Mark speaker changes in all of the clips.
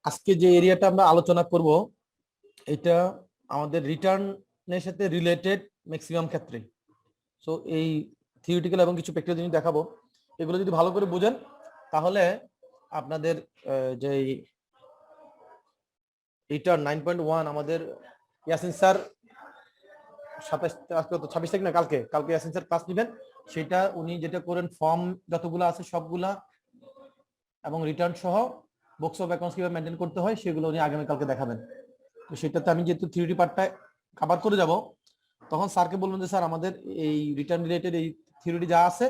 Speaker 1: আজকে যে এরিয়াটা আমরা আলোচনা করব এটা আমাদের রিটার্নের সাথে রিলেটেড ম্যাক্সিমাম ক্ষেত্রে। সো এই থিওরিটিক্যাল এবং কিছু প্র্যাকটিক্যাল জিনিস দেখাবো, এগুলো যদি ভালো করে বুঝেন তাহলে আপনাদের যে রিটার্ন 9.1 আমাদের ইয়াসিন স্যার 26 তারিখ না কালকে ইয়াসিন স্যার ক্লাস নেবেন, সেটা উনি যেটা করেন ফর্ম যতগুলো আছে সবগুলা এবং রিটার্ন সহ বক্স অফ অ্যাকাউন্টস কিভাবে মেনটেন করতে হয় সেগুলো উনি আগামীকালকে দেখাবেন। তো সেটাতে আমি যেহেতু থিওরি পার্টটা কভার করে যাব, তখন স্যারকে বলবেন যে স্যার আমাদের এই রিটার্ন রিলেটেড এই থিওরি যা আছে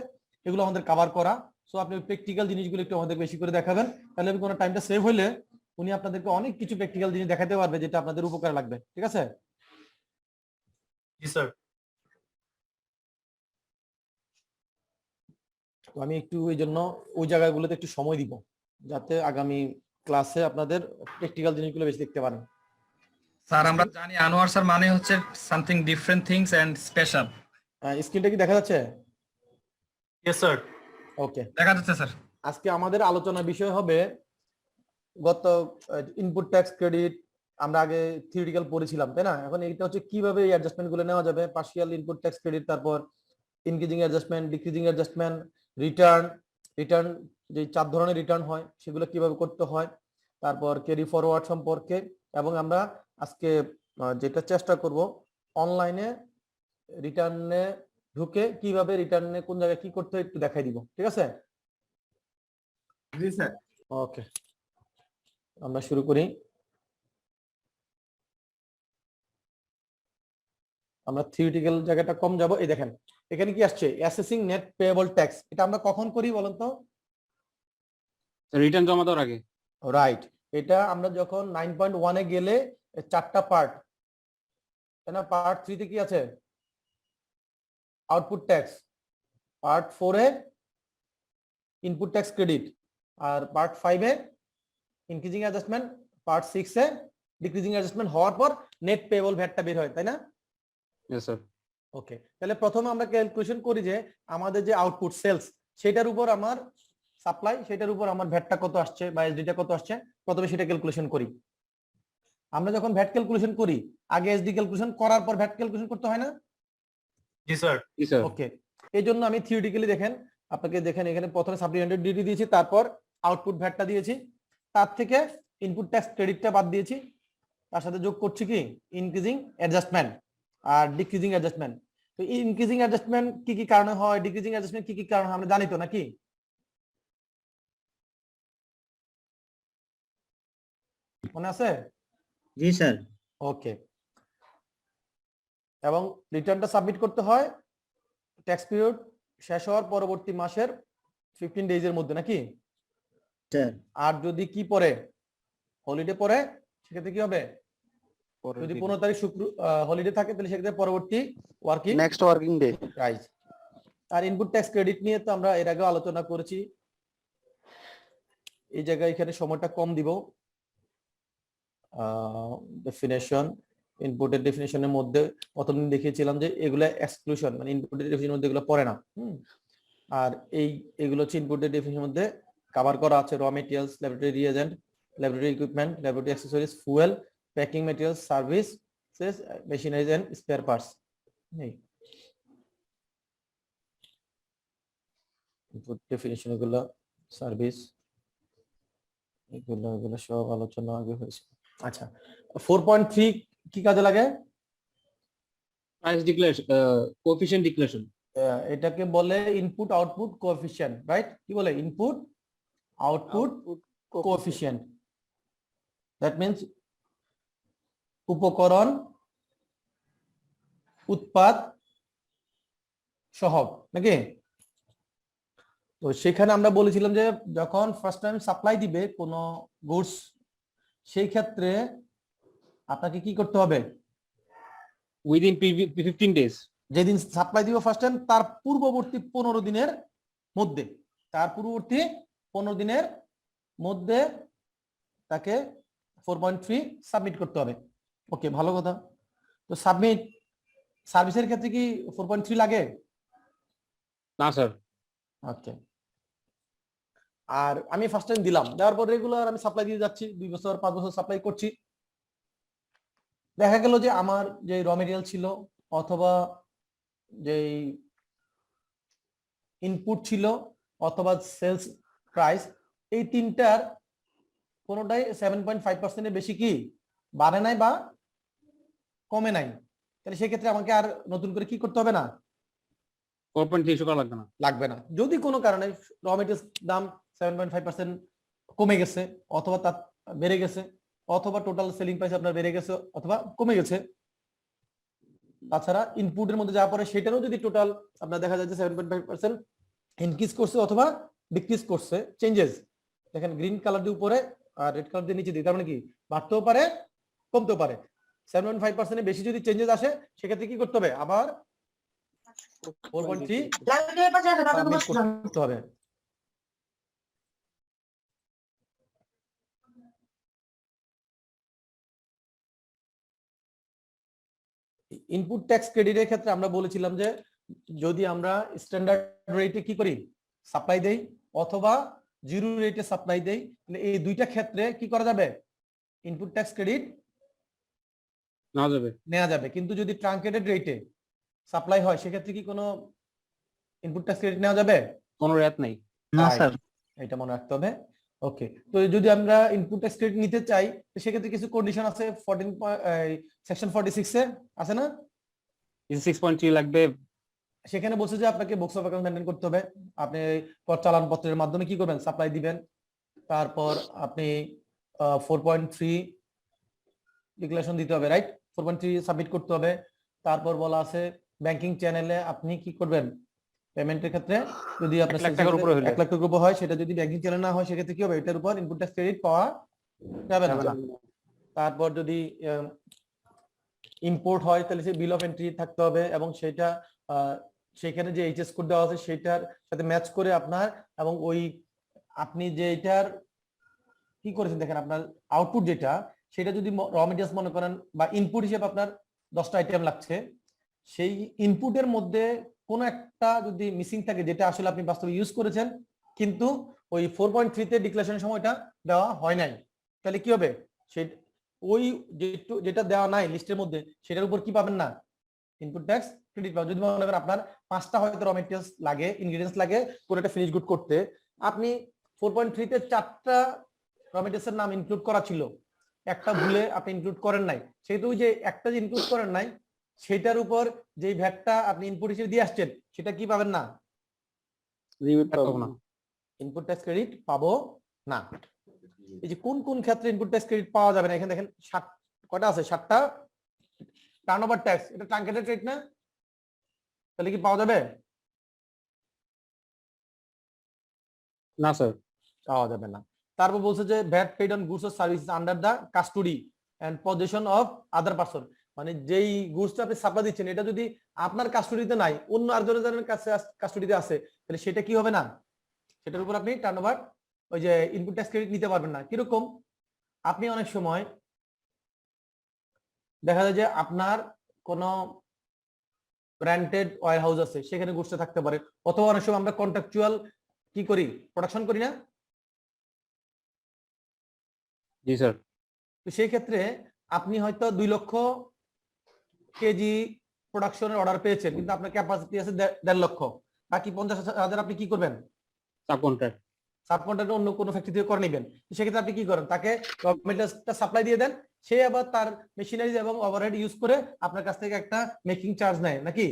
Speaker 1: এগুলো আমাদের কভার করা, সো আপনি প্র্যাকটিক্যাল জিনিসগুলো একটু আমাদের বেশি করে দেখাবেন, তাহলে কোনো টাইমটা সেভ হইলে উনি আপনাদেরকে অনেক কিছু প্র্যাকটিক্যাল জিনিস দেখাতে পারবে যেটা আপনাদের উপকার লাগবে। ঠিক আছে?
Speaker 2: জি স্যার।
Speaker 1: তো আমি একটু এই জন্য ওই জায়গাগুলোতে একটু সময় দিব যাতে আগামী ক্লাসে আপনাদের প্র্যাকটিক্যাল জিনিসগুলো বেশি দেখতে পারেন।
Speaker 3: স্যার আমরা জানি আনোয়ার স্যার মানে হচ্ছে something different things and special.
Speaker 1: স্ক্রিনটা কি দেখা যাচ্ছে?
Speaker 2: Yes sir.
Speaker 1: ওকে,
Speaker 3: দেখা যাচ্ছে স্যার।
Speaker 1: আজকে আমাদের আলোচনার বিষয় হবে গত ইনপুট ট্যাক্স ক্রেডিট আমরা আগে থিওরিটিক্যাল পড়েছিলাম, তাই না? এখন এটা হচ্ছে কিভাবে এই অ্যাডজাস্টমেন্ট গুলো নেওয়া যাবে, পার্শিয়াল ইনপুট ট্যাক্স ক্রেডিট, তারপর increasing adjustment, decreasing adjustment, return যে 4 ধরনের রিটার্ন হয় সেগুলো কিভাবে করতে হয়, তারপর ক্যারি ফরওয়ার্ড সম্পর্কে, এবং আমরা আজকে যেটা চেষ্টা করব অনলাইনে রিটার্নে ঢুকে কিভাবে রিটার্নে কোন জায়গায় কি করতে হয় একটু দেখাই দিব। ঠিক আছে?
Speaker 2: জি স্যার।
Speaker 1: ওকে, আমরা শুরু করি। আমরা থিওরিটিক্যাল জায়গাটা কম যাব। এই দেখেন এখানে কি আসছে, অ্যাসেসিং নেট পেয়েবল ট্যাক্স। এটা আমরা কখন করি বলেন তো?
Speaker 4: রিটার্ন জমা দেওয়ার আগে।
Speaker 1: রাইট, এটা আমরা যখন 9.1 এ গেলে 4টা পার্ট, তাই না? পার্ট 3 তে কি আছে? আউটপুট ট্যাক্স, পার্ট 4 এ ইনপুট ট্যাক্স ক্রেডিট, আর পার্ট 5 এ ইনক্রিজিং অ্যাডজাস্টমেন্ট, পার্ট 6 এ ডিক্রিজিং অ্যাডজাস্টমেন্ট হওয়ার পর নেট পেয়েবল ভ্যাটটা বের হয়, তাই না?
Speaker 4: Yes sir.
Speaker 1: ওকে, তাহলে প্রথমে আমরা ক্যালকুলেশন করি যে আমাদের যে আউটপুট সেলস সেটার উপর আমার সাপ্লাই, সেটার উপর আমার ভ্যাটটা কত আসছে বা এসডিটা কত আসছে, প্রথমে সেটা ক্যালকুলেশন করি। আমরা যখন ভ্যাট ক্যালকুলেশন করি আগে এসডি ক্যালকুলেশন করার পর ভ্যাট ক্যালকুলেশন করতে হয় না?
Speaker 2: জি স্যার।
Speaker 4: জি স্যার।
Speaker 1: ওকে, এই জন্য আমি থিওরিটিক্যালি দেখেন আপনাকে দেখেন এখানে প্রথমে সাপ্লিমেন্টারি ডিউটি দিয়েছি, তারপর আউটপুট ভ্যাটটা দিয়েছি, তার থেকে ইনপুট ট্যাক্স ক্রেডিটটা বাদ দিয়েছি, তার সাথে যোগ করছি কি ইনক্রিজিং অ্যাডজাস্টমেন্ট আর ডিক্রিজিং অ্যাডজাস্টমেন্ট। তো ইনক্রিজিং অ্যাডজাস্টমেন্ট কি কি কারণে হয়, ডিক্রিজিং অ্যাডজাস্টমেন্ট কি কি কারণে হয় আমরা জানি তো নাকি? মনে আছে?
Speaker 5: জি স্যার।
Speaker 1: ওকে, এবং রিটার্নটা সাবমিট করতে হয় ট্যাক্স পিরিয়ড শেষ হওয়ার পরবর্তী মাসের 15 ডেজের মধ্যে নাকি
Speaker 5: স্যার।
Speaker 1: আর যদি কি পরে হলিডে পরে সেক্ষেত্রে কি হবে? যদি 15 তারিখ শুক্র হলিডে থাকে তাহলে সেক্ষেত্রে পরবর্তী working
Speaker 6: next working day.
Speaker 1: Right. আর ইনপুট ট্যাক্স ক্রেডিট নিয়ে তো আমরা এর আগে আলোচনা করেছি, এই জায়গায় এখানে সময়টা কম দিব। ডেফিনেশন, ইনপুটের ডেফিনেশনের মধ্যে প্রথমদিন দেখিয়েছিলাম যে এগুলো এক্সক্লুশন, মানে ইনপুটের ডেফিনেশনের মধ্যে এগুলো পড়ে না। আর এগুলো হচ্ছে ইনপুটের ডেফিনেশনের মধ্যে কভার করা আছে raw materials, laboratory reagent, laboratory equipment, laboratory accessories, fuel, packing materials, service, machineries and spare parts. Input definition এগুলো, সার্ভিস, এগুলো সব আলোচনা আগে হয়েছে। আচ্ছা, 4.3 কি কাজে লাগে?
Speaker 4: Price declaration, coefficient declaration.
Speaker 1: এটাকে বলে ইনপুট আউটপুট কোএফিশিয়েন্ট, রাইট? কি বলে? Input output coefficient. That means উপকরণ উৎপাদ সহগ নাকি? তো সেখানে আমরা বলেছিলাম যে যখন ফার্স্ট টাইম সাপ্লাই দিবে কোনো গুডস, সেই ক্ষেত্রে আপনাকে কি করতে হবে?
Speaker 4: উইদিন 15 ডেজ,
Speaker 1: যেদিন সাপ্লাই দিব ফার্স্ট টাইম তার পূর্ববর্তী 15 দিনের মধ্যে, মধ্যে তাকে 4.3 সাবমিট করতে হবে। ওকে, ভালো কথা। তো সাবমিট সার্ভিসের ক্ষেত্রে কি 4.3 লাগে?
Speaker 4: না স্যার।
Speaker 1: ওকে, আর আমি ফার্স্ট টাইম দিলাম, দেওয়ার পর রেগুলার আমি সাপ্লাই দিয়ে যাচ্ছি, 2 বছর 5 বছর সাপ্লাই করছি। দেখা গেল যে আমার যে র মেটেরিয়াল ছিল অথবা যেই ইনপুট ছিল অথবা সেলস প্রাইস, এই তিনটার কোনোটাই 7.5% বেশি কি বাড়ে নাই বা কমে নাই। তাহলে সেক্ষেত্রে আমাকে আর নতুন করে কি করতে হবে না,
Speaker 4: 4.3 করা লাগবে না।
Speaker 1: লাগবে না। যদি কোনো কারণে র মেটেরিয়ালস দাম 7.5% কমে গেছে অথবা তা বেড়ে গেছে অথবা টোটাল সেলিং প্রাইস আপনার বেড়ে গেছে অথবা কমে গেছে, তাছাড়া ইনপুটের মধ্যে যা পড়ে সেটারও যদি টোটাল আপনার দেখা যায় যে 7.5% ইনক্রিজ করছে অথবা ডিক্রিজ করছে, চেঞ্জেস দেখেন গ্রিন কালার দিয়ে উপরে আর রেড কালার দিয়ে নিচে দিই, তার মানে কি বাড়তেও পারে কমতেও পারে। 7.5% বেশি যদি চেঞ্জেস আসে সেক্ষেত্রে কি করতে হবে, আবার 4.3 সাবমিট করতে হবে। ইনপুট ট্যাক্স ক্রেডিটের ক্ষেত্রে আমরা বলেছিলাম যে যদি আমরা স্ট্যান্ডার্ড রেটে কি করি সাপ্লাই দেই অথবা জিরো রেটে সাপ্লাই দেই, তাহলে এই দুইটা ক্ষেত্রে কি করা যাবে, ইনপুট ট্যাক্স ক্রেডিট
Speaker 4: নেওয়া যাবে।
Speaker 1: নেওয়া যাবে। কিন্তু যদি ট্রাঙ্কেটেড রেটে সাপ্লাই হয় সেক্ষেত্রে কি কোনো ইনপুট ট্যাক্স ক্রেডিট নেওয়া যাবে?
Speaker 4: কোনো রেট নাই।
Speaker 5: না
Speaker 1: Right.
Speaker 5: স্যার।
Speaker 1: এটা মনে রাখতে হবে। ওকে, তো যদি আমরা ইনপুট ট্যাক্স ক্রেডিট নিতে চাই তো সেক্ষেত্রে কিছু কন্ডিশন আছে 14 সেকশন 46 এ আছে না,
Speaker 4: 6.3 লাগবে।
Speaker 1: সেখানে বলছে যে আপনাকে বুকস অফ অ্যাকাউন্ট মেনটেন করতে হবে, আপনি কর চালান পত্রের মাধ্যমে কি করবেন সাপ্লাই দিবেন, তারপর আপনি 4.3 ডিক্লারেশন দিতে হবে, রাইট, 4.3 সাবমিট করতে হবে। তারপর বলা আছে ব্যাংকিং চ্যানেলে আপনি কি করবেন পেমেন্টের ক্ষেত্রে, যদি আপনার
Speaker 4: 1 লাখ টাকার উপরে হলে।
Speaker 1: 1 লাখ টাকার উপর হয় সেটা যদি ব্যাংকিং চ্যানেল না হয় সেক্ষেত্রে কি হবে, এটার উপর ইনপুট ট্যাক্স ক্রেডিট পাওয়া যাবে না। তারপর যদি ইম্পোর্ট হয় তাহলে সে বিল অফ এন্ট্রি থাকতে হবে এবং সেটা সেখানে যে এইচএস কোড দেওয়া আছে সেটার সাথে ম্যাচ করে আপনার, এবং ওই আপনি যে এটার কি করেছেন দেখেন আপনার আউটপুট যেটা সেটা যদি র মেটেরিয়ালস মনে করেন বা ইনপুট হিসেবে আপনার 10টা আইটেম লাগছে, সেই ইনপুটের মধ্যে কোনো একটা যদি মিসিং থাকে যেটা আসলে আপনি বাস্তবে ইউজ করেছেন কিন্তু ওই 4.3 তে ডিক্লারেশনের সময়টা দেওয়া হয় নাই, তাহলে কি হবে, সেই ওই যেটা দেওয়া নাই লিস্টের মধ্যে সেটার উপর কি পাবেন না, ইনপুট ট্যাক্স ক্রেডিট পাবেন। যদি মনে করেন আপনার 5টা হয়তো র মেটেরিয়ালস লাগে, ইনগ্রেডিয়েন্টস লাগে কোনো একটা ফিনিশ গুড করতে, আপনি 4.3 তে 4টা র মেটেরিয়ালস এর নাম ইনক্লুড করা ছিল, একটা ভুলে আপনি ইনক্লুড করেন নাই, সেহেতু ওই যে একটা যে ইনক্লুড করেন নাই সেটার উপর যেই ভ্যাটটা আপনি ইনপুট হিসেবে দিয়ে আসছেন সেটা কি পাবেন না, ইনপুট ট্যাক্স ক্রেডিট পাবো না। এই যে কোন কোন ক্ষেত্রে ইনপুট ট্যাক্স ক্রেডিট পাওয়া যাবে না, এখানে দেখেন 7 কয়টা আছে, 7টা টার্নওভার ট্যাক্স, এটা ট্রাঙ্কেটেড রেট না, তাহলে কি পাওয়া যাবে?
Speaker 4: না স্যার,
Speaker 1: পাওয়া যাবে না। তারপর বলছে যে VAT paid on goods or services under the custody and possession of other person, মানে যেই গুডসটা আপনি সাপ্লাই দিচ্ছেন এটা যদি আপনার কাস্টডিতে নাই অন্য আরেকজনের কাছে কাস্টডিতে আছে তাহলে সেটা কি হবে না, সেটার উপর আপনি টার্নওভার ওই যে ইনপুট ট্যাক্স ক্রেডিট নিতে পারবেন না। কিরকম, আপনি অনেক সময় দেখা যায় যে আপনার কোন ব্র্যান্ডেড ওয়্যার হাউস আছে সেখানে গুডসটা থাকতে পারে, অথবা অনেক সময় আমরা কন্ট্রাকচুয়াল কি করি প্রোডাকশন করি না,
Speaker 4: জি স্যার।
Speaker 1: তো সেই ক্ষেত্রে আপনি হয়তো 2 লক্ষ কেজি প্রোডাকশনের অর্ডার পেয়েছেন কিন্তু আপনার ক্যাপাসিটি আছে 1.5 লক্ষ, বাকি 50,000 আপনি কি করবেন
Speaker 4: সাব কন্ট্রাক্ট
Speaker 1: অন্য কোনো ফ্যাক্টরি থেকে করে নেবেন। সেক্ষেত্রে আপনি কি করেন, তাকে র মেটেরিয়ালসটা সাপ্লাই দিয়ে দেন, সে আবার তার মেশিনারিজ এবং ওভারহেড ইউজ করে আপনার কাছ থেকে একটা মেকিং চার্জ নেয় নাকি।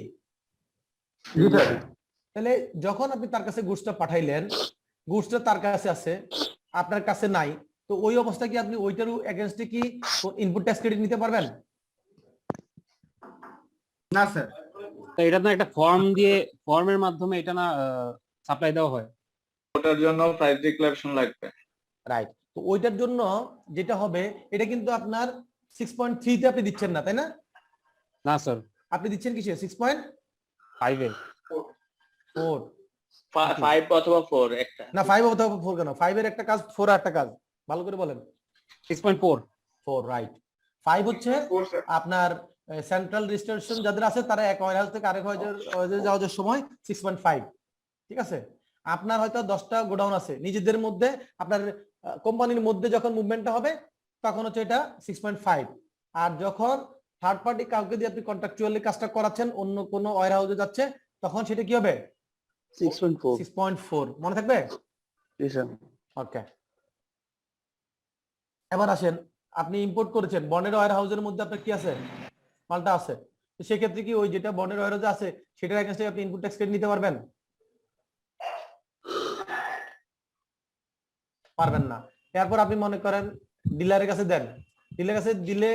Speaker 1: তাহলে যখন আপনি তার কাছে গুডসটা পাঠাইলেন, গুডসটা তার কাছে আছে আপনার কাছে নাই, তো ওই অবস্থায় কি আপনি ওইটার এগেইনস্টে কি ইনপুট ট্যাক্স ক্রেডিট নিতে পারবেন?
Speaker 5: না স্যার।
Speaker 4: এটা না একটা ফর্ম দিয়ে, ফর্মের মাধ্যমে এটা না সাপ্লাই দেওয়া হয়,
Speaker 6: ওটার জন্য প্রাইস ডিক্লারেশন লাগবে,
Speaker 1: রাইট। তো ওইটার জন্য যেটা হবে এটা কিন্তু আপনার 6.3 তে আপনি দিচ্ছেন না, তাই না?
Speaker 4: না স্যার,
Speaker 1: আপনি দিচ্ছেন কিসে 6.5
Speaker 4: 5 এ।
Speaker 1: 4
Speaker 6: 5 অথবা 4 একটা
Speaker 1: না 5 অথবা 4 কেন, 5 এর একটা কাজ 4 এর একটা কাজ, ভালো করে বলেন।
Speaker 4: 6.4
Speaker 1: 4 রাইট। 5 হচ্ছে আপনার সেন্ট্রাল রেজিস্ট্রেশন যাদের আছে তারা এক ওয়্যারহাউস থেকে আরেক ওয়্যারহাউসে যাওয়ার সময় 6.5, ঠিক আছে। আপনার হয়তো 10টা গোডাউন আছে নিজেদের মধ্যে, আপনার কোম্পানির মধ্যে যখন মুভমেন্টটা হবে তখন হচ্ছে এটা 6.5, আর যখন থার্ড পার্টি কাউকে দিয়ে আপনি কন্ট্রাকচুয়ালি কাজটা করাচ্ছেন অন্য কোনো ওয়্যার হাউসে যাচ্ছে তখন সেটা কি হবে 6.4 মনে থাকবে? ওকে, এবার আসেন আপনি ইম্পোর্ট করেছেন বন্ডের ওয়্যার হাউসের মধ্যে আপনার কি আছে, মালটা আছে, তো সেক্ষেত্রে কি ওই যেটা বন্ডের ওয়্যার হাউসে আছে সেটার এগেইনস্টে আপনি ইনপুট ট্যাক্স ক্রেডিট নিতে পারবেন? পারবেন না। এরপর আপনি মনে করেন ডিলারের কাছে দেন, ডিলারের কাছে দিলে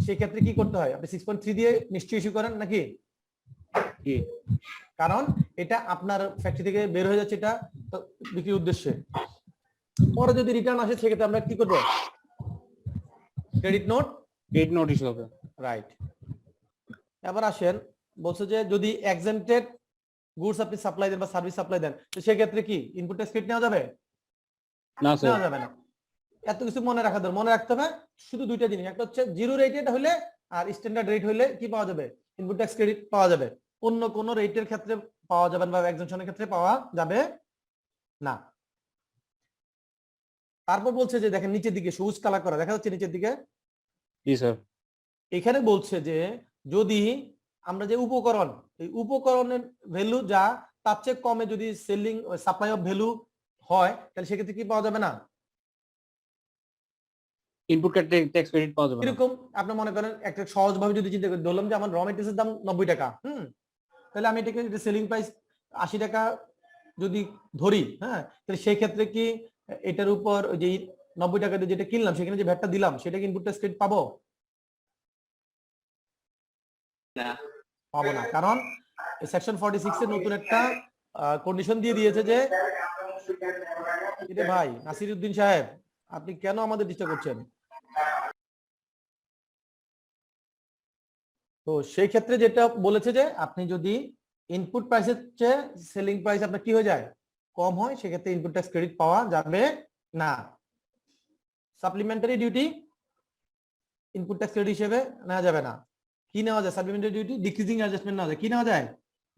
Speaker 1: সেক্ষেত্রে কি করতে হয়, আপনি 6.3 দিয়ে নিশ্চয়ই ইস্যু করেন নাকি? কারণ এটা আপনার ফ্যাক্টরি থেকে বের হয়ে যাচ্ছে, এটা বিক্রির উদ্দেশ্যে। পরে যদি রিটার্ন আসে সেক্ষেত্রে আমরা কি করব, ক্রেডিট নোট
Speaker 4: ইস্যু হবে।
Speaker 1: রাইট। এবার আসেন বলছে যে যদি এক্সেন্টেড গুডস আপনি সাপ্লাই দেন বা সার্ভিস সাপ্লাই দেন তো সেক্ষেত্রে কি ইনপুট ট্যাক্স ক্রেডিট নেওয়া যাবে?
Speaker 4: না স্যার,
Speaker 1: নেওয়া যাবে না। এত কিছু মনে রাখা দরকার, মনে রাখতে হবে শুধু দুইটা জিনিস, একটা হচ্ছে জিরো রেটেড হলে আর স্ট্যান্ডার্ড রেট হলে কি পাওয়া যাবে, ইনপুট ট্যাক্স ক্রেডিট পাওয়া যাবে, অন্য কোন রেটের ক্ষেত্রে পাওয়া যাবে না বা এক্সেম্পশনের ক্ষেত্রে পাওয়া যাবে না। তারপর বলছে যে দেখেন নিচের দিকে সবুজ কালার করা দেখা যাচ্ছে নিচের দিকে,
Speaker 4: জি স্যার,
Speaker 1: এখানে বলছে যে যদি আমরা যে উপকরণ, এই উপকরণের ভ্যালু যা তার চেয়ে কমে যদি সেলিং সাপ্লাই অফ ভ্যালু হয় তাহলে সেক্ষেত্রে কি পাওয়া যাবে না,
Speaker 4: ইনপুট ট্যাক্স ক্রেডিট পাওয়া যাবে না।
Speaker 1: এরকম আপনি মনে করেন একটা সহজভাবে যদি চিন্তা করি, ধরলাম যে আমার র মেটেরিয়ালসের দাম 90 টাকা, তাহলে আমি এটাকে সেলিং প্রাইস 80 টাকা যদি ধরি, হ্যাঁ, তাহলে সেই ক্ষেত্রে কি এটার উপর যে 90 টাকা দিয়ে যেটা কিনলাম সেখানে যে ভ্যাটটা দিলাম সেটা কি ইনপুট ট্যাক্স ক্রেডিট পাবো?
Speaker 6: না।
Speaker 1: পাবো না, কারণ সেকশন 46 এর নতুন একটা কন্ডিশন দিয়ে দিয়েছে যে ভাই নাসিরউদ্দিন সাহেব আপনি কেন আমাদের ডিস্টার্ব করছেন? তো সেই ক্ষেত্রে যেটা বলেছে যে আপনি যদি ইনপুট প্রাইসের চেয়ে সেলিং প্রাইস আপনার কি হয়ে যায়, কম হয়, সেক্ষেত্রে ইনপুট ট্যাক্স ক্রেডিট পাওয়া যাবে না। Supplementary duty input tax credit হিসেবে নেওয়া যাবে না। কি নেওয়া যায়, সাপ্লিমেন্টারি ডিউটি ডিক্রিজিং অ্যাডজাস্টমেন্ট নেওয়া যায়, কি নেওয়া যায়,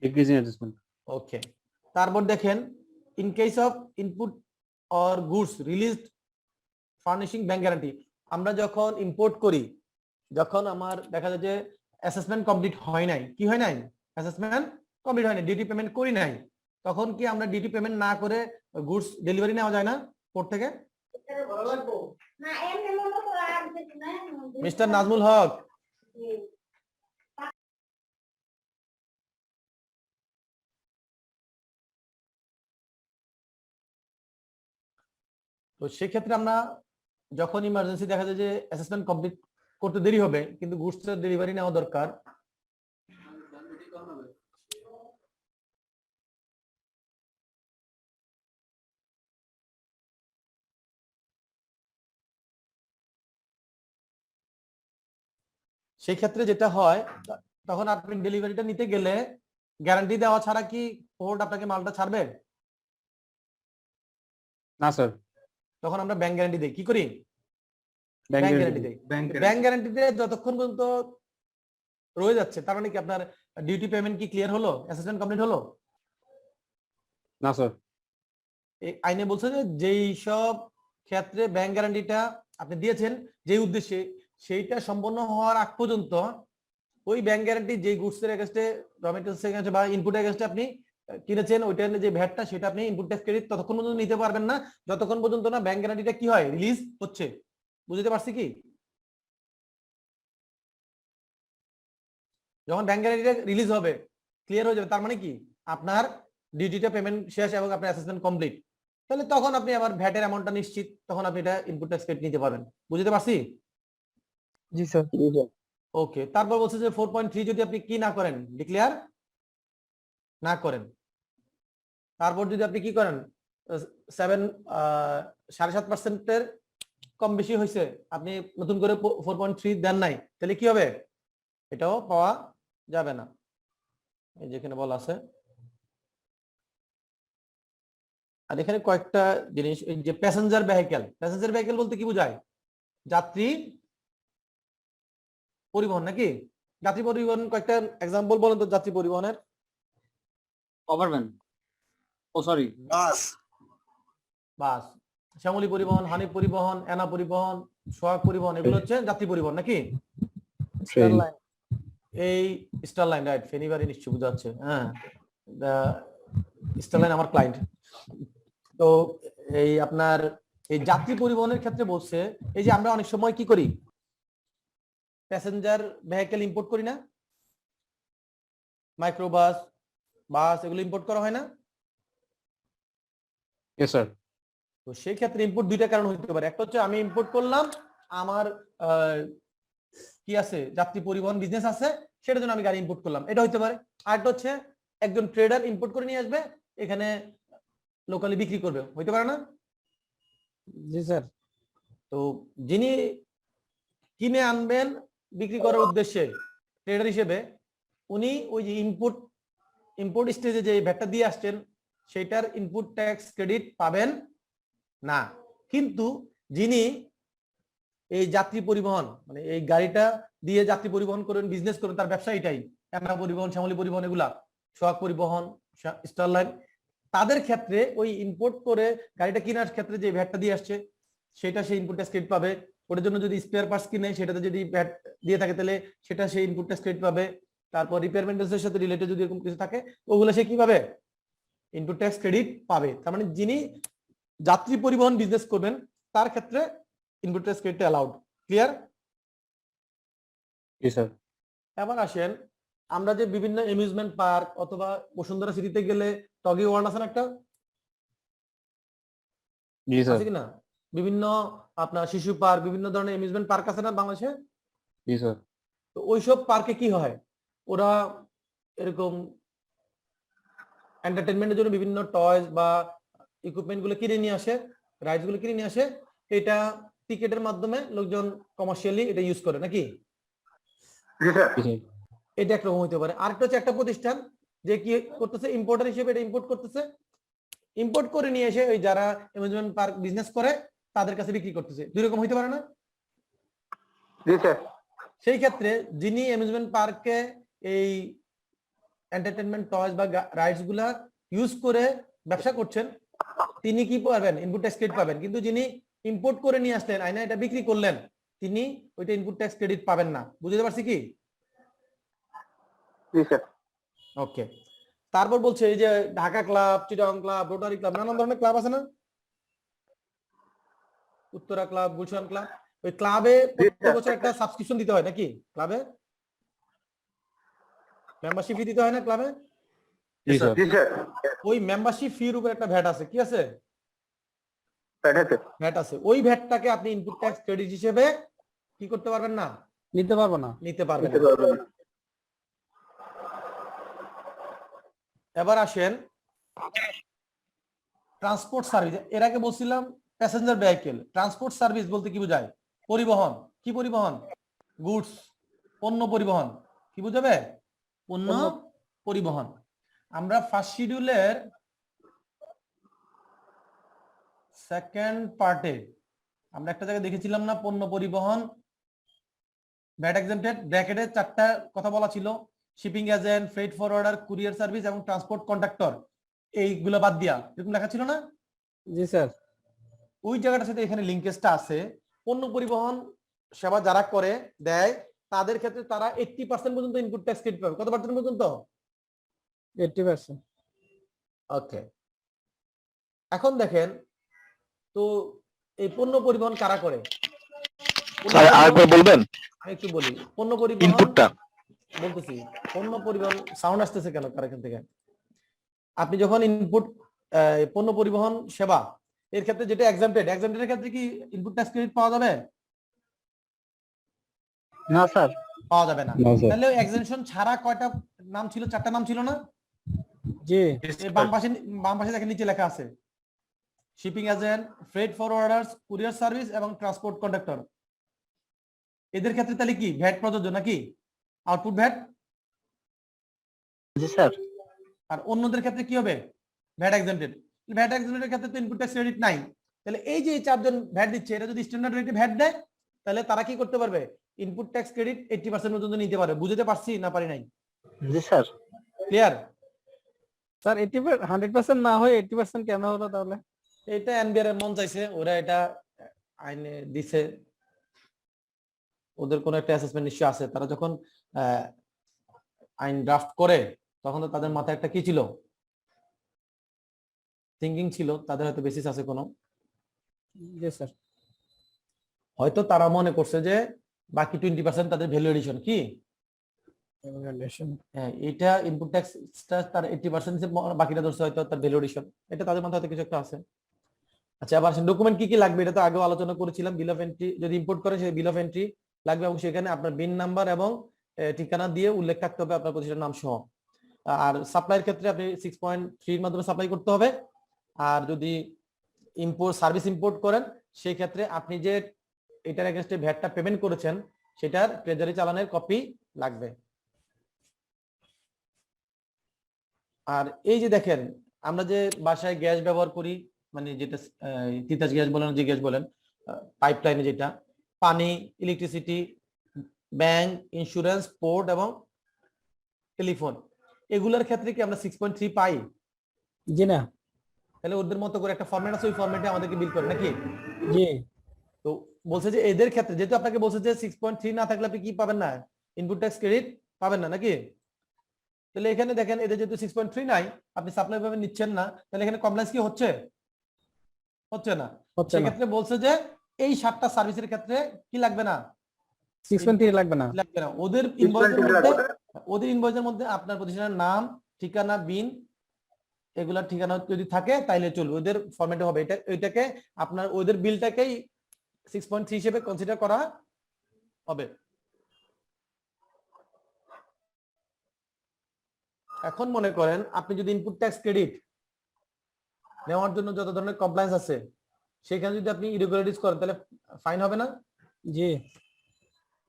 Speaker 4: ডিক্রিজিং অ্যাডজাস্টমেন্ট।
Speaker 1: ওকে। তারপর দেখেন in case of input or goods released furnishing bank guarantee, আমরা যখন ইম্পোর্ট করি যখন আমার দেখা যায় যে অ্যাসেসমেন্ট কমপ্লিট হয় নাই, কি হয় নাই, অ্যাসেসমেন্ট কমপ্লিট হয় নাই, ডিউটি পেমেন্ট করি নাই, তখন কি আমরা ডিউটি পেমেন্ট না করে গুডস ডেলিভারি নেওয়া যায় না পোর্ট থেকে? মিস্টার নাজমুল হক, তো সেক্ষেত্রে আমরা যখন ইমার্জেন্সি দেখা যায় যে অ্যাসেসমেন্ট কমপ্লিট করতে দেরি হবে কিন্তু গুডস ডেলিভারি নেওয়া দরকার, সেই ক্ষেত্রে যেটা হয় তখন আপনি ডেলিভারিটা নিতে গেলে গ্যারান্টি দেওয়া ছাড়া কি পোর্ট আপনাকে মালটা ছাড়বে?
Speaker 4: না স্যার,
Speaker 1: তখন আমরা ব্যাংক গ্যারান্টি দেই, কি করি,
Speaker 4: ব্যাংক
Speaker 1: ব্যাংক
Speaker 4: গ্যারান্টি
Speaker 1: গ্যারান্টি দেই। ব্যাংক গ্যারান্টিতে যতক্ষণ পর্যন্ত রয়ে যাচ্ছে তার মানে কি আপনার ডিউটি পেমেন্ট কি ক্লিয়ার হলো, অ্যাসেসমেন্ট কমপ্লিট হলো?
Speaker 4: না স্যার,
Speaker 1: এই আইনে বলছে যে যেই সব ক্ষেত্রে ব্যাংক গ্যারান্টিটা আপনি দিয়েছেন যে উদ্দেশ্যে সেইটা সম্পন্ন হওয়ার আগ পর্যন্ত ওই ব্যাংক গ্যারান্টি যে গুডস এর এগেইনস্টে র মেটেরিয়ালস এর এগেইনস্টে বা ইনপুট এগেইনস্টে আপনি কিনেছেন ওইটার যে ভ্যাটটা সেটা আপনি ইনপুট ট্যাক্স ক্রেডিট ততক্ষণ পর্যন্ত নিতে পারবেন না যতক্ষণ পর্যন্ত না ব্যাংক গ্যারান্টিটা কি হয়, রিলিজ হচ্ছে। বুঝতে পারছি কি? যখন ব্যাংক গ্যারান্টিটা রিলিজ হবে ক্লিয়ার হয়ে যাবে তার মানে কি আপনার ডিউটিটা পেমেন্ট শেষ এবং আপনার অ্যাসেসমেন্ট কমপ্লিট, তাহলে তখন আপনি আবার ভ্যাটের অ্যামাউন্টটা নিশ্চিত, তখন আপনি এটা ইনপুট ট্যাক্স ক্রেডিট নিতে পারবেন। বুঝতে পারছি?
Speaker 7: জি স্যার।
Speaker 1: ওকে। তারপর বলছে যে 4.3 যদি আপনি কি না করেন, ডিক্লেয়ার না করেন, তারপর যদি আপনি কি করেন 7.5% কম বেশি হয়েছে আপনি নতুন করে 4.3 দেন নাই, তাহলে কি হবে, এটাও পাওয়া যাবে না। এই যেখানে বলা আছে। আর এখানে কয়েকটা জিনিস, এই যে প্যাসেঞ্জার ভেহিকেল বলতে কি বোঝায়, যাত্রী পরিবহন নাকি, যাত্রী পরিবহন কয়েকটা এক্সাম্পল বলেন তো যাত্রী পরিবহনের।
Speaker 4: ওভারভ্যান, ও সরি,
Speaker 1: বাস, শ্যামলী পরিবহন, হানিফ পরিবহন, এনা পরিবহন, সোহাগ পরিবহন, এগুলো হচ্ছে যাত্রী পরিবহন নাকি?
Speaker 7: স্টারলাইন।
Speaker 1: এই স্টারলাইন, রাইট, ফেনীবাড়ি নিশ্চয় বোঝা যাচ্ছে। হ্যাঁ, স্টারলাইন আমার ক্লায়েন্ট। তো এই আপনার এই যাত্রী পরিবহনের ক্ষেত্রে বলছে, এই যে আমরা অনেক সময় কি করি, প্যাসেঞ্জার ভেহিকেল ইম্পোর্ট করি না, মাইক্রোবাস, বাস, এগুলো ইম্পোর্ট করা হয় না?
Speaker 4: Yes sir.
Speaker 1: তো সেই ক্ষেত্রে ইম্পোর্ট দুইটা কারণ হতে পারে। একটা হচ্ছে আমি ইম্পোর্ট করলাম, আমার কি আছে, যাত্রী পরিবহন বিজনেস আছে, সেটার জন্য আমি গাড়ি ইম্পোর্ট করলাম, এটা হতে পারে। আরেকটা হচ্ছে একজন ট্রেডার ইম্পোর্ট করে নিয়ে আসবে, এখানে লোকালি বিক্রি করবে, হইতে পারে না?
Speaker 7: জি স্যার।
Speaker 1: তো যিনি কিনে আনবেন বিক্রি করার উদ্দেশ্যে ট্রেডার হিসেবে, উনি ওই যে ইম্পোর্ট স্টেজে যে ভ্যাটটা দিয়ে আসছেন সেটার ইনপুট ট্যাক্স ক্রেডিট পাবেন না। কিন্তু যিনি এই যাত্রী পরিবহন মানে এই গাড়িটা দিয়ে যাত্রী পরিবহন করেন, বিজনেস করেন, তার ব্যবসা এটাই, এনা পরিবহন, শ্যামলী পরিবহন, এগুলা, সোহাগ পরিবহন, স্টারলাইন, তাদের ক্ষেত্রে ওই ইম্পোর্ট করে গাড়িটা কেনার ক্ষেত্রে যে ভ্যাটটা দিয়ে আসছে সেটা সেই ইনপুট ট্যাক্স ক্রেডিট পাবে। ওটার জন্য যদি স্পেয়ার পার্টস কিনে সেটাতে যদি ভ্যাট দিয়ে থাকে তাহলে সেটা সেই ইনপুট ট্যাক্স ক্রেডিট পাবে। তারপর রিপেয়ার মেইনটেন্যান্সের সাথে রিলেটেড যদি এরকম কিছু থাকে ওগুলো সে কি পাবে, ইনপুট ট্যাক্স ক্রেডিট পাবে। তার মানে যিনি যাত্রী পরিবহন বিজনেস করবেন তার ক্ষেত্রে input tax credit allowed. Clear?
Speaker 4: জি স্যার।
Speaker 1: এবার আসেন, আমরা যে বিভিন্ন অ্যামিউজমেন্ট পার্ক অথবা বসুন্ধরা সিটিতে গেলে টগি ওয়ার্ল্ড আছে না একটা,
Speaker 4: জি স্যার।
Speaker 1: আছে কিনা? বিভিন্ন আপনার শিশু পার্ক, বিভিন্ন ধরনের অ্যামিউজমেন্ট পার্ক আছে না বাংলাদেশে?
Speaker 4: জি স্যার।
Speaker 1: তো ওইসব পার্কে কি হয়, ওরা এরকম এন্টারটেনমেন্টের জন্য বিভিন্ন টয়স বা ইকুইপমেন্ট গুলো কিনে নিয়ে আসে, রাইডস গুলো কিনে নিয়ে আসে, এটা টিকেটের মাধ্যমে লোকজন কমার্শিয়ালি এটা ইউজ করে নাকি? এটা একরকম হইতে পারে। আরেকটা হচ্ছে একটা প্রতিষ্ঠান যে কি করতেছে, ইম্পোর্টার হিসেবে এটা ইম্পোর্ট করতেছে, ইম্পোর্ট করে নিয়ে এসে ওই যারা অ্যামিউজমেন্ট পার্ক বিজনেস করে তাদের কাছে বিক্রি করতেছে। দুই রকম হইতে পারে না? সেই ক্ষেত্রে যিনি অ্যামিউজমেন্ট পার্কে এই এন্টারটেনমেন্ট টয়স বা রাইডস গুলা ইউজ করে ব্যবসা করছেন তিনি কি পাবেন, ইনপুট ট্যাক্স ক্রেডিট পাবেন। কিন্তু যিনি ইম্পোর্ট করে নিয়ে আসলেন, আইনা এটা বিক্রি করলেন, তিনি ওইটা ইনপুট ট্যাক্স ক্রেডিট পাবেন না। বুঝতে পারছি কি? ওকে। তারপর বলছে এই যে Dhaka club, Chittagong club, rotary club, নানান ধরনের ক্লাব আছে না, উত্তরা ক্লাব, গুলশান ক্লাব, ওই ক্লাবে প্রত্যেক বছর একটা সাবস্ক্রিপশন দিতে হয় নাকি? ক্লাবে মেম্বারশিপ ফি দিতে হয় না ক্লাবে?
Speaker 4: জি স্যার।
Speaker 1: ওই মেম্বারশিপ ফির উপর একটা ভ্যাট আছে, কি আছে? ভ্যাট আছে। ওই ভ্যাটটাকে আপনি ইনপুট ট্যাক্স ক্রেডিট হিসেবে কি করতে পারবেন না,
Speaker 7: নিতে পারবো না।
Speaker 1: নিতে পারবেন না। এবার আসেন ট্রান্সপোর্ট সার্ভিস। এর আগে বলছিলাম প্যাসেঞ্জার ভেহিকেল। ট্রান্সপোর্ট সার্ভিস বলতে কি বোঝায়? পরিবহন। কি পরিবহন? গুডস, পণ্য পরিবহন। কি বোঝাবে? পণ্য পরিবহন। আমরা ফার্স্ট শিডিউলের সেকেন্ড পার্টে আমরা একটা জায়গায় দেখেছিলাম না, পণ্য পরিবহন ভ্যাট এক্সেম্পটেড, ব্র্যাকেটে চারটা কথা বলা ছিল, shipping agent, freight forwarder, courier service এবং ট্রান্সপোর্ট কন্ট্রাক্টর, এইগুলো বাদ দিয়া এরকম লেখা ছিল না?
Speaker 7: জি স্যার।
Speaker 1: ওই জায়গাটার সাথে এখানে লিঙ্কেজটা আছে। পণ্য পরিবহন সেবা যারা করে দেয় তাদের ক্ষেত্রে তারা 80% পর্যন্ত ইনপুট ট্যাক্স ক্রেডিট পাবে। কত পার্সেন্ট পর্যন্ত?
Speaker 7: 80%।
Speaker 1: ওকে। এখন দেখেন তো এই পণ্য পরিবহন কারা করে?
Speaker 8: আরেকবার বলবেন
Speaker 1: আমি একটু বলি পণ্য পরিবহন
Speaker 8: ইনপুটটা।
Speaker 1: বলতেছি। পণ্য পরিবহন সাউন্ড আসতেছে কেন কার এখান থেকে? আপনি যখন ইনপুট পণ্য পরিবহন সেবা এর ক্ষেত্রে যেটা এক্সাম্পটেড ক্ষেত্রে কি ইনপুট ট্যাক্স ক্রেডিট পাওয়া যাবে?
Speaker 7: না স্যার।
Speaker 1: পাওয়া যাবে না।
Speaker 4: না স্যার।
Speaker 1: তাহলে এক্সেম্পশন ছাড়া কয়টা নাম ছিল? চারটা নাম ছিল না?
Speaker 7: জি।
Speaker 1: এই বাম পাশে দেখেন নিচে লেখা আছে shipping agent, freight forwarders, courier service এবং ট্রান্সপোর্ট কন্ট্রাক্টর। এদের ক্ষেত্রে তাহলে কি ভ্যাট প্রযোজ্য নাকি? Output VAT?
Speaker 7: জি স্যার।
Speaker 1: আর অন্যদের ক্ষেত্রে কি হবে? VAT exempted. ভ্যাট এক্সেম্পটেড ক্ষেত্রে তো ইনপুট ট্যাক্স ক্রেডিট নাই। তাহলে এই যে চারজন ভ্যাট দিচ্ছে এটা যদি স্ট্যান্ডার্ড রেটে ভ্যাট দেয় তাহলে তারা কি করতে পারবে? ইনপুট ট্যাক্স ক্রেডিট 80% পর্যন্ত নিতে পারবে। বুঝতে পারছি না পারি নাই?
Speaker 7: জি স্যার।
Speaker 1: ক্লিয়ার?
Speaker 7: স্যার 100% না হয়ে 80% কেন হলো তাহলে?
Speaker 1: এটা এনবিআর এর মন চাইছে, ওরা এটা আইনে দিছে, ওদের কোনো একটা অ্যাসেসমেন্ট নিশ্চয় আছে। তারা যখন আইন ড্রাফট করে তখন তো তাদের মাথায় একটা কি ছিল, থিঙ্কিং ছিল, তাদের হয়তো বেসিস আছে কোনো।
Speaker 7: জি স্যার।
Speaker 1: হয়তো তারা মনে করছে যে বাকি 20% তাদের ভ্যালু এডিশন কি,
Speaker 7: Evaluation।
Speaker 1: হ্যাঁ এটা ইনপুট ট্যাক্সটা তার 80% বাকিটা ধরছে হয়তো তার ভ্যালু এডিশন, এটা তাদের মাথায় হয়তো কিছু একটা আছে। আচ্ছা, আবার ডকুমেন্ট কি কি লাগবে এটা তো আগেও আলোচনা করেছিলাম। বিল অফ এন্ট্রি যদি ইম্পোর্ট করেন সেই বিল অফ এন্ট্রি লাগবে, এবং সেখানে আপনার বিন নাম্বার এবং ঠিকানা দিয়ে উল্লেখ থাকতে হবে আপনার প্রতিষ্ঠানের নাম সহ। আর সাপ্লাইয়ের ক্ষেত্রে আপনি 6.3 এর মাধ্যমে সাপ্লাই করতে হবে। আর যদি সার্ভিস ইম্পোর্ট করেন সেই ক্ষেত্রে আপনি যে এটার এগেইনস্টে ভ্যাটটা পেমেন্ট করেছেন সেটার ট্রেজারি চালানের কপি লাগবে। আর এই যে দেখেন আমরা যে বাসায় গ্যাস ব্যবহার করি, মানে যেটা তিতাস গ্যাস বলেন যে গ্যাস বলেন, পাইপলাইনে যেটা, পানি, ইলেকট্রিসিটি, ব্যাংক, ইন্স্যুরেন্স, পোর্ট এবং টেলিফোন, এগুলোর ক্ষেত্রে কি আমরা 6.3 পাই?
Speaker 7: জি না।
Speaker 1: তাহলে ওদের মতো করে একটা ফরম্যাট আছে, ওই ফরম্যাটে আমাদেরকে বিল করে নাকি?
Speaker 7: জি।
Speaker 1: তো বলছে যে এদের ক্ষেত্রে যেহেতু আপনাকে বলছে যে 6.3 না থাকলে আপনি কি পাবেন না, ইনপুট ট্যাক্স ক্রেডিট পাবেন না নাকি? তাহলে এখানে দেখেন এদের যেহেতু 6.3 নাই, আপনি সাপ্লাই ভাবে নিচ্ছেন না, তাহলে এখানে কমপ্লায়েন্স কি হচ্ছে? হচ্ছে না।
Speaker 7: হচ্ছে না।
Speaker 1: সেক্ষেত্রে বলছে যে এই 7টা সার্ভিসের ক্ষেত্রে কি লাগবে না,
Speaker 7: 6.3 লাগবে না।
Speaker 1: লাগবে না। ওদের ইনভয়েসের মধ্যে আপনার প্রতিষ্ঠানের নাম, ঠিকানা, বিন, এগুলার ঠিকানা যদি থাকে তাইলে চলবে, ওদের ফরম্যাটে হবে। এটাকে আপনার ওদের বিলটাকেই 6.3 হিসেবে কনসিডার করা হবে। এখন মনে করেন আপনি যদি ইনপুট ট্যাক্স ক্রেডিট নেওয়ার জন্য যত ধরনের কমপ্লায়েন্স আছে সেখানে যদি আপনি ইরেগুলারিটিস করেন তাহলে ফাইন হবে না?
Speaker 7: জি।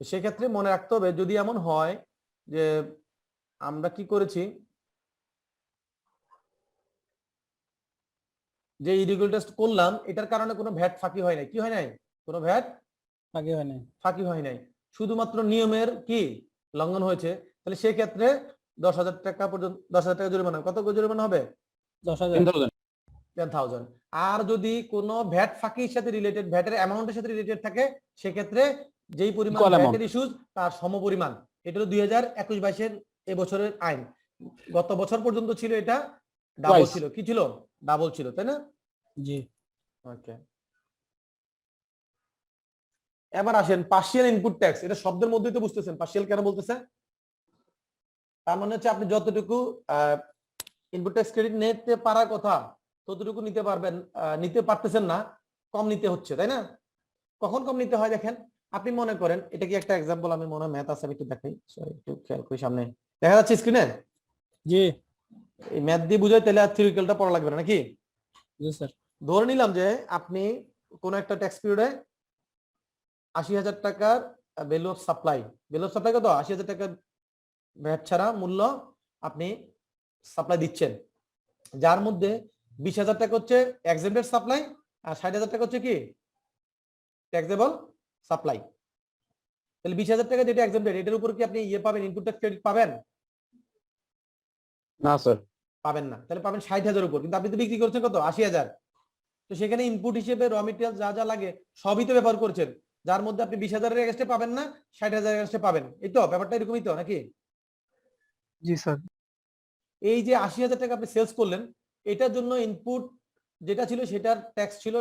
Speaker 1: সেক্ষেত্রে মনে রাখতে হবে যদি এমন হয় যে আমরা কি করেছি, যে ইরেগুলারিটিস করলাম এটার কারণে কোনো ভ্যাট ফাঁকি হয় নাই, কি হয় নাই, কোনো ভ্যাট ফাঁকি হয় নাই, শুধুমাত্র নিয়মের কি লঙ্ঘন হয়েছে, তাহলে সেক্ষেত্রে 10,000 টাকা পর্যন্ত, 10,000 টাকা জরিমানা। কত জরিমানা হবে?
Speaker 7: 10,000।
Speaker 1: 10,000। আর যদি কোনো ভ্যাট ফাঁকির সাথে রিলেটেড, ভ্যাটের অ্যামাউন্টের সাথে রিলেটেড থাকে সেক্ষেত্রে যেই পরিমাণ ভ্যাটের ইস্যুজ তার সমপরিমাণ। এটা হলো 2021-22 এবছরের আইন। গত বছর পর্যন্ত ছিল এটা ডাবল ছিল, কি ছিল, ডাবল ছিল, তাই না?
Speaker 7: জি।
Speaker 1: ওকে, এবার আসেন পার্শিয়াল ইনপুট ট্যাক্স। এটা শব্দের মধ্যেই তো বুঝতেছেন পার্শিয়াল কেন বলতেছে। তার মানে হচ্ছে আপনি যতটুকু ইনপুট ট্যাক্স ক্রেডিট নিতে পারার কথা ততটুকু নিতে পারবেন, নিতে পারতেছেন না, কম নিতে হচ্ছে, তাই না? কখন কম নিতে হয় দেখেন, আপনি মনে করেন, এটা কি একটা এক্সাম্পল, আমি মনে হয় ম্যাথ আছে, আমি একটু দেখাই, একটু খেয়াল করি, সামনে দেখা যাচ্ছে স্ক্রিনে?
Speaker 7: জি।
Speaker 1: এই ম্যাথ দিয়ে বুঝাই তাহলে আর থিওরিক্যালটা পড়া লাগবে না নাকি?
Speaker 7: জি স্যার।
Speaker 1: ধরে নিলাম যে আপনি কোন একটা ট্যাক্স পিরিয়ডে 80,000 টাকার ভ্যালু অফ সাপ্লাই কত, 80,000 টাকার ভ্যাট ছাড়া মূল্য আপনি সাপ্লাই দিচ্ছেন, যার মধ্যে 20,000 টাকা হচ্ছে এক্সেম্পটেড সাপ্লাই আর 60,000 টাকা হচ্ছে কি ট্যাক্সেবল সাপ্লাই। তাহলে 20,000 টাকা যেটা এক্সেম্পটেড, এটার উপর কি আপনি পাবেন, ইনপুট ট্যাক্স ক্রেডিট পাবেন?
Speaker 8: না স্যার,
Speaker 1: পাবেন না। তাহলে পাবেন 60,000 উপর, কিন্তু আপনি তো বিক্রি করছেন কত, 80,000। তো সেখানে ইনপুট হিসেবে র মেটেরিয়াল যা যা লাগে সবই তো ব্যবহার করছেন, যার মধ্যে আপনি 20,000-এর এগেইনস্টে পাবেন না, 60,000-এর এগেইনস্টে পাবেন। এই তো ব্যাপারটা এরকমই তো নাকি?
Speaker 7: জি স্যার।
Speaker 1: এই যে 80,000 টাকা আপনি সেলস করলেন, এটার জন্য ইনপুট যেটা ছিল সেটার ট্যাক্স ছিল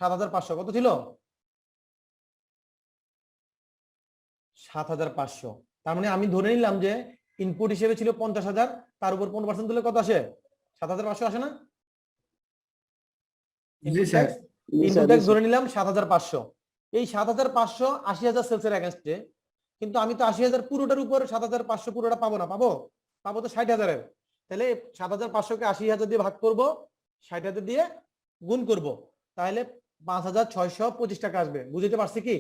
Speaker 1: 7,500। কত ছিল? 7,500। তার মানে আমি ধরে নিলাম যে ইনপুট হিসেবে ছিল 50,000, তার উপর 15% দিলে কত আসে, 7,500 আসে না? ইনপুট ট্যাক্স ধরে নিলাম 7,500। এই 7,500 80,000 সেলসের এগেইনস্টে, কিন্তু আমি তো 80,000 পুরোটার উপর 7,500 পুরোটা পাবো না, পাবো তো 60,000-এর। তাহলে 7,500-কে 80,000 দিয়ে ভাগ করব, 60,000 দিয়ে গুণ করব, তাহলে 5,625 টাকা আসবে। বুঝতে পারছি কি?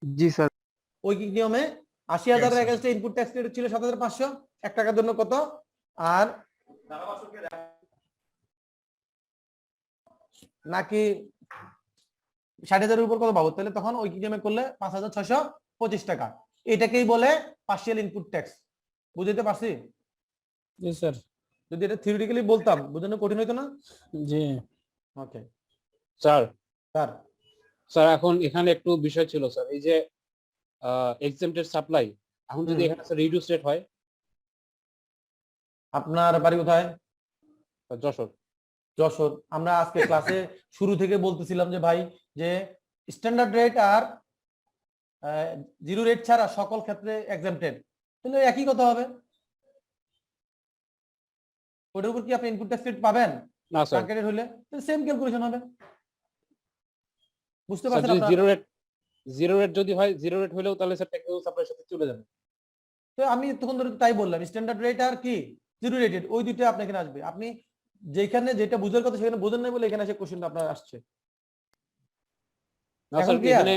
Speaker 7: জি স্যার।
Speaker 1: ওই নিয়মে 80,000-এর এগেইনস্টে ইনপুট ট্যাক্স ক্রেডিট ছিল 7,500, 1 টাকার জন্য কত, আর নাকি 60,000-এর উপর কত পাবো, তাহলে তখন ওই নিয়মে করলে 5,625 টাকা। এটাকেই বলে পার্শিয়াল ইনপুট ট্যাক্স। বুঝতে পারছি?
Speaker 7: জি স্যার।
Speaker 1: যদি এটা থিওরিটিক্যালি বলতাম বোঝানো কঠিন হতো না?
Speaker 7: জি
Speaker 1: ওকে
Speaker 4: স্যার
Speaker 1: স্যার।
Speaker 4: স্যার এখন এখানে একটু বিষয় ছিল স্যার, এই যে এক্সেমটেড সাপ্লাই, এখন যদি
Speaker 1: হুম।
Speaker 4: এখানে স্যার রিডিউস রেট হয়,
Speaker 1: আপনার বাড়ি কোথায়?
Speaker 4: যশোর।
Speaker 1: যশোর। আমরা আজকে ক্লাসে শুরু থেকে বলতেছিলাম যে ভাই যে স্ট্যান্ডার্ড রেট আর জিরো রেট ছাড়া সকল ক্ষেত্রে এক্সাম্পটেড, কিন্তু একই কথা হবে। ওটার উপর কি আপনি ইনপুট ট্যাক্স ক্রেডিট পাবেন?
Speaker 4: না স্যার,
Speaker 1: টার্গেটেড হলে সেম ক্যালকুলেশন হবে। বুঝতে
Speaker 4: স্যার
Speaker 1: পারছেন
Speaker 4: যদি
Speaker 1: আপনারা?
Speaker 4: জিরো রেট যদি হয়, জিরো রেট হলেও তাহলে স্যার ট্যাক্সেবল সাপ্লাইয়ের সাথে চলে যাবে।
Speaker 1: তো আমি তখন ধরে তাই বললাম স্ট্যান্ডার্ড রেট আর কি জিরো রেটেড, ওই দুইটা আপনি এখানে আসবে। আপনি যেখানে যেটা বুঝার কথা সেখানে বোঝেন নাই বলে এখানে এসে কোশ্চেনটা আপনার আসছে।
Speaker 4: না
Speaker 1: এখন
Speaker 4: স্যার
Speaker 1: clear?
Speaker 4: এখানে,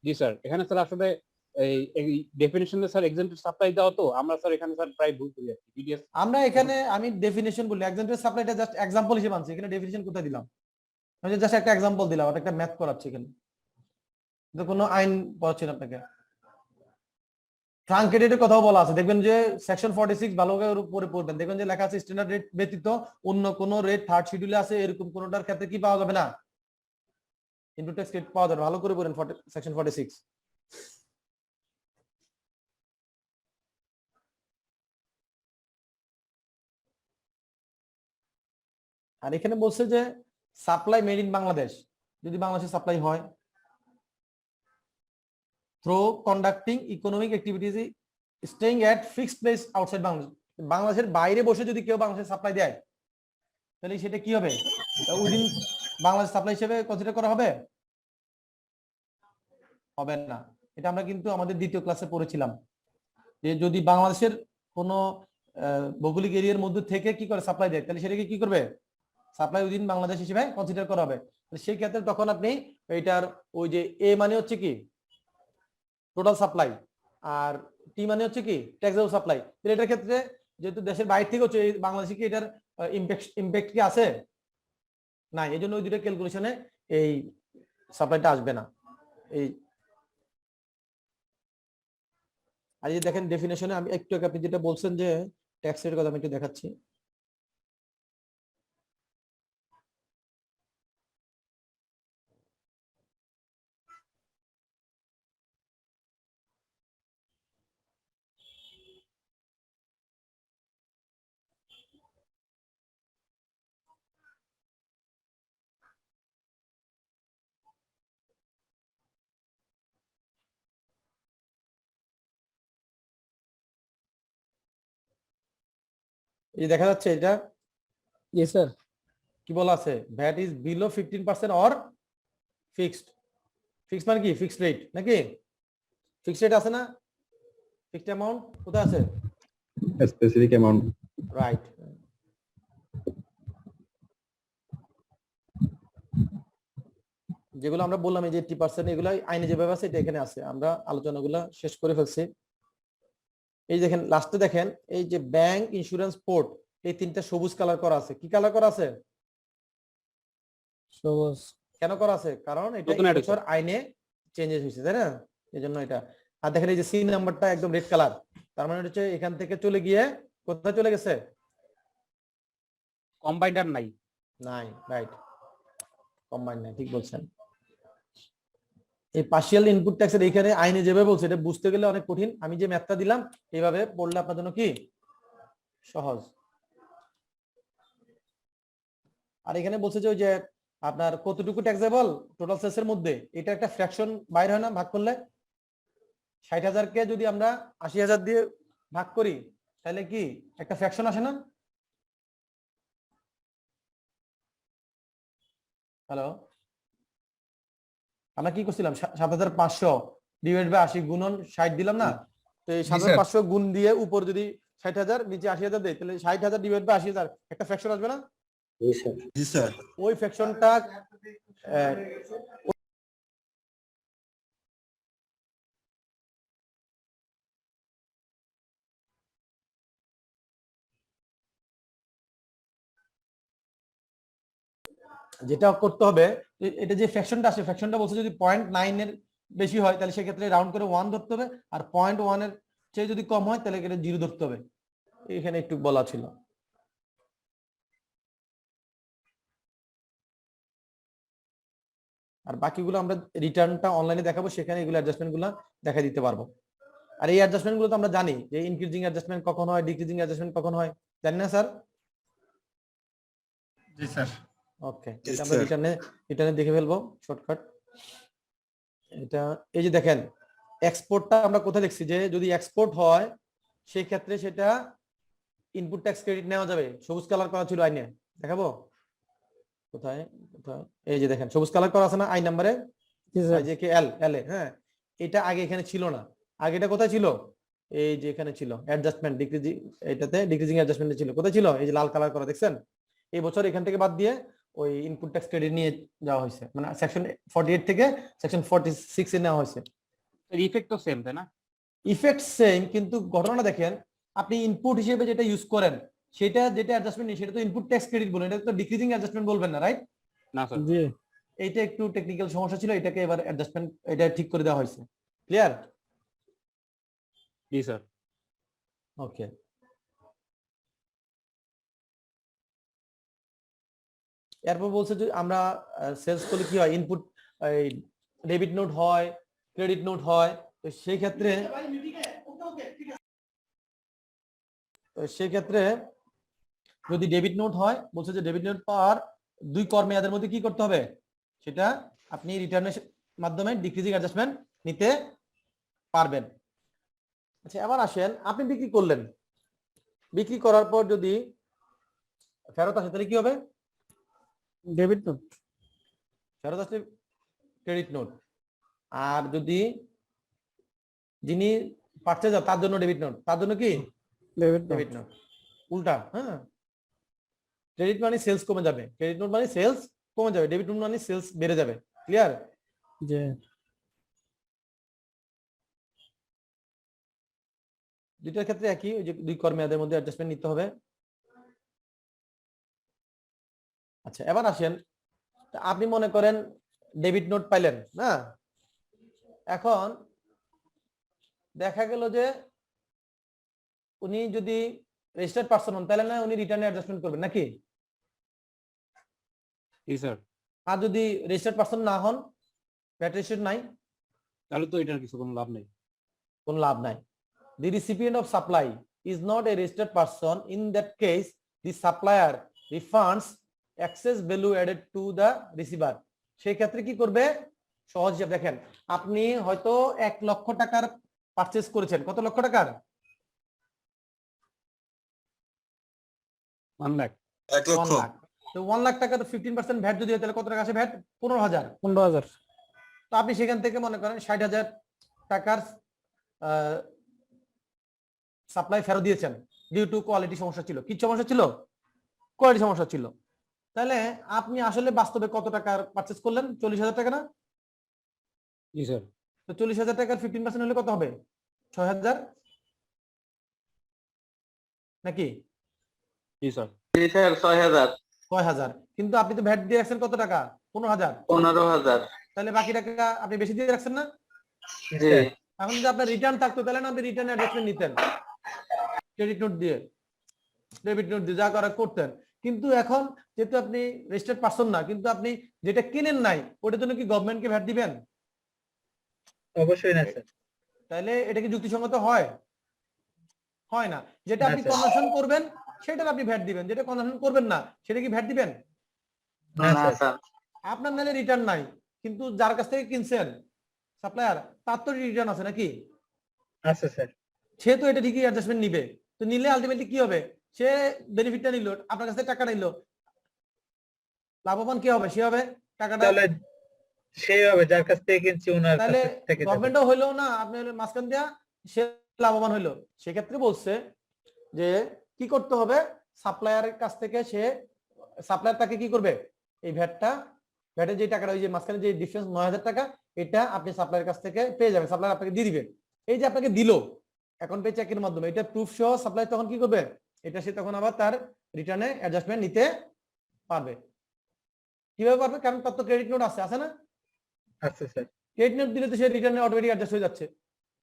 Speaker 4: জি স্যার, এখানে স্যার আসলে এই ডেফিনিশনে স্যার এক্সেমটেড সাপ্লাই দেওয়া, তো আমরা স্যার এখানে স্যার প্রায় ভুল করি আর কি। বিডিএস
Speaker 1: আমরা এখানে আমি ডেফিনিশন বলি, এক্সাম্পল সাপ্লাইটা জাস্ট এক্সাম্পল হিসেবে আনছি। এখানে ডেফিনিশন কোথায় দিলাম? আমি জাস্ট একটা এক্সাম্পল দিলাম, আর একটা ম্যাথ করাচ্ছি এখানে, তো কোনো আইন পড়াচ্ছি না আপনাকে। ট্রাঙ্কেটেডের কথাও বলা আছে, দেখবেন যে সেকশন 46 ভালো করে উপরে পড়বেন, দেখবেন যে লেখা আছে স্ট্যান্ডার্ড রেট ব্যতীত অন্য কোন রেট থার্ড শিডিউলে আছে, এরকম কোনটার ক্ষেত্রে কি পাওয়া যাবে না? ইনপুট ট্যাক্স ক্রেডিট পাওয়া যাবে। ভালো করে পড়েন সেকশন 46। আর এখানে বলছে যে সাপ্লাই মেড ইন বাংলাদেশ, যদি বাংলাদেশে সাপ্লাই হয় through conducting economic activities staying at fixed place outside Bangladesh, বাংলাদেশের বাইরে বসে যদি কেউ বাংলাদেশে সাপ্লাই দেয় তাহলে সেটা কি হবে? উইদিন বাংলাদেশ সাপ্লাই হিসেবে কনসিডার করা হবে? হবে না। এটা আমরা কিন্তু আমাদের দ্বিতীয় ক্লাসে পড়েছিলাম যে যদি বাংলাদেশের কোনো ভৌগোলিক এরিয়ার মধ্যে থেকে কি করে সাপ্লাই দেয় তাহলে সেটাকে কি করবে? সাপ্লাই উইদিন বাংলাদেশ হিসেবে কনসিডার করা হবে। সেই ক্ষেত্রে তখন আপনি এইটার ওই যে এ মানে হচ্ছে কি টোটাল সাপ্লাই, আর টি মানে হচ্ছে কি ট্যাক্সেবল সাপ্লাই, তাহলে এটার ক্ষেত্রে যেহেতু দেশের বাইরে থেকে হচ্ছে বাংলাদেশে কি এটার ইম্প্যাক্ট কি আছে? নাই। এই জন্য ওই দুটো ক্যালকুলেশনে এই সাপ্লাইটা আসবে না। এই আর এই দেখেন ডেফিনেশনে আমি একটু আগে আপনি যেটা বলছেন যে ট্যাক্স রেটের কথা আমি একটু দেখাচ্ছি। এই দেখা যাচ্ছে এটা
Speaker 7: জি স্যার।
Speaker 1: কি বলা আছে? VAT is below 15% or fixed. Fixed মানে কি? ফিক্সড রেট নাকি? ফিক্সড রেট আছে না? ফিক্সড অ্যামাউন্ট কোথায় আছে?
Speaker 8: Specific amount.
Speaker 1: রাইট। যেগুলো আমরা বললাম এই যে 80% এগুলো আইনে যেভাবে আছে এটা এখানে আছে। আমরা আলোচনাগুলো শেষ করে ফেলছি। এই দেখেন লাস্টে দেখেন এই যে ব্যাংক, ইন্স্যুরেন্স, পোর্ট, এই তিনটা সবুজ কালার করা আছে। কি কালার করা আছে?
Speaker 7: সবুজ।
Speaker 1: কেন করা আছে? কারণ এটা
Speaker 4: নতুন
Speaker 1: বছর আইনে চেঞ্জেস হয়েছে, তাই না? এই জন্য এটা। আর দেখেন এই যে সি নাম্বারটা একদম রেড কালার, তার মানে হচ্ছে এখান থেকে চলে গিয়ে কোথায় চলে গেছে?
Speaker 4: কম্বাইন্ডার নাই।
Speaker 1: নাই। রাইট, কম্বাইন নাই, ঠিক বলছেন। এই পার্শিয়াল ইনপুট ট্যাক্সের এইখানে আইনে যেভাবে বলছে এটা বুঝতে গেলে অনেক কঠিন। আমি যে ম্যাথটা দিলাম এইভাবে পড়লে আপনার জন্য কি সহজ। আর এখানে বলছে যে ওই যে আপনার কতটুকু ট্যাক্সেবল টোটাল সেলসের মধ্যে, এটা একটা ফ্র্যাকশন বাইর হয় না ভাগ করলে? 60,000 কে যদি আমরা 80,000 দিয়ে ভাগ করি তাহলে কি একটা ফ্র্যাকশন আসে না? হ্যালো, আমরা কি করছিলাম? 7,500 ডিভাইড বাই 80 গুণন 60 দিলাম না? তো এই 7,500 গুণ দিয়ে উপর যদি 60,000 নিচে 80,000 দেয় তাহলে 60,000 ডিভাইড বাই 80,000 একটা ফ্র্যাকশন আসবে না?
Speaker 8: জি স্যার।
Speaker 1: ওই ফ্র্যাকশনটা যেটা করতে হবে, এটা যে ফ্র্যাকশনটা আসে ফ্র্যাকশনটা বলছে যদি 0.9 এর বেশি হয় তাহলে সেক্ষেত্রে রাউন্ড করে 1 ধরতে হবে, আর 0.1 এর চেয়ে যদি কম হয় তাহলে এটা 0 ধরতে হবে। এখানে একটু বলা ছিল। আর বাকিগুলো আমরা রিটার্নটা অনলাইনে দেখাবো, সেখানে এগুলো অ্যাডজাস্টমেন্ট গুলো দেখা দিতে পারবো। আর এই অ্যাডজাস্টমেন্ট গুলো তো আমরা জানি যে ইনক্রিজিং অ্যাডজাস্টমেন্ট কখন হয়, ডিক্রিজিং অ্যাডজাস্টমেন্ট কখন হয়, জানি না স্যার?
Speaker 3: জি স্যার।
Speaker 1: ওকে, এটা আমরা রিটার্নে দেখে ফেলবো শর্টকাট। এটা এই যে দেখেন এক্সপোর্টটা আমরা কোথায় লিখছি, যে যদি এক্সপোর্ট হয় সেই ক্ষেত্রে সেটা ইনপুট ট্যাক্স ক্রেডিট নেওয়া যাবে। সবুজ কালার করা ছিল আইনে, দেখাবো কোথায় কোথায়, এই যে দেখেন সবুজ কালার করা আছে না আই নাম্বারে,
Speaker 7: জি স্যার
Speaker 1: যে কে এল এল এ, হ্যাঁ এটা আগে এখানে ছিল না। আগে এটা কোথায় ছিল, এই যে এখানে ছিল অ্যাডজাস্টমেন্ট ডিক্রিজিং, এটাতে ডিক্রিজিং অ্যাডজাস্টমেন্ট ছিল, কোথায় ছিল, এই যে লাল কালার করা দেখছেন। এই বছর এখান থেকে বাদ দিয়ে ওই ইনপুট ট্যাক্স ক্রেডিট নিয়ে যাওয়া হয়েছে, মানে সেকশন 48 থেকে সেকশন 46 এ নেওয়া হয়েছে।
Speaker 4: ইফেক্ট তো সেম তাই না?
Speaker 1: ইফেক্ট সেম, কিন্তু ঘটনা দেখেন আপনি ইনপুট হিসেবে যেটা ইউজ করেন সেটা যেটা অ্যাডজাস্টমেন্ট নেই সেটা তো ইনপুট ট্যাক্স ক্রেডিট বলেন, এটা তো ডিক্রিজিং অ্যাডজাস্টমেন্ট বলবেন না, রাইট?
Speaker 4: না স্যার।
Speaker 7: জি
Speaker 1: এইটা একটু টেকনিক্যাল সমস্যা ছিল, এটাকে এবার অ্যাডজাস্টমেন্ট এটা ঠিক করে দেওয়া হয়েছে। ক্লিয়ার?
Speaker 4: জি স্যার।
Speaker 1: ওকে, এরপর বলছে যে আমরা সেলস করলে কি হয়, ইনপুট ডেবিট নোট হয়, ক্রেডিট নোট হয়, তো সেই ক্ষেত্রে যদি ডেবিট নোট হয়, বলছে যে ডেবিট নোট পাওয়ার 2 কর্মমেয়াদের মধ্যে কি করতে হবে, সেটা আপনি রিটার্নের মাধ্যমে ডিক্রিজিং অ্যাডজাস্টমেন্ট নিতে পারবেন। আচ্ছা এবার আসেন, আপনি বিক্রি করলেন, বিক্রি করার পর যদি ফেরত আসে তাহলে কি হবে,
Speaker 7: ডেবিট নোট।
Speaker 1: ফেরত আসলে ক্রেডিট নোট। আর যদি যিনি পারচেজার তার জন্য ডেবিট নোট, তার জন্য কি
Speaker 7: ডেবিট নোট।
Speaker 1: Debit note. উল্টা, হ্যাঁ ক্রেডিট মানে সেলস কমে যাবে, ক্রেডিট নোট মানে সেলস কমে যাবে, ডেবিট নোট মানে সেলস বেড়ে যাবে। ক্লিয়ার?
Speaker 7: জি
Speaker 1: দুইটার ক্ষেত্রে একই, ওই যে 2 কর্মমেয়াদের মধ্যে অ্যাডজাস্টমেন্ট নিতে হবে। আচ্ছা এবার আসেন, আপনি মনে করেন ডেবিট নোট পাইলেন না, এখন দেখা গেল যে উনি যদি রেজিস্টার্ড পারসন হন তাহলে না উনি রিটার্নে অ্যাডজাস্টমেন্ট করবেন নাকি?
Speaker 4: জি স্যার।
Speaker 1: আর যদি রেজিস্টার্ড পারসন না হন, ভ্যাট রেজিস্টার্ড নাই,
Speaker 4: তাহলে তো এটার কিছু কোনো লাভ নেই।
Speaker 1: কোনো লাভ নাই। The recipient of supply is not a registered person. In that case, the supplier refunds excess value added to the receiver. সেই ক্ষেত্রে কি করবে, সহজ হিসাব দেখেন, আপনি হয়তো 1 লক্ষ টাকার পারচেজ করেছেন, কত লক্ষ টাকার,
Speaker 4: 1 লাখ।
Speaker 1: 1 লাখ। তো 1 লাখ টাকা তো 15% ভ্যাট যদি হয় তাহলে কত টাকা আসে ভ্যাট, 15,000।
Speaker 7: 15,000।
Speaker 1: তো আপনি সেখান থেকে মনে করেন 60,000 টাকার সাপ্লাই ফেরত দিয়েছেন, ডিউ টু কোয়ালিটি সমস্যা ছিল। কি সমস্যা ছিল? কোয়ালিটি সমস্যা ছিল। তাহলে আপনি আসলে বাস্তবে কত টাকার পারচেজ করলেন? 40,000 টাকা না?
Speaker 4: জি স্যার।
Speaker 1: তো 40,000 টাকার 15% হলে কত হবে? 6,000 নাকি?
Speaker 4: জি স্যার।
Speaker 6: জি স্যার 6,000।
Speaker 1: 6,000, কিন্তু আপনি তো ভ্যাট দিয়ে রাখছেন কত টাকা? 15,000।
Speaker 6: 15,000।
Speaker 1: তাহলে বাকি টাকা আপনি বেশি দিয়ে রাখছেন না?
Speaker 6: জি।
Speaker 1: এখন যদি আপনার রিটার্ন থাকতো তাহলে না আপনি রিটার্ন অ্যাডজাস্টমেন্ট নিতেন, ক্রেডিট নোট দিয়ে, ডেবিট নোট দিয়ে যা করা করতেন। কিন্তু এখন যেহেতু আপনি রেজিস্টার্ড পারসন না, কিন্তু আপনি যেটা কিনেন নাই ওটার জন্য কি গভর্নমেন্টকে ভ্যাট দিবেন?
Speaker 5: অবশ্যই না স্যার।
Speaker 1: তাহলে এটা কি যুক্তিসঙ্গত হয়? হয় না। যেটা
Speaker 5: না,
Speaker 1: আপনি
Speaker 5: স্যার।
Speaker 1: কনজাম্পশন করবেন সেটার আপনি ভ্যাট দিবেন, যেটা কনজাম্পশন করবেন না সেটা কি ভ্যাট দিবেন?
Speaker 5: না
Speaker 6: না
Speaker 5: স্যার।
Speaker 6: স্যার।
Speaker 1: আপনার নালে রিটার্ন নাই, কিন্তু যার কাছ থেকে কিনছেন সাপ্লায়ার তার তো রিটার্ন আছে নাকি?
Speaker 5: আচ্ছা স্যার।
Speaker 1: সে তো এটা ঠিকই অ্যাডজাস্টমেন্ট নিবে। তো নিলে আলটিমেটলি কি হবে, সে বেনিফিটটা নিল, আপনার কাছ থেকে টাকা নিল, লাভবান কি হবে? সে হবে টাকাটা,
Speaker 5: তাহলে সেই হবে যার কাছ থেকে কিনছি ওনার
Speaker 1: তাহলে
Speaker 5: কাছ থেকে যাবে।
Speaker 1: গভর্নমেন্টও হইলো না, আপনি হলেন মাঝখান দিয়া, সে লাভবান হইলো। সেক্ষেত্রে বলছে যে কি করতে হবে, সাপ্লায়ারের কাছ থেকে সে, সাপ্লায়ার তাকে কি করবে, এই ভ্যাটের যে টাকাটা, ওই যে মাঝখানে যে ডিফারেন্স 9,000 টাকা, এটা আপনি সাপ্লায়ারের কাছ থেকে পেয়ে যাবেন, সাপ্লায়ার আপনাকে দিয়ে দিবে। এই যে আপনাকে দিল অ্যাকাউন্ট পে চেকের মাধ্যমে, এটা প্রুফ সহ সাপ্লায়ার তখন কি করবে, এটা সে তখন আবার তার রিটার্নে অ্যাডজাস্টমেন্ট নিতে পারবে। কিভাবে পারবে? কারণ তার তো ক্রেডিট নোট আছে না?
Speaker 5: আচ্ছা স্যার।
Speaker 1: ক্রেডিট নোট দিলে তো সে রিটার্নে অটোমেটিক অ্যাডজাস্ট হয়ে যাচ্ছে।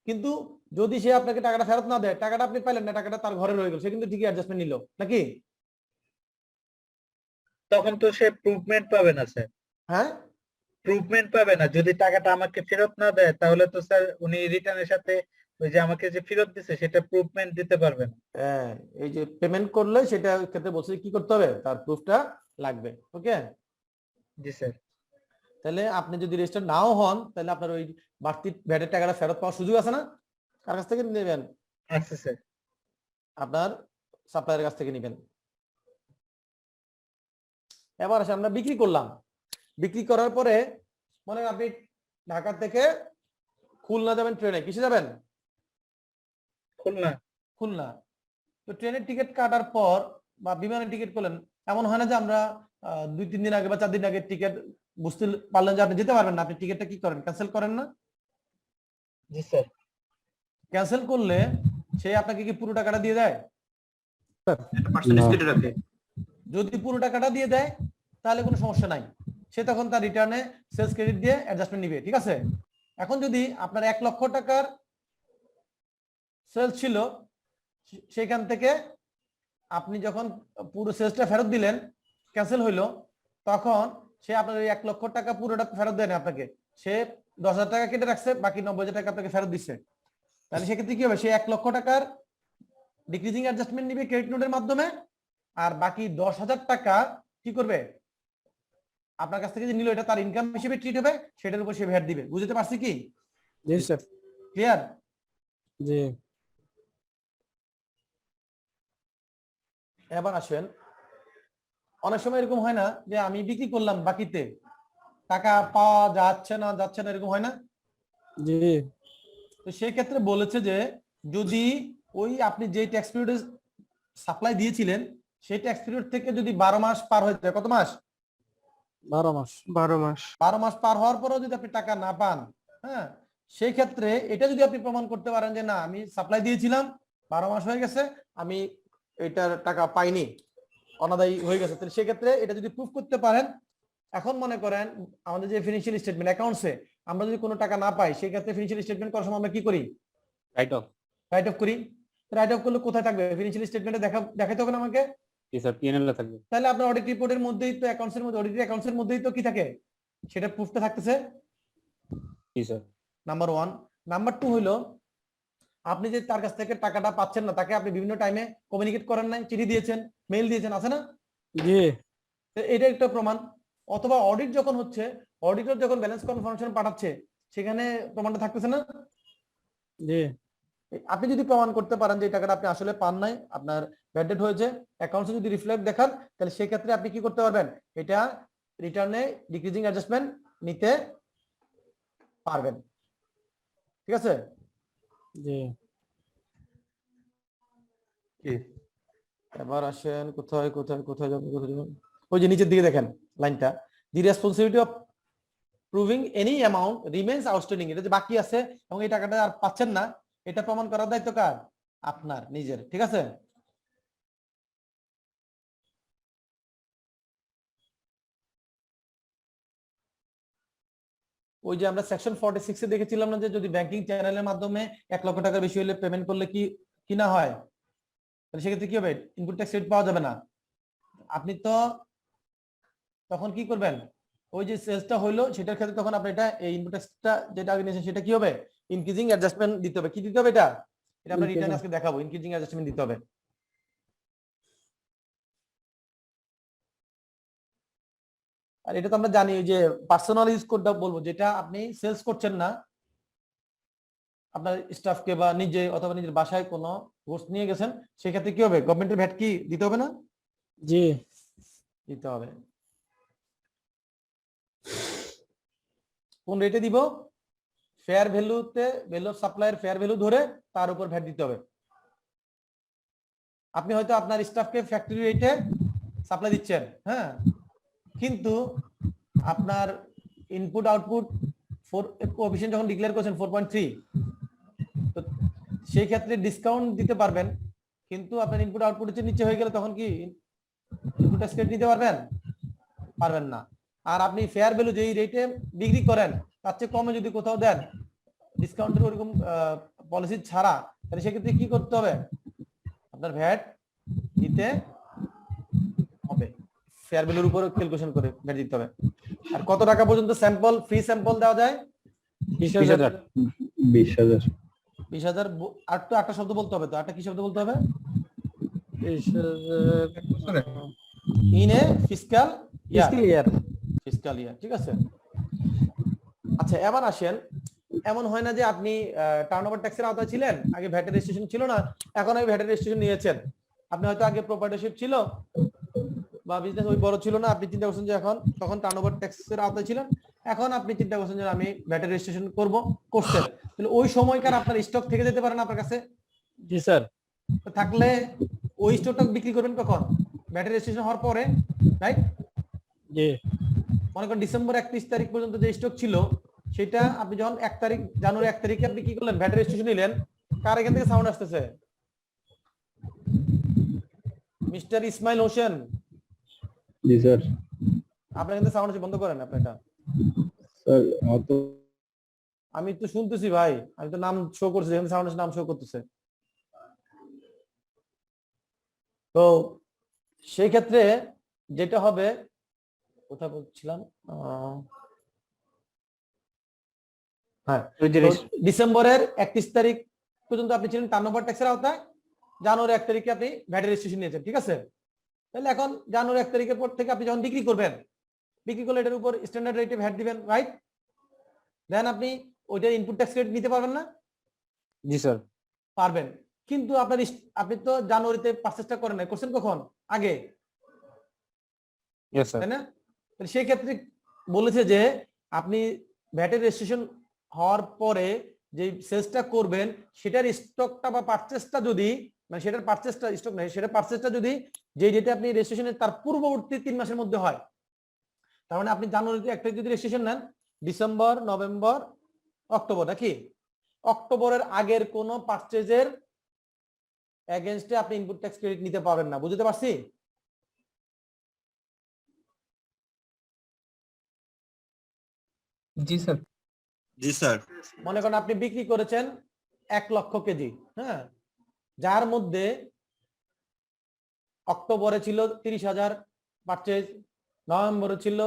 Speaker 1: কিন্তু যদি সে আপনাকে টাকাটা ফেরত না দেয়, টাকাটা আপনি পাইলেন না, টাকাটা তার ঘরে রয়ে গেল, সে কিন্তু ঠিকই অ্যাডজাস্টমেন্ট নিল নাকি?
Speaker 5: তখন তো সে প্রুভমেন্ট পাবে না স্যার,
Speaker 1: হ্যাঁ,
Speaker 5: প্রুভমেন্ট পাবে না। যদি টাকাটা আমাকে ফেরত না দেয় তাহলে তো স্যার উনি রিটার্নের সাথে ওই যে আমাকে যে ফেরত দিছে সেটা প্রুভমেন্ট দিতে পারবে না।
Speaker 1: হ্যাঁ, এই যে পেমেন্ট করলে সেটা ক্ষেত্রে বলছে কি করতে হবে, তার প্রুফটা লাগবে। ওকে,
Speaker 5: জি স্যার।
Speaker 1: তাহলে আপনি যদি রেজিস্টার নাও হন তাহলে আপনার ওই বাড়তি ভ্যাটের টাকাটা ফেরত পাওয়ার সুযোগ আছে না? কার কাছ থেকে নেবেন?
Speaker 5: আচ্ছা স্যার।
Speaker 1: আপনার সাপ্লায়ারের কাছ থেকে নেবেন। এবার আসে আমরা বিক্রি করলাম, বিক্রি করার পরে মনে করেন আপনি ঢাকা থেকে খুলনা যাবেন, ট্রেনে কিসে যাবেন?
Speaker 5: খুলনা।
Speaker 1: খুলনা। তো ট্রেনের টিকিট কাটার পর বা বিমানের টিকিট করলেন, এমন হয় না যে আমরা 2-3 দিন আগে বা 4 দিন আগে টিকিট বুঝতে পারলেন যে আপনি যেতে পারবেন না, আপনি টিকিটটা কি করেন, ক্যান্সেল করেন না?
Speaker 5: জি স্যার।
Speaker 1: ক্যান্সেল করলে সে আপনাকে কি পুরো টাকাটা দিয়ে দেয়?
Speaker 2: একটা পার্সেন্টেজ কেটে রাখে।
Speaker 1: যদি পুরো টাকাটা দিয়ে দেয় তাহলে কোনো সমস্যা নাই, সে তখন তার রিটার্নে সেলস ক্রেডিট দিয়ে অ্যাডজাস্টমেন্ট নিবে, ঠিক আছে? এখন যদি আপনার 1 লক্ষ টাকার সেলস ছিল, সেখান থেকে আপনি যখন পুরো সেলসটা ফেরত দিলেন, ক্যান্সেল হইলো, তখন সে আপনার ওই 1 লক্ষ টাকা পুরোটা ফেরত দেয় না আপনাকে, সে 10,000 টাকা কেটে রাখছে, বাকি 90,000 টাকা আপনাকে ফেরত দিচ্ছে। তাহলে সেক্ষেত্রে কি হবে, সে 1 লক্ষ টাকার ডিক্রিজিং অ্যাডজাস্টমেন্ট নিবে ক্রেডিট নোটের মাধ্যমে, আর বাকি 10,000 টাকা কি করবে, আপনার কাছ থেকে যে নিল এটা তার ইনকাম হিসেবে ট্রিট হবে, সেটার উপর সে ভ্যাট দিবে। বুঝতে পারছি কি?
Speaker 7: জি স্যার।
Speaker 1: ক্লিয়ার?
Speaker 7: জি।
Speaker 1: এবার আসেন, অনেক সময় এরকম হয় না যে আমি বিক্রি করলাম, বাকিতে টাকা পাওয়া যাচ্ছে না এরকম হয় না?
Speaker 7: জি।
Speaker 1: তো সেই ক্ষেত্রে বলেছে যে যদি ওই আপনি যে ট্যাক্স পিরিয়ডে সাপ্লাই দিয়েছিলেন সেই ট্যাক্স পিরিয়ড থেকে যদি 12 মাস পার হয়ে যায়, কত মাস?
Speaker 7: 12 মাস।
Speaker 1: 12 মাস পার হওয়ার পরেও যদি আপনি টাকা না পান, হ্যাঁ, সেই ক্ষেত্রে এটা যদি আপনি প্রমাণ করতে পারেন যে না আমি সাপ্লাই দিয়েছিলাম, 12 মাস হয়ে গেছে, আমি এটার টাকা পাইনি, অনাদায়ী হয়ে গেছে, তাহলে সেক্ষেত্রে এটা যদি প্রুফ করতে পারেন, এখন মনে করেন আমাদের যে ফিনান্সিয়াল স্টেটমেন্ট অ্যাকাউন্টসে আমরা যদি কোনো টাকা না পাই, সেই ক্ষেত্রে ফিনান্সিয়াল স্টেটমেন্ট করার সময় আমরা কি করি?
Speaker 4: Right of.
Speaker 1: রাইট অফ করি। রাইট অফ করলে কোথায় থাকবে? ফিনান্সিয়াল স্টেটমেন্টে দেখাইতে হবে না আমাকে?
Speaker 4: জি স্যার, পিএনএল এ থাকবে।
Speaker 1: তাহলে আপনার অডিট রিপোর্টের মধ্যেই তো অ্যাকাউন্টসের মধ্যে, অডিটেড অ্যাকাউন্টসের মধ্যেই তো কি থাকে, সেটা প্রুফটা থাকতেছে।
Speaker 4: জি স্যার।
Speaker 1: নাম্বার 1। নাম্বার 2 হলো আপনি যে তার কাছ থেকে টাকাটা পাচ্ছেন না, তাকে আপনি বিভিন্ন টাইমে কমিউনিকেট করেন নাই, চিঠি দিয়েছেন, মেইল দিয়েছেন, আছে না?
Speaker 7: জি।
Speaker 1: এটা একটা প্রমাণ। অথবা অডিট যখন হচ্ছে, অডিটর যখন ব্যালেন্স কনফার্মেশন পাঠাচ্ছে, সেখানে প্রমাণটা থাকতেছে না?
Speaker 7: জি।
Speaker 1: আপনি যদি প্রমাণ করতে পারেন যে এই টাকাটা আপনি আসলে পান নাই, আপনার ব্যাড ডেট হয়েছে, অ্যাকাউন্টে যদি রিফ্লেক্ট দেখান, তাহলে সেই ক্ষেত্রে আপনি কি করতে পারবেন, এটা রিটার্নে ডিক্রিজিং অ্যাডজাস্টমেন্ট নিতে পারবেন, ঠিক আছে?
Speaker 7: জি।
Speaker 1: এবার আসেন কোথায় যাবেন, ওই যে নিচের দিকে দেখেন লাইনটা, দি responsibility of proving any amount remains outstanding, এটা যে বাকি আছে এবং এই টাকাটা আর পাচ্ছেন না, এটা প্রমাণ করার দায়িত্ব কার? আপনার নিজের, ঠিক আছে? ওই যে আমরা সেকশন 46 এ দেখেছিলাম না যে যদি ব্যাংকিং চ্যানেলের মাধ্যমে 1 লক্ষ টাকার বেশি হলে পেমেন্ট করলে কি না হয়, তাহলে সেক্ষেত্রে কি হবে, ইনপুট ট্যাক্স ক্রেডিট পাওয়া যাবে না। আপনি তো তখন কি করবেন, ওই যে সেলসটা হইলো সেটার ক্ষেত্রে তখন আপনি এটা এই ইনপুট ট্যাক্সটা যেটা আগে নিয়েছেন সেটা কি হবে, ইনক্রিজিং অ্যাডজাস্টমেন্ট দিতে হবে। কি দিতে হবে এটা আমরা রিটার্ন আজকে দেখাবো, ইনক্রিজিং অ্যাডজাস্টমেন্ট দিতে হবে। আর এটা তো আমরা জানি যে পার্সোনাল ইউজ কোডটা বলবো, যেটা আপনি সেলস করছেন না, আপনার স্টাফকে বা নিজে অথবা নিজের বাসায় কোনো গোস্ট নিয়ে গেছেন, সেক্ষেত্রে কি হবে, গভর্নমেন্টের ভ্যাট কি দিতে হবে না?
Speaker 7: জি।
Speaker 1: দিতে হবে। কোন রেটে দিব? ফেয়ার ভ্যালুতে, ভ্যালু অফ সাপ্লাইয়ের ফেয়ার ভ্যালু ধরে তার উপর ভ্যাট দিতে হবে। আপনি হয়তো আপনার স্টাফকে ফ্যাক্টরি রেটে সাপ্লাই দিচ্ছেন, হ্যাঁ, কিন্তু আপনার ইনপুট আউটপুট কোএফিশিয়েন্ট যখন ডিক্লেয়ার করছেন 4.3, তো সেই ক্ষেত্রে ডিসকাউন্ট দিতে পারবেন, কিন্তু আপনার ইনপুট আউটপুটের নিচে হয়ে গেলে তখন কি ইনপুট ট্যাক্স ক্রেডিট নিতে পারবেন না। আর আপনি ফেয়ার ভ্যালু যেই রেটে বিক্রি করেন তার চেয়ে কমে যদি কোথাও দেন, ডিসকাউন্টের ওরকম পলিসি ছাড়া, তাহলে সেক্ষেত্রে কি করতে হবে? আপনার ভ্যাট দিতে হবে, ফেয়ার ভ্যালুর উপর ক্যালকুলেশন করে ভ্যাট দিতে হবে। আর কত টাকা পর্যন্ত স্যাম্পল, ফ্রি স্যাম্পল দেওয়া যায়?
Speaker 7: 20,000
Speaker 8: 20,000
Speaker 1: 20,000। আর তো একটা শব্দ বলতে হবে, তো একটা কি শব্দ বলতে হবে?
Speaker 7: 20,000
Speaker 1: in a fiscal
Speaker 7: fiscal year
Speaker 1: fiscal year, ঠিক আছে। আচ্ছা এবার আসেন, এমন হয় না যে আপনি টার্নওভার ট্যাক্সের আওতায় ছিলেন, আগে ভ্যাটের রেজিস্ট্রেশন ছিল না, এখন আমি ভ্যাটের রেজিস্ট্রেশন নিয়েছেন। আপনি হয়তো আগে প্রপার্টিশিপ ছিল বা বিজনেস ওই বড় ছিল না, আপনি চিন্তা করছেন যে এখন, তখন টার্নওভার ট্যাক্সের আওতায় ছিলেন, এখন আপনি চিন্তা করছেন যে আমি ভ্যাটের রেজিস্ট্রেশন করছেন, তাহলে ওই সময়কার আপনার স্টক থেকে যেতে পারে না আপনার কাছে?
Speaker 7: জি স্যার।
Speaker 1: তো থাকলে ওই স্টকটা বিক্রি করবেন কখন? ভ্যাটের রেজিস্ট্রেশন হওয়ার পরে, রাইট?
Speaker 7: জি
Speaker 1: মনে করেন ডিসেম্বর 31 তারিখ পর্যন্ত যে স্টক ছিল, সেটা আপনি যখন 1 তারিখ, জানুয়ারি 1 তারিখে আপনি কি করলেন? ভ্যাটের রেজিস্ট্রেশন নিলেন। কার এখান থেকে সাউন্ড আসতেছে? মিস্টার ইসমাইল হোসেন,
Speaker 8: জি স্যার।
Speaker 1: আপনার এখান থেকে সাউন্ড বন্ধ করেন আপনি এটা।
Speaker 8: স্যার অত
Speaker 1: আমি তো শুনতেছি ভাই, আমি তো নাম শো করছি, এখানে সাউন্ড নাম শো করতেছে। তো সেই ক্ষেত্রে যেটা হবে, কোথায় বলছিলাম, হ্যাঁ, তো ডিসেম্বরের 31 তারিখ পর্যন্ত আপনি ছিলেন টার্নওভার ট্যাক্সের আওতায়, জানুয়ারি 1 তারিখে আপনি ভ্যাটের রেজিস্ট্রেশন নিয়েছেন, ঠিক আছে। তাহলে এখন জানুয়ারি 1 তারিখের পর থেকে আপনি যখন বিক্রি করবেন, বিক্রি করলে এটার উপর স্ট্যান্ডার্ড রেটে ভ্যাট দিবেন, রাইট? দেন আপনি ওইটা ইনপুট ট্যাক্স ক্রেডিট নিতে পারবেন না?
Speaker 7: জি স্যার।
Speaker 1: পারবেন, কিন্তু আপনি তো জানুয়ারিতে পারচেজটা করেন নাই, করছেন কখন? আগে,
Speaker 7: ইয়েস স্যার।
Speaker 1: তাই না? তাহলে সেই ক্ষেত্রে বলেছে যে আপনি ভ্যাটের রেজিস্ট্রেশন হওয়ার পরে যে সেলসটা করবেন, সেটার স্টকটা বা পারচেজটা যদি, মানে সেটার পারচেজটা স্টক নাই, সেটার পারচেজটা যদি যে ডেটে আপনি রেজিস্ট্রেশনের তার পূর্ববর্তী 3 মাসের মধ্যে হয়, তার মানে আপনি জানুয়ারিতে 1 তারিখ যদি রেজিস্ট্রেশন নেন, ডিসেম্বর, নভেম্বর, অক্টোবর, নাকি অক্টোবরের আগের কোনো পারচেজের এগেইনস্টে আপনি ইনপুট ট্যাক্স ক্রেডিট নিতে পারবেন না। বুঝতে পারছি?
Speaker 3: জি স্যার।
Speaker 8: জি স্যার।
Speaker 1: মনে করেন আপনি বিক্রি করেছেন 1 লক্ষ কেজি, হ্যাঁ, যার মধ্যে অক্টোবরে ছিল 30,000 পারচেজ, নভেম্বরে ছিল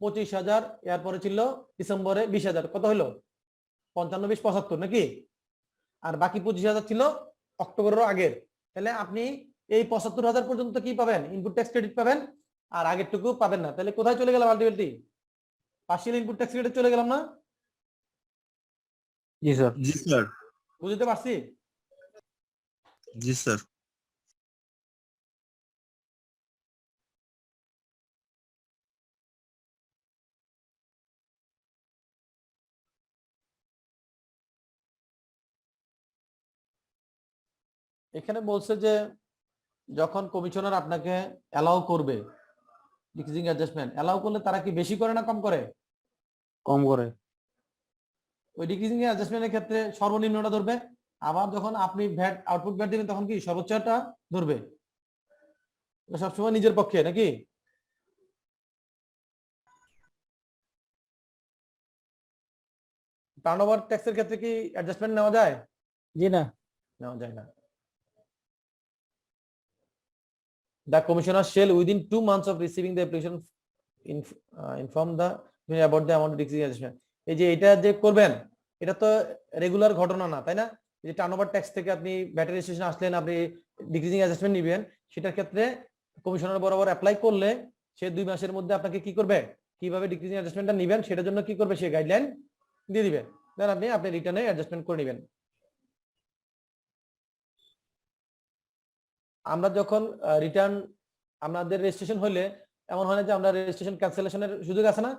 Speaker 1: 25,000, এরপরে ছিল ডিসেম্বরে 20,000, কত হলো? 55, 20, 75, নাকি? আর বাকি 25,000 ছিল অক্টোবরের আগের। তাহলে আপনি এই 75,000 পর্যন্ত কি পাবেন? ইনপুট ট্যাক্স ক্রেডিট পাবেন, আর আগেরটুকু পাবেন না। তাহলে কোথায় চলে গেলাম? Ultimately partial input tax credit চলে গেলাম না?
Speaker 7: জি স্যার।
Speaker 8: জি স্যার।
Speaker 1: বুঝতে পারছি?
Speaker 8: জি স্যার।
Speaker 1: এখানে বলছে যে যখন কমিশনার আপনাকে অ্যালাউ করবে ডিক্রিজিং অ্যাডজাস্টমেন্ট, অ্যালাউ করলে তারা কি বেশি করে না কম করে?
Speaker 7: কম করে।
Speaker 1: ওই ডিক্রিজিং অ্যাডজাস্টমেন্টের ক্ষেত্রে সর্বনিম্নটা ধরবে, আবার যখন আপনি ভ্যাট আউটপুট ভ্যাট দিবেন তখন কি সর্বোচ্চটা ধরবে। এটা সবসময় নিজের পক্ষে, নাকি? টার্নওভার ট্যাক্সের ক্ষেত্রে কি অ্যাডজাস্টমেন্ট নেওয়া যায়?
Speaker 7: জি না।
Speaker 1: নেওয়া যায় না। The commissioner shall within 2 months of receiving the application inform the about the amount of decreasing adjustment. এই যে এটা যে করবেন, এটা তো রেগুলার ঘটনা না, তাই না? এই যে টার্নওভার ট্যাক্স থেকে আপনি ভ্যাটের রেজিস্ট্রেশন আসলেন, আপনি ডিক্রিজিং অ্যাডজাস্টমেন্ট নেবেন, সেটার ক্ষেত্রে কমিশনার বরাবর অ্যাপ্লাই করলে সে 2 মাসের মধ্যে আপনাকে কি করবে, কিভাবে ডিক্রিজিং অ্যাডজাস্টমেন্টটা নেবেন সেটার জন্য কি করবে, সে গাইডলাইন দিয়ে দিবে। দেন আপনি রিটার্নে অ্যাডজাস্টমেন্ট করে নেবেন। আমরা যখন রিটার্ন, আমাদের রেজিস্ট্রেশন হলে এমন হয় না যে আমরা রেজিস্ট্রেশন ক্যান্সেলেশনের সুযোগ আছে না?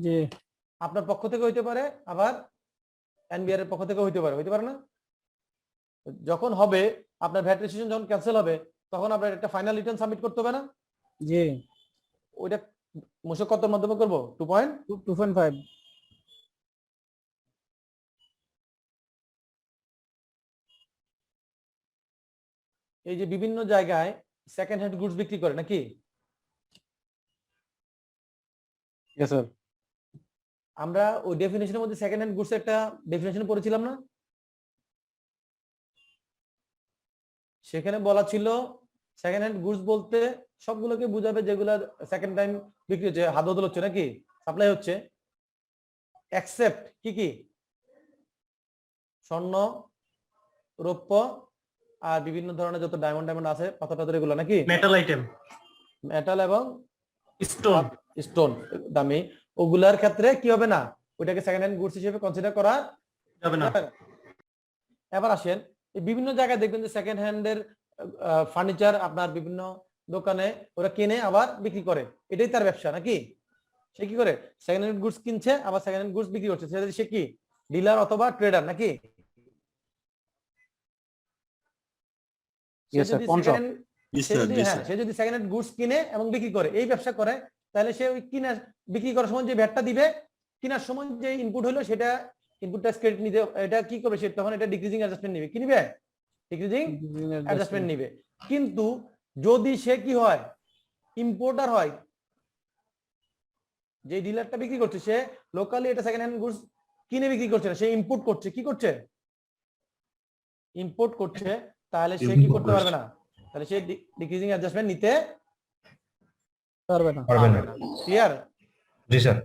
Speaker 7: জি।
Speaker 1: আপনার পক্ষ থেকে হইতে পারে, আবার এনবিআর এর পক্ষ থেকে হইতে পারে না? যখন হবে আপনার ভ্যাট রেজিস্ট্রেশন যখন ক্যান্সেল হবে, তখন আপনার একটা ফাইনাল রিটার্ন সাবমিট করতে হবে না?
Speaker 7: জি।
Speaker 1: ওইটা মোশক কতর মাধ্যমে করব?
Speaker 7: 2.5।
Speaker 1: এই যে বিভিন্ন জায়গায় সেকেন্ড হ্যান্ড গুডস বিক্রি করে, নাকি?
Speaker 7: Yes sir.
Speaker 1: আমরা ওই ডেফিনেশনের মধ্যে সেকেন্ড হ্যান্ড গুডস একটা ডেফিনেশন পড়েছিলাম না? সেখানে বলা ছিল সেকেন্ড হ্যান্ড গুডস বলতে সবগুলোকে বুঝাবে যেগুলা সেকেন্ড টাইম বিক্রি হচ্ছে, হাত বদল হচ্ছে নাকি, সাপ্লাই হচ্ছে, এক্সেপ্ট কি কি, স্বর্ণ, রৌপ্য আর বিভিন্ন ধরনের যত ডায়মন্ড আছে, পাথর টাথর, এগুলো নাকি,
Speaker 2: মেটাল আইটেম,
Speaker 1: মেটাল এবং
Speaker 2: স্টোন,
Speaker 1: স্টোন দামি, ওগুলার ক্ষেত্রে কি হবে না, ওইটাকে সেকেন্ড হ্যান্ড গুডস হিসেবে কনসিডার করা
Speaker 2: যাবে না।
Speaker 1: এবার আসেন, এই বিভিন্ন জায়গায় দেখবেন যে সেকেন্ড হ্যান্ডের ফার্নিচার আপনার বিভিন্ন দোকানে ওরা কিনে আবার বিক্রি করে, এটাই তার ব্যবসা নাকি। সে কি করে, সেকেন্ড হ্যান্ড গুডস কিনছে আবার সেকেন্ড হ্যান্ড গুডস বিক্রি করছে, সে কি ডিলার অথবা ট্রেডার নাকি।
Speaker 7: Yes, sir, pawn shop.
Speaker 1: সে যদি সেকেন্ড হ্যান্ড গুডস কিনে এবং বিক্রি করে, এই ব্যবসা করে, তাহলে সে ওই কিনা বিক্রি করার সময় যে ভ্যাটটা দিবে, কেনার সময় যে ইনপুট হলো সেটা ইনপুট ট্যাক্স ক্রেডিট নিতে, এটা কি করবে সে, তখন এটা ডিক্রিজিং অ্যাডজাস্টমেন্ট নিবে, কি নিবে, ডিক্রিজিং অ্যাডজাস্টমেন্ট নিবে। কিন্তু যদি সে কি হয়, ইম্পোর্টার হয়, যে ডিলারটা বিক্রি করছে সে লোকালি এটা সেকেন্ড হ্যান্ড গুডস কিনে বিক্রি করছে না, সে ইম্পোর্ট করছে, কি করছে, ইম্পোর্ট করছে, তাহলে সে কি করতে পারবে না, তাহলে সে ডিক্রিজিং অ্যাডজাস্টমেন্ট নিতে
Speaker 7: পারবে না।
Speaker 1: ক্লিয়ার।
Speaker 2: জি স্যার।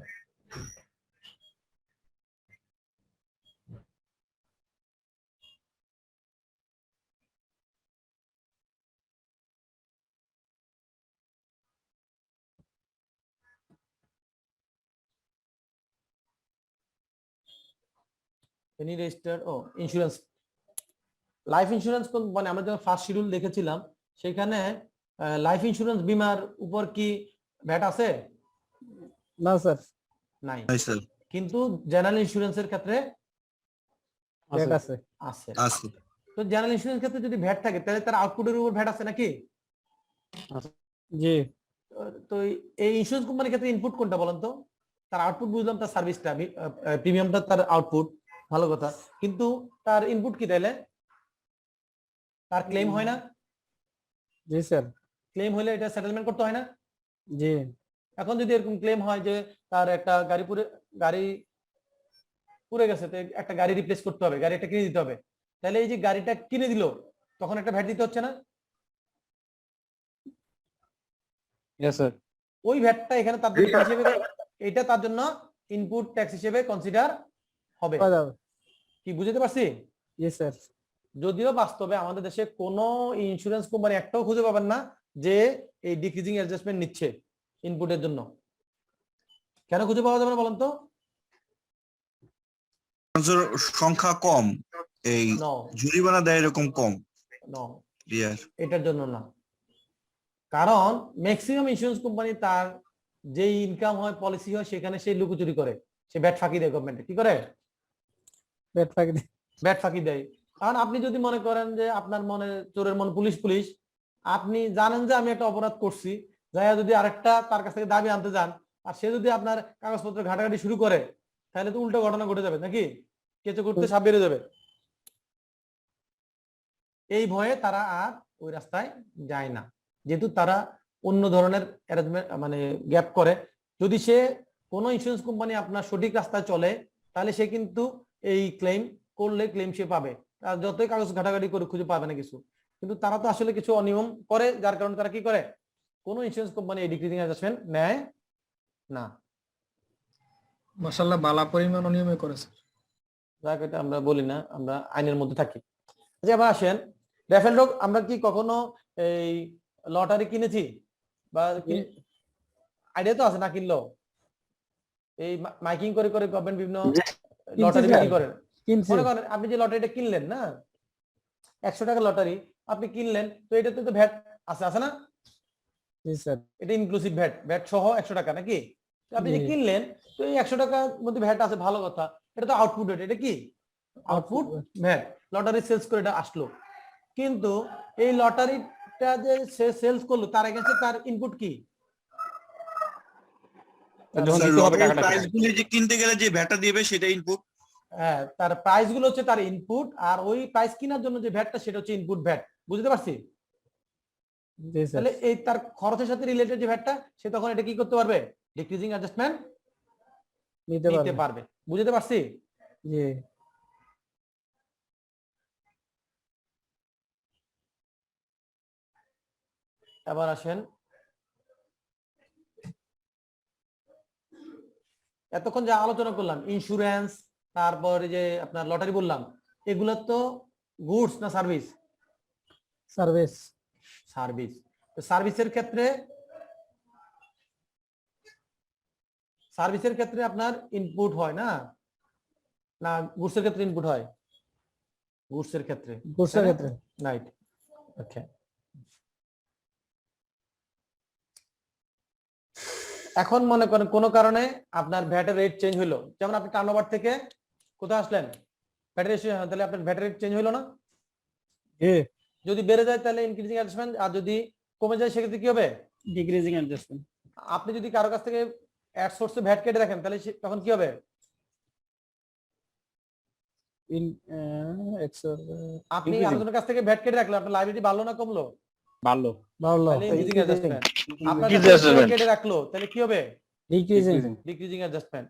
Speaker 1: এনি রেজিস্টার্ড ও ইন্স্যুরেন্স, লাইফ ইন্স্যুরেন্স মানে আমরা যখন ফার্স্ট শিডিউল দেখেছিলাম সেখানে লাইফ ইন্স্যুরেন্স বীমার উপর কি ভ্যাট আছে,
Speaker 7: না স্যার,
Speaker 1: নাই,
Speaker 8: স্যার
Speaker 1: কিন্তু জেনারেল ইন্স্যুরেন্সের ক্ষেত্রে
Speaker 7: ভ্যাট আছে।
Speaker 1: আছে।
Speaker 8: আছে।
Speaker 1: তো জেনারেল ইন্স্যুরেন্স ক্ষেত্রে যদি ভ্যাট থাকে তাহলে তার আউটপুটের উপর ভ্যাট আছে নাকি।
Speaker 7: জি,
Speaker 1: তো এই ইন্স্যুরেন্স কোম্পানির ক্ষেত্রে ইনপুট কোনটা বলেন তো, তার আউটপুট বুঝলাম, তার সার্ভিসটা প্রিমিয়ামটা তার আউটপুট, ভালো কথা, কিন্তু তার ইনপুট কি, তাহলে তার ক্লেম হয় না,
Speaker 7: জি স্যার,
Speaker 1: ক্লেম হলে এটা সেটেলমেন্ট করতে হয় না।
Speaker 7: জি,
Speaker 1: এখন যদি এরকম ক্লেম হয় যে তার একটা গাড়ি পুড়ে গেছে, তো একটা গাড়ি রিপ্লেস করতে হবে, গাড়ি একটা কিনে দিতে হবে, তাহলে এই যে গাড়িটা কিনে দিল তখন একটা ভ্যাট দিতে হচ্ছে না,
Speaker 7: ইয়েস স্যার,
Speaker 1: ওই ভ্যাটটা এখানে তার জন্য হিসেবে, এটা তার জন্য ইনপুট ট্যাক্স হিসেবে কনসিডার হবে। কি বুঝতে পারছি?
Speaker 7: জি স্যার।
Speaker 1: যদিও বাস্তবে আমাদের দেশে কোনো ইন্স্যুরেন্স কোম্পানি একটাও খুঁজে পাবেন না যে এই ডিক্রিজিং অ্যাডজাস্টমেন্ট নিচ্ছে ইনপুটের জন্য। কেন খুঁজে পাওয়া যাবে না বলেন তো?
Speaker 8: সংখ্যা কম, এই
Speaker 1: নো
Speaker 8: জরিমানা দেয় এরকম কম,
Speaker 1: নো,
Speaker 8: ইয়ার
Speaker 1: এটার জন্য না। কারণ ম্যাক্সিমাম ইন্স্যুরেন্স কোম্পানি তার যে ইনকাম হয়, পলিসি হয়, সেখানে সে লুকোচুরি করে, সে ব্যাট ফাঁকি দেয় গভর্নমেন্টে। কি করে? ব্যাট ফাঁকি দেয়। কারণ আপনি যদি মনে করেন যে আপনার মনে চোরের মন পুলিশ পুলিশ, আপনি জানেন যে আমি একটা অপরাধ করছি, যাই যদি আরেকটা তার কাছ থেকে দাবি আনতে যান, আর সে যদি আপনার কাগজপত্র ঘাটাঘাটি শুরু করে, তাহলে তো উল্টো ঘটনা ঘটে যাবে নাকি, কেঁচো করতে সাপ বেড়ে যাবে। এই ভয়ে তারা আর ওই রাস্তায় যায় না, যেহেতু তারা অন্য ধরনের অ্যারেঞ্জমেন্ট মানে গ্যাপ করে। যদি সে কোনো ইন্স্যুরেন্স কোম্পানি আপনার সঠিক রাস্তায় চলে, তাহলে সে কিন্তু এই ক্লেম করলে ক্লেম সে পাবে, আর যতই কাগজ ঘাটাঘাটি করে খুঁজে পাবে না কিছু। কিন্তু তারা তো আসলে কিছু অনিয়ম করে, যার কারণে তারা কি করে, কোনো ইন্স্যুরেন্স কোম্পানি এই ডিক্রিজিং অ্যাডজাস্টমেন্ট নেয় না।
Speaker 3: মাশাআল্লাহ বালা পরিমাণ অনিয়মে করেছে।
Speaker 1: যাক, এটা আমরা বলি না, আমরা আইনের মধ্যে থাকি। আচ্ছা, আবার আসেন, রেফেল ডগ আমরা কি কখনো এই লটারি কিনেছি বা আইডিয়া তো আছে না, কিনলো এই মাইকিং করে করে গভর্নমেন্ট বিভিন্ন লটারি বিক্রি করে। মনে করেন আপনি যে লটারিটা কিনলেন না, 100 টাকা লটারি আপনি কিনলেন, তো এটাতে তো ভ্যাট আছে, আছে না? এটা ইনক্লুসিভ ভ্যাট সহ 100 টাকা নাকি? আপনি যে কিনলেন, তো এই 100 টাকার মধ্যে ভ্যাট আছে, ভালো কথা, এটা তো আউটপুট ভ্যাট। এটা কি আউটপুট ভ্যাট, লটারি সেলস করে এটা আসলো। কিন্তু এই লটারিটা যে সে সেলস করলো, তার এগেইনস্টে তার ইনপুট কি?
Speaker 8: প্রাইসগুলি যে কিনতে গেলে যে ভ্যাটটা দিবে সেটা ইনপুট।
Speaker 1: হ্যাঁ, তার প্রাইস গুলো হচ্ছে তার ইনপুট, আর ওই প্রাইস কেনার জন্য যে ভ্যাটটা সেটা হচ্ছে ইনপুট ভ্যাট। বুঝতে পারছি? তাহলে এই তার খরচের সাথে রিলেটেড যে ভ্যাটটা, সে তখন এটা কি করতে পারবে, ডিক্রিজিং অ্যাডজাস্টমেন্ট নিতে পারবে। বুঝতে পারছি?
Speaker 7: জি।
Speaker 1: এবার আসেন, এতক্ষণ যা আলোচনা করলাম ইন্স্যুরেন্স, তারপরে যে আপনার লটারি বললাম, এগুলো তো গুডস না সার্ভিস?
Speaker 7: সার্ভিস।
Speaker 1: সার্ভিস। তো সার্ভিসের ক্ষেত্রে আপনার ইনপুট হয় না, না গুডসের ক্ষেত্রে ইনপুট হয়? গুডসের ক্ষেত্রে।
Speaker 7: গুডসের ক্ষেত্রে।
Speaker 1: রাইট। ওকে। এখন মনে করেন কোনো কারণে আপনার ভ্যাটের রেট চেঞ্জ হলো, যেমন আপনি টার্নওভার থেকে কোথায় আসলেন, ভ্যাটের রেট, তাহলে আপনার ভ্যাটের রেট চেঞ্জ হলো না?
Speaker 7: জি।
Speaker 1: যদি বেড়ে যায় তাহলে ইনক্রিজিং অ্যাডজাস্টমেন্ট, আর যদি কমে যায় সেক্ষেত্রে কি হবে?
Speaker 7: Decreasing adjustment.
Speaker 1: আপনি যদি কারো কাছ থেকে অ্যাড সোর্সে ভ্যাট কেটে রাখেন তাহলে তখন কি হবে? আপনি আরেকজনের কাছ থেকে ভ্যাট কেটে রাখলেন, আপনার লাইবিলিটি বাড়লো না কমলো?
Speaker 4: বাড়লো।
Speaker 7: বাড়লো।
Speaker 1: তাহলে ইনক্রিজিং অ্যাডজাস্টমেন্ট। আপনার
Speaker 8: Increasing
Speaker 1: কাছে
Speaker 8: adjustment.
Speaker 1: কেটে রাখলো তাহলে কি হবে?
Speaker 7: ডিক্রিজিং।
Speaker 1: Decreasing adjustment.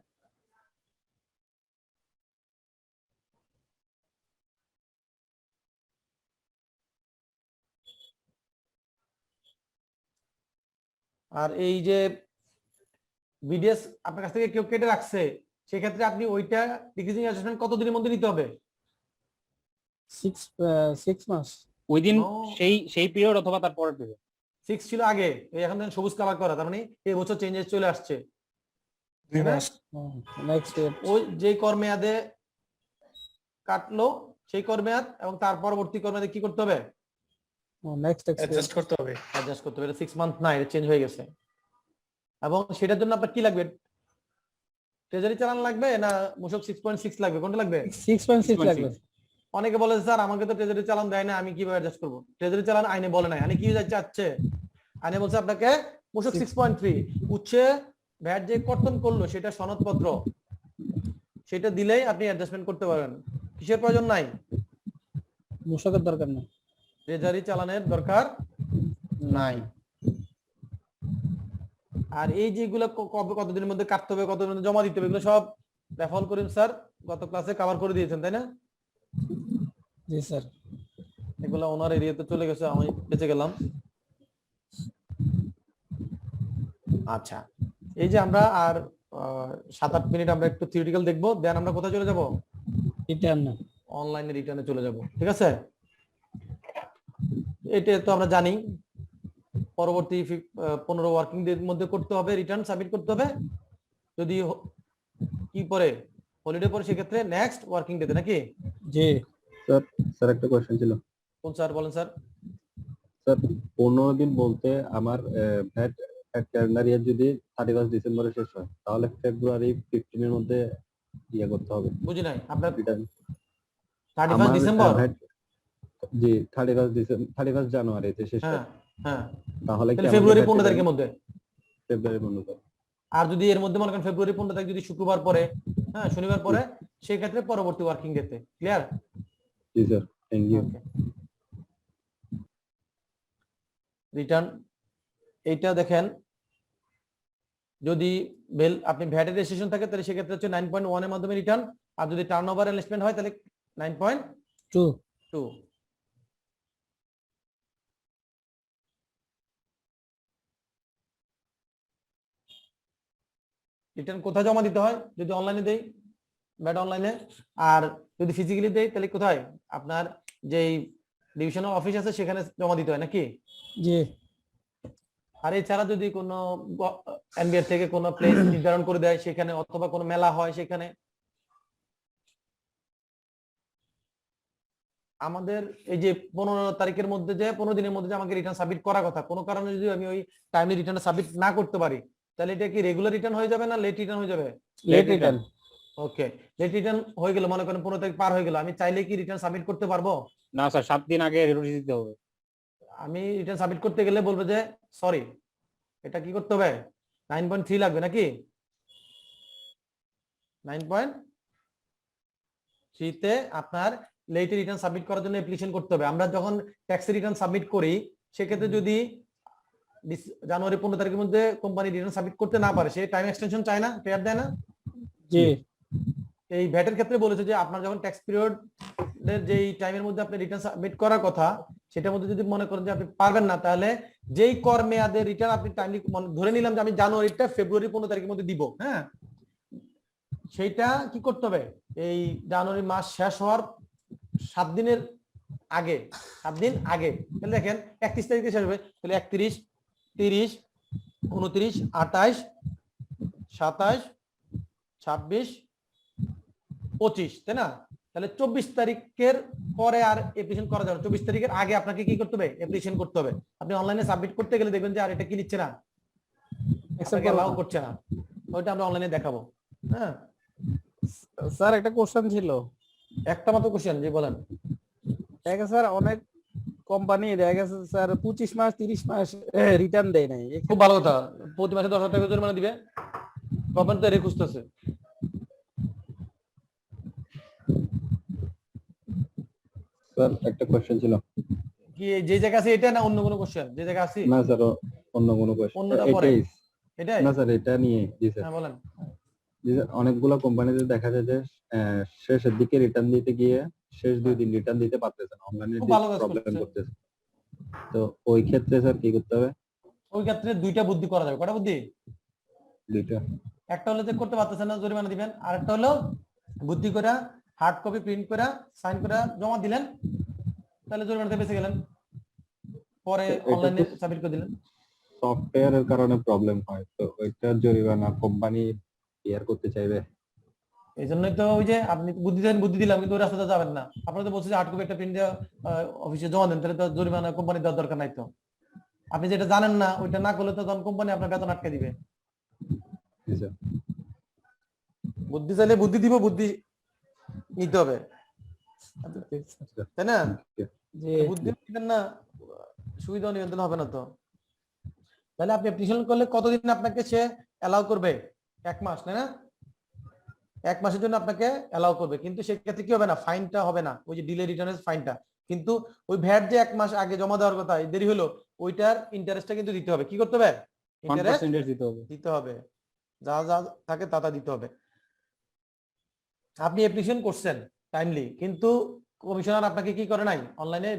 Speaker 1: আর এই যে বিডিএস আপনার কাছ থেকে কেউ কেটে রাখছে, সেক্ষেত্রে আপনি ওইটা ডিক্রিজিং অ্যাডজাস্টমেন্ট কত দিনের মধ্যে নিতে হবে?
Speaker 7: 6 মাস।
Speaker 4: Within
Speaker 1: No.
Speaker 4: সেই পিরিয়ড অথবা তার পরের পিরিয়ড।
Speaker 1: 6 ছিল আগে, এখন সবুজ কালার করা, তার মানে এই বছর চেঞ্জেস চলে আসছে।
Speaker 8: 2 মাস।
Speaker 7: নেক্সট
Speaker 1: ওই যে কর মেয়াদে কাটলো সেই কর মেয়াদ এবং তার পরবর্তী কর মেয়াদে কি করতে হবে?
Speaker 7: নেক্সট
Speaker 2: অ্যাডজাস্ট করতে হবে।
Speaker 1: অ্যাডজাস্ট করতে হবে। এটা 6 মান্থ না, এটা চেঞ্জ হয়ে গেছে। এবং সেটার জন্য আপনার কি লাগবে? ট্রেজারি চালান লাগবে না মূসক 6.6 লাগবে? কোনটা লাগবে?
Speaker 7: 6.6 লাগবে।
Speaker 1: অনেকে বলে স্যার আমাকে তো ট্রেজারি চালান দেয় না, আমি কিভাবে অ্যাডজাস্ট করব? ট্রেজারি চালান আইনে বলে নাই, আইনে কি চাচ্ছে? আইনে বলছে আপনাকে মূসক 6.3 উচ্ছে ভ্যাট যে কর্তন করলো সেটা সনদপত্র, সেটা দিলেই আপনি অ্যাডজাস্টমেন্ট করতে পারবেন। কিসের প্রয়োজন নাই?
Speaker 7: মূসকের দরকার নেই।
Speaker 1: ট্রেজারি চালানের দরকার নাই। আর এই যেগুলো কবে কতদিনের মধ্যে কাটতে হবে, কতদিনের মধ্যে জমা দিতে হবে, এগুলো সব রেফার করিম স্যার গত ক্লাসে কভার করে দিয়েছেন, তাই না?
Speaker 7: জি স্যার।
Speaker 1: এগুলো ওনার এরিয়াতে চলে গেছে, আমি বেঁচে গেলাম। আচ্ছা, এই যে আমরা আর 7-8 মিনিট আমরা একটু থিওরিটিক্যাল দেখবো, দেন আমরা কোথায় চলে যাব?
Speaker 7: রিটার্ন।
Speaker 1: অনলাইনে রিটার্নে চলে যাব, ঠিক আছে? এটা তো আমরা জানি পরবর্তী 15 ওয়ার্কিং ডে এর মধ্যে করতে হবে, রিটার্ন সাবমিট করতে হবে। যদি কি পরে হলিডে পরে সেক্ষেত্রে নেক্সট ওয়ার্কিং ডেতে, নাকি?
Speaker 7: জি
Speaker 9: স্যার একটা কোশ্চেন ছিল।
Speaker 1: কোন স্যার? বলেন স্যার।
Speaker 9: স্যার 15 দিন বলতে আমার ভ্যাট ক্যালেন্ডার ইয়ার যদি 31 ডিসেম্বরে শেষ হয় তাহলে ফেব্রুয়ারি 15 এর মধ্যে ইয়ে করতে হবে।
Speaker 1: বুঝি নাই আপনার।
Speaker 9: Return
Speaker 1: 31 December?
Speaker 9: জি 31 জানুয়ারিতে শেষ হয়।
Speaker 1: হ্যাঁ হ্যাঁ,
Speaker 9: তাহলে কি
Speaker 1: ফেব্রুয়ারি 15 তারিখের মধ্যে?
Speaker 9: ফেব্রুয়ারি 15 তারিখ।
Speaker 1: আর যদি এর মধ্যে মনে করেন ফেব্রুয়ারি 15 তারিখ যদি শুক্রবার পরে, হ্যাঁ শনিবার পরে, সেই ক্ষেত্রে পরবর্তী ওয়ার্কিং ডেতে। ক্লিয়ার?
Speaker 9: জি স্যার, থ্যাংক ইউ।
Speaker 1: রিটার্ন এইটা দেখেন, যদি আপনি ভ্যাটের রেজিস্ট্রেশন থাকে তাহলে সেক্ষেত্রে হচ্ছে 9.1 এর মাধ্যমে রিটার্ন, আর যদি টার্নওভার এনলিস্টমেন্ট হয় তাহলে 9.2। রিটার্ন কোথায় জমা দিতে হয়? যদি অনলাইনে দেই, ভ্যাট অনলাইনে, আর যদি ফিজিক্যালি দেই তাহলে কোথায়? আপনার যেই ডিভিশনাল অফিস আছে সেখানে জমা দিতে হয়, নাকি?
Speaker 7: জি।
Speaker 1: আর এছাড়া যদি কোনো এনবিআর থেকে কোনো প্লেস নির্ধারণ করে দেয় সেখানে, অথবা কোনো মেলা হয় সেখানে। আমাদের এই যে 15 তারিখের মধ্যে, যে 15 দিনের মধ্যে যে আমাকে রিটার্ন সাবমিট করার কথা, কোনো কারণে যদি আমি ওই টাইমলি রিটার্ন সাবমিট না করতে পারি তাহলে এটা কি রেগুলার রিটার্ন হয়ে যাবে না লেট রিটার্ন হয়ে যাবে?
Speaker 7: Late return.
Speaker 1: Okay, late return হয়ে গেল, মনে করেন 15 তারিখ পার হয়ে গেল, আমি চাইলে কি রিটার্ন সাবমিট করতে পারবো?
Speaker 4: না স্যার, 7 দিন আগে নোটিশ দিতে হবে।
Speaker 1: আমি রিটার্ন সাবমিট করতে গেলে বলবো যে সরি, এটা কি করতে হবে? 9.3 লাগবে, নাকি? 9.3 তে আপনার লেট রিটার্ন সাবমিট করার জন্য অ্যাপ্লিকেশন করতে হবে। আমরা যখন ট্যাক্স রিটার্ন সাবমিট করি সেক্ষেত্রে যদি জানুয়ারি 15 তারিখের মধ্যে কোম্পানি রিটার্ন সাবমিট করতে না পারে, সে টাইম এক্সটেনশন চায় না, পেয়ার দেয় না?
Speaker 7: জি।
Speaker 1: এই ভ্যাটের ক্ষেত্রে বলেছে যে আপনার যখন ট্যাক্স পিরিয়ড এর যেই টাইমের মধ্যে আপনি রিটার্ন সাবমিট করার কথা সেটার মধ্যে যদি মনে করেন যে আপনি পারবেন না, তাহলে যেই কর মেয়াদের রিটার্ন আপনি টাইমলি ধরে নিলাম যে আমি জানুয়ারিটা ফেব্রুয়ারি 15 তারিখের মধ্যে দিব, হ্যাঁ, সেইটা কি করতে হবে, এই জানুয়ারি মাস শেষ হওয়ার 7 দিনের আগে, 7 দিন আগে, তাহলে দেখেন 31 তারিখে শেষ হবে, তাহলে 31, 30, 29, 28, 27, 26, 25, তাই না? তাহলে 24 তারিখের পরে আর অ্যাপ্লিকেশন করা যাবে না। 24 তারিখের আগে আপনাকে কি করতে হবে, অ্যাপ্লিকেশন করতে হবে। আপনি অনলাইনে সাবমিট করতে গেলে দেখবেন যে আর এটা কি নিচ্ছে না,
Speaker 7: Accept
Speaker 1: অ্যালাউ
Speaker 7: করবো না।
Speaker 1: করছে না, ওইটা আমরা অনলাইনে দেখাবো। হ্যাঁ,
Speaker 7: স্যার একটা কোশ্চেন ছিল,
Speaker 1: একটা মাত্র কোশ্চেন, জি বলেন।
Speaker 7: দেখা গেছে স্যার অনেক কোম্পানি দেখা গেছে স্যার 25 মাস 30 মাস রিটার্ন দেয় নাই।
Speaker 1: খুব ভালো কথা, প্রতি মাসে 10,000 টাকা জরিমানা দিবে, গভর্নমেন্ট তো এর খুঁজতেছে।
Speaker 9: স্যার একটা কোশ্চেন ছিল।
Speaker 1: কি যে জায়গা আছে এটা না অন্য কোনো কোশ্চেন? যে জায়গা আছে
Speaker 9: না স্যার, অন্য কোনো কোশ্চেন।
Speaker 1: অন্যটা পরে। এটাই,
Speaker 9: না স্যার, এটা নিয়ে। জি স্যার।
Speaker 1: হ্যাঁ বলেন।
Speaker 9: জি স্যার, অনেকগুলো কোম্পানিতে দেখা যায় যে শেষের দিকে রিটার্ন দিতে গিয়ে শেষ 2 দিন রিটার্ন দিতে পারতেছে না, অনলাইনে
Speaker 1: খুব ভালো কাজ
Speaker 9: প্রবলেম
Speaker 1: করতেছে।
Speaker 9: করতেছে। তো ওই ক্ষেত্রে স্যার কি করতে হবে?
Speaker 1: ওই ক্ষেত্রে দুইটা বুদ্ধি করা যাবে। কটা বুদ্ধি?
Speaker 9: দুইটা।
Speaker 1: একটা হলো যে করতে পারতেছেন না, জরিমানা দিবেন। আর একটা হলো বুদ্ধি করে হার্ড কপি প্রিন্ট করে সাইন করে জমা দিলেন, তাহলে জরিমানাতে বেঁচে গেলেন, পরে
Speaker 9: এটা তো
Speaker 1: অনলাইনে সাবমিট করে দিলেন।
Speaker 9: সফটওয়্যারের কারণে প্রবলেম হয়, তো ওইটা জরিমানা কোম্পানি ইয়ার করতে চাইবে।
Speaker 1: এই জন্যই তো ওই যে আপনি বুদ্ধি দেন, বুদ্ধি দিলাম, কিন্তু ওই রাস্তাতে যাবেন না। আপনারা তো বলছেন যে হার্ড কপি একটা প্রিন্ট দিয়ে অফিসে জমা দেন, তাহলে তো জরিমানা কোম্পানি দেওয়ার দরকার নাই। তো আপনি যেটা জানেন না ওইটা না করলে তো তখন কোম্পানি আপনার বেতন আটকে দিবে।
Speaker 9: জি স্যার।
Speaker 1: বুদ্ধি চাইলে বুদ্ধি দিব, বুদ্ধি নিতে হবে, তাই না?
Speaker 7: যে
Speaker 1: বুদ্ধি দিবেন না, সুবিধা নিয়ন্ত্রণ হবে না। তো তাহলে আপনি অ্যাপ্লিকেশন করলে কতদিন আপনাকে সে অ্যালাউ করবে? 1 মাস, তাই না? 1 মাসের জন্য আপনাকে অ্যালাউ করবে, কিন্তু সেক্ষেত্রে কি হবে না, ফাইনটা হবে না, ওই যে ডিলে রিটার্নের ফাইনটা। কিন্তু ওই ভ্যাট যে 1 মাস আগে জমা দেওয়ার কথা, দেরি হলো, ওইটার ইন্টারেস্টটা কিন্তু দিতে হবে। কি করতে হবে? ইন্টারেস্ট
Speaker 7: 1% দিতে হবে।
Speaker 1: দিতে হবে, যা যা থাকে তা দিতে হবে। আপনি অ্যাপ্লিকেশন করছেন টাইমলি, কিন্তু কমিশনার আপনাকে কি করে নাই, অনলাইনে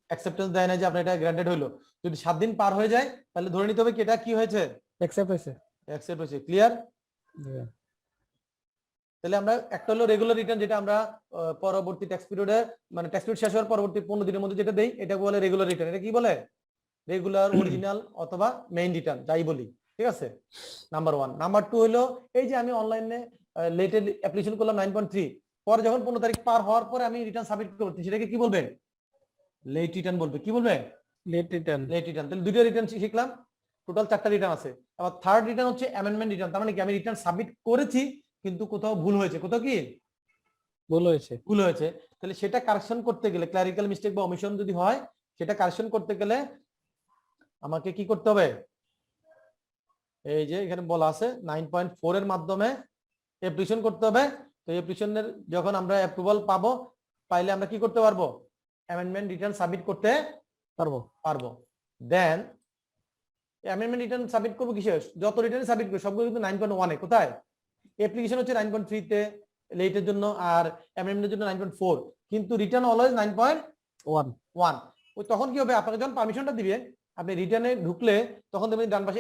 Speaker 1: অ্যাকসেপ্টেন্স দেয় না যে আপনার এটা গ্র্যান্টেড হলো। যদি 7 দিন পার হয়ে যায়, তাহলে ধরে নিতে হবে কি এটা কি হয়েছে,
Speaker 7: অ্যাকসেপ্ট হয়েছে।
Speaker 1: অ্যাকসেপ্ট হয়েছে। ক্লিয়ার?
Speaker 7: জি।
Speaker 1: তাহলে আমরা একটা হলো রেগুলার রিটার্ন, যেটা আমরা পরবর্তী ট্যাক্স পিরিয়ডে, মানে ট্যাক্স পিরিয়ড শেষ হওয়ার পরবর্তী 15 দিনের মধ্যে যেটা দেই, এটা বলে রেগুলার রিটার্ন। এটা কি বলে? রেগুলার, অরিজিনাল অথবা মেইন রিটার্ন, যাই বলি। ঠিক আছে, নাম্বার 1। নাম্বার 2 হলো এই যে আমি অনলাইনে লেটে অ্যাপ্লিকেশন করলাম 9.3, পরে যখন 15 তারিখ পার হওয়ার পরে আমি রিটার্ন সাবমিট করতে, সেটাকে কি বলবে? লেট রিটার্ন বলবে। কি বলবে?
Speaker 7: Late return.
Speaker 1: Late return. তাহলে দুটো রিটার্ন শিখলাম, টোটাল 4টা রিটার্ন আছে। আবার থার্ড রিটার্ন হচ্ছে অ্যামেন্ডমেন্ট রিটার্ন। তার মানে কি, আমি রিটার্ন সাবমিট করেছি কিন্তু কোথাও ভুল হয়েছে, কোথাও কি
Speaker 7: ভুল হয়েছে।
Speaker 1: ভুল হয়েছে, তাহলে সেটা কারেকশন করতে গেলে, ক্লারিক্যাল মিস্টেক বা ওমিশন যদি হয়, সেটা কারেকশন করতে গেলে আমাকে কি করতে হবে? এই যে এখানে বলা আছে 9.4 এর মাধ্যমে অ্যাপ্লিকেশন করতে হবে। তো অ্যাপ্লিকেশনের যখন আমরা অ্যাপ্রুভাল পাবো, পাইলে আমরা কি করতে পারবো? অ্যামেন্ডমেন্ট রিটার্ন সাবমিট করতে পারবো। দেন অ্যামেন্ডমেন্ট রিটার্ন সাবমিট করবো কিসে? যত রিটার্ন সাবমিট করবো সবগুলো কিন্তু 9.1 এ। কোথায়? অ্যাপ্লিকেশন হচ্ছে 9.3 তে লেটের জন্য, আর অ্যামেন্ডমেন্টের জন্য 9.4, কিন্তু রিটার্ন অলওয়েজ 9.1। ওই তখন কি হবে, আপনাকে যখন পারমিশনটা দিবে, আপনি রিটার্নে ঢুকলে তখন দেখবেন ডান পাশে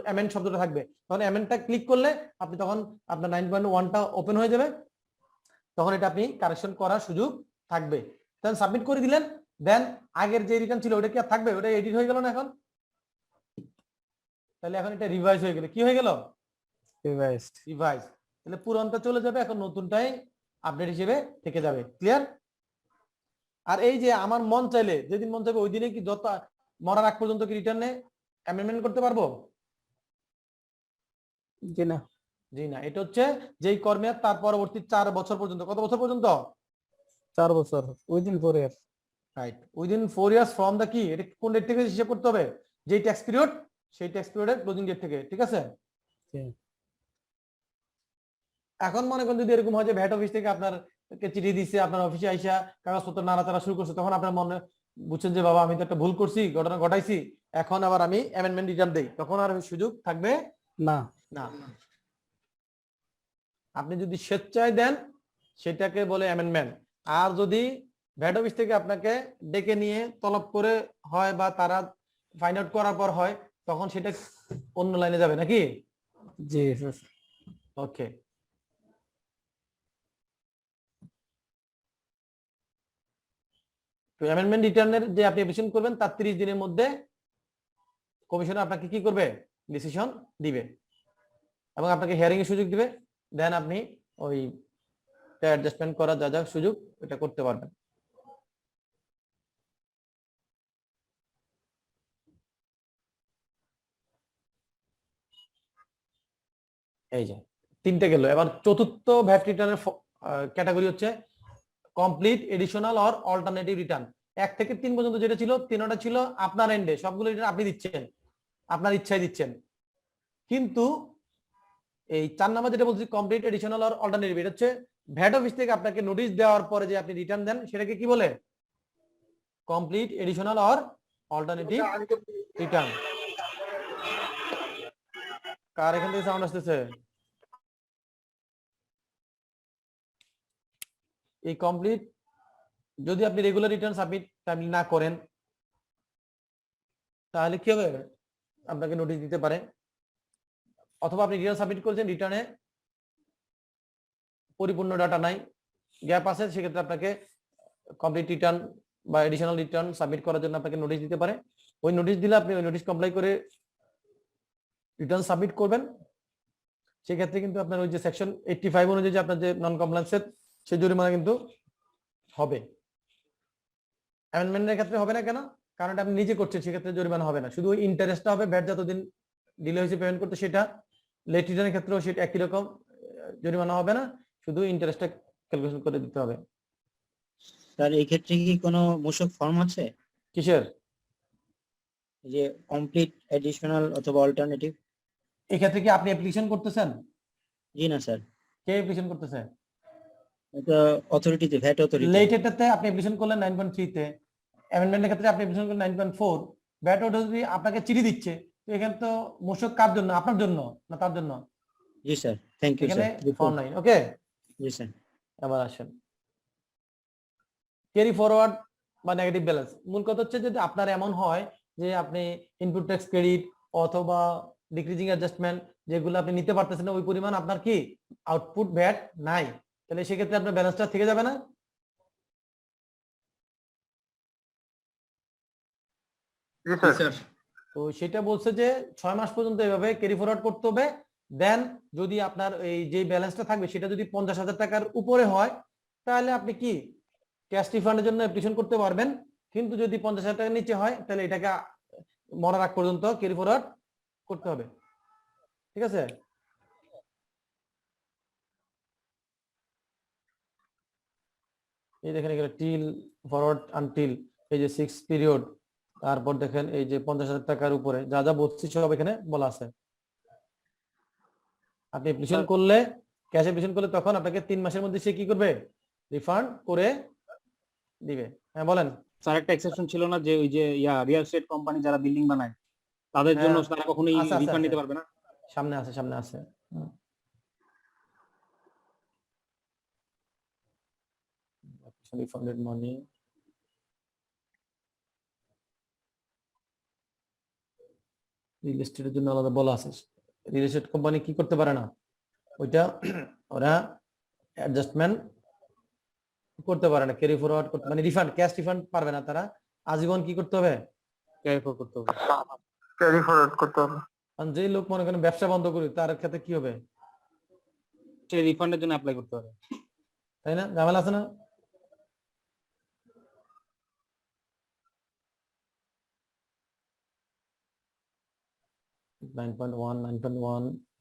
Speaker 1: অ্যামেন্ড শব্দটা থাকবে। তখন অ্যামেন্ডটা ক্লিক করলে আপনি তখন আপনার 9.1টা ওপেন হয়ে যাবে, তখন এটা আপনি কারেকশন করার সুযোগ থাকবে। তখন সাবমিট করে দিলেন, দেন আগের যে রিটার্ন ছিল ওটা কি আর থাকবে? ওটা এডিট হয়ে গেল না এখন? তাহলে এখন এটা রিভাইজ হয়ে গেল। কি হয়ে গেল? রিভাইজ। তাহলে পুরনটা চলে যাবে, এখন নতুনটাই আপডেট হিসেবে থেকে যাবে। ক্লিয়ার? আর এই যে আমার মন চাইলে, যেদিন মন চাইবে ওই দিনে কি যত মরার আগ পর্যন্ত কি রিটার্নে অ্যামেন্ডমেন্ট করতে পারবো?
Speaker 7: জি না।
Speaker 1: জি না। এটা হচ্ছে যেই কর্মের তার পরবর্তী 4 বছর পর্যন্ত। কত বছর পর্যন্ত?
Speaker 7: 4 বছর, within 4 year.
Speaker 1: Right, within 4 years from the কি, এটা কোন ডেট থেকে হিসাব করতে হবে? যেই ট্যাক্স পিরিয়ড, সেই ট্যাক্স পিরিয়ডের ক্লোজিং ডেট থেকে। ঠিক আছে? এখন মনে করেন যদি এরকম হয় যে ভ্যাট অফিস থেকে আপনার চিঠি দিচ্ছে, আপনার অফিসে আইসা কাগজপত্র নাড়াচাড়া শুরু করছে, তখন আপনার মনে বুঝছেন যে বাবা আমি তো একটা ভুল করছি, ঘটনা ঘটাইছি, এখন আবার আমি অ্যামেন্ডমেন্ট রিটার্ন দেই, তখন আর সুযোগ থাকবে
Speaker 7: না।
Speaker 1: না। আপনি যদি স্বেচ্ছায় দেন সেটাকে বলে অ্যামেন্ডমেন্ট, আর যদি ভ্যাট অফিস থেকে আপনাকে ডেকে নিয়ে তলব করে হয় বা তারা ফাইন্ড আউট করার পর হয়, তখন সেটা অন্য লাইনে যাবে নাকি?
Speaker 7: জি স্যার।
Speaker 1: ওকে। তো অ্যামেন্ডমেন্ট রিটার্নের যে আপনি অ্যাপ্লিকেশন করবেন তার 30 দিনের মধ্যে কমিশনার আপনাকে কি করবে? ডিসিশন দিবে এবং আপনাকে হিয়ারিং এর সুযোগ দিবে। দেন আপনি ওই অ্যাডজাস্টমেন্ট করা যা যা সুযোগ এটা করতে পারবেন। এই যে 3টে গেল। এবার চতুর্থ ভ্যাট রিটার্নের ক্যাটাগরি হচ্ছে complete, additional or alternative return. 1 থেকে 3 পর্যন্ত যেটা ছিল, 3টা ছিল আপনার এন্ডে, সবগুলো রিটার্ন আপনি দিচ্ছেন, আপনার ইচ্ছায় দিচ্ছেন। কিন্তু এই 4 নাম্বার যেটা বলছি কমপ্লিট, এডিশনাল অর অল্টারনেটিভ, এটা হচ্ছে ভ্যাট অফিস থেকে আপনাকে নোটিশ দেওয়ার পরে যে আপনি রিটার্ন দেন সেটাকে কি বলে? Complete, additional or alternative return. কার এখান থেকে সাউন্ড আসতেছে? এই কমপ্লিট যদি আপনি রেগুলার রিটার্ন সাবমিট টাইমলি না করেন তাহলে কি হবে? আপনাকে নোটিশ দিতে পারে। অথবা আপনি রিটার্ন সাবমিট করেছেন, রিটার্নে পরিপূর্ণ ডাটা নাই, গ্যাপ আছে, সেক্ষেত্রে আপনাকে কমপ্লিট রিটার্ন বা এডিশনাল রিটার্ন সাবমিট করার জন্য আপনাকে নোটিশ দিতে পারে। ওই নোটিশ দিলে আপনি ওই নোটিশ কমপ্লাই করে রিটার্ন সাবমিট করবেন। সেক্ষেত্রে কিন্তু আপনার ওই যে সেকশন 85 অনুযায়ী যে আপনার যে নন কমপ্লায়েন্সের সেই জরিমানা কিন্তু হবে। অ্যামেন্ডমেন্টের ক্ষেত্রে হবে না কেন? কারণ এটা আপনি নিজে করছেন, সেক্ষেত্রে জরিমানা হবে না, শুধু ওই ইন্টারেস্টটা হবে। ভ্যাট যতদিন ডিলে হয়েছে পেমেন্ট করতে সেটা, লেট রিটার্নের ক্ষেত্রেও সেটা একই রকম, জরিমানা হবে না, শুধু ইন্টারেস্টটা ক্যালকুলেশন করে দিতে হবে।
Speaker 10: স্যার এই ক্ষেত্রে কি কোনো মূসক ফর্ম আছে?
Speaker 1: কিসের?
Speaker 10: যে কমপ্লিট, এডিশনাল অথবা অল্টারনেটিভ?
Speaker 1: এই ক্ষেত্রে কি আপনি অ্যাপ্লিকেশন করতেছেন?
Speaker 10: জি না স্যার,
Speaker 1: কে অ্যাপ্লিকেশন করতেছে?
Speaker 10: এটা অথরিটিতে, ভ্যাট অথরিটি।
Speaker 1: লেট এটাতে আপনি অ্যাপ্লিকেশন করলেন 9.3 তে, অ্যামেন্ডমেন্টের ক্ষেত্রে আপনি অ্যাপ্লিকেশন করলেন 9.4, ভ্যাট অথরিটি আপনাকে চিঠি দিচ্ছে, তো এখানে তো মূসক কার জন্য? আপনার জন্য না তার জন্য?
Speaker 10: জি স্যার, থ্যাংক ইউ
Speaker 1: এখানে
Speaker 10: স্যার।
Speaker 1: ফর্ম 9। ওকে,
Speaker 10: জি স্যার।
Speaker 1: এবার আসেন ক্যারি ফরওয়ার্ড বা নেগেটিভ ব্যালেন্স। মূল কথা হচ্ছে যদি আপনার এমন হয় যে আপনি ইনপুট ট্যাক্স ক্রেডিট অথবা ডিক্রিজিং অ্যাডজাস্টমেন্ট যেগুলো আপনি নিতে পারতেছেন না, ওই পরিমাণ আপনার কি আউটপুট ভ্যাট নাই, তাহলে সেক্ষেত্রে আপনার ব্যালেন্সটা থেকে যাবে না? তো সেটা বলছে যে 6 মাস পর্যন্ত এভাবে ক্যারি ফরওয়ার্ড করতে হবে। দেন যদি আপনার এই যে ব্যালেন্সটা থাকবে সেটা যদি 50,000 টাকার উপরে হয় তাহলে আপনি কি ক্যাশ রিফান্ডের জন্য অ্যাপ্লিকেশন করতে পারবেন। কিন্তু যদি 50,000 টাকার নিচে হয় তাহলে এটাকে মরার আগ পর্যন্ত ক্যারি ফরওয়ার্ড করতে হবে। ঠিক আছে? এই দেখেন এখানে টিল ফরওয়ার্ড আনটিল, এই যে 6 পিরিয়ড, তারপর দেখেন এই যে 50,000 টাকার উপরে যা যা বলছি সব এখানে বলা আছে। আপনি অ্যাপ্লিকেশন করলে, ক্যাশ অ্যাপ্লিকেশন করলে তখন আপনাকে 3 মাসের মধ্যে সে কি করবে? রিফান্ড করে দিবে। হ্যাঁ বলেন
Speaker 4: স্যার। একটা এক্সেপশন ছিল না যে ওই যে রিয়েল এস্টেট কোম্পানি যারা বিল্ডিং বানায় তাদের জন্য তারা কখনোই রিফান্ড নিতে পারবে না?
Speaker 1: সামনে আছে, সামনে আছে। রিফান্ডেড মানি, রিয়েল এস্টেটের জন্য আলাদা বলা আছে। রিয়েল এস্টেট কোম্পানি কি করতে পারে না, ওইটা ওরা অ্যাডজাস্টমেন্ট করতে পারে না, ক্যারি ফরওয়ার্ড করতে, মানে রিফান্ড, ক্যাশ রিফান্ড পারবে না তারা। আজীবন কি করতে হবে?
Speaker 4: ক্যারি ফরওয়ার্ড করতে হবে।
Speaker 6: ক্যারি ফরওয়ার্ড করতে হবে।
Speaker 1: কারণ যে লোক মনে করেন ব্যবসা বন্ধ করে, তার ক্ষেত্রে কি হবে?
Speaker 4: সে রিফান্ডের জন্য অ্যাপ্লাই করতে হবে,
Speaker 1: তাই না? ঝামেলা আছে না?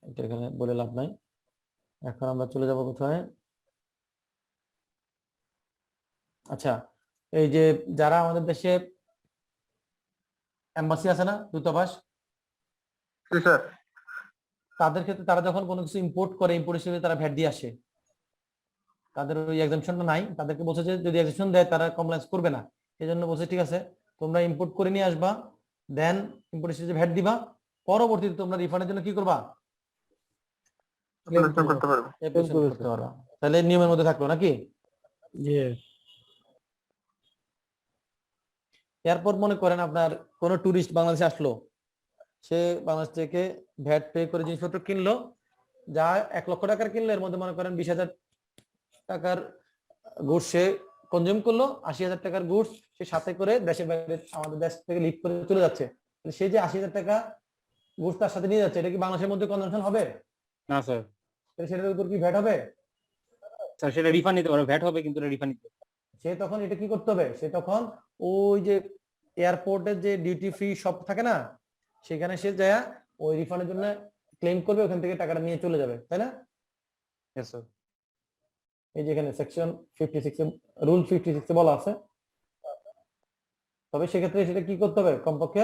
Speaker 1: এটা এখানে বলে লাভ নাই। এখন আমরা চলে যাব কোথায়? আচ্ছা, এই যে যারা আমাদের দেশে এম্বাসি আছে না, দূতাবাস, তাদের ক্ষেত্রে তারা যখন কোনো কিছু ইম্পোর্ট করে, ইম্পোর্ট হিসেবে তারা ভ্যাট দিয়ে আসে, তাদের ওই এক্সাম্পশনটা নাই। তাদেরকে বলছে যে যদি এক্সাম্পশন দেয় তারা কমপ্লায়েন্স করবে না, এই জন্য বলছে ঠিক আছে তোমরা ইম্পোর্ট করে নিয়ে আসবা, দেন ইম্পোর্ট হিসেবে ভ্যাট দিবা, পরবর্তীতে তোমরা রিফান্ডের জন্য কি করবা? করতে পারবা। তাহলে নিয়মের মধ্যে থাকলো নাকি? এরপর মনে করেন আপনার কোন ট্যুরিস্ট বাংলাদেশে আসলো, সে বাংলাদেশ থেকে ভ্যাট পে করে জিনিসপত্র কিনলো, যা 1 লক্ষ টাকার কিনলো, এর মধ্যে মনে করেন 20,000 টাকার গুডস সে কনজিউম করলো, 80,000 টাকার গুডস সে সাথে করে দেশের বাইরে আমাদের দেশ থেকে লিফট করে চলে যাচ্ছে। সেই যে 80,000 টাকা গুডস তার সাথে নিয়ে যাচ্ছে, এটা কি বাংলাদেশের মধ্যে কনজাম্পশন হবে?
Speaker 4: না স্যার,
Speaker 1: সেটার উপর কি ভ্যাট হবে?
Speaker 4: স্যার সেটা রিফান্ড নিতে পারবে, ভ্যাট হবে কিন্তু রিফান্ড নিতে পারবে।
Speaker 1: সে তখন এটা কি করতে হবে? সে তখন ওই যে এয়ারপোর্টের যে ডিউটি ফ্রি শপ থাকে না, সেখানে সে যায় ওই রিফান্ডের জন্য ক্লেম করবে, ওখান থেকে টাকাটা নিয়ে চলে যাবে, তাই না?
Speaker 4: Yes, sir.
Speaker 1: এই যে এখানে সেকশন 56 রুল 56 বলা আছে। তবে সেক্ষেত্রে সেটা কি করতে হবে? কমপক্ষে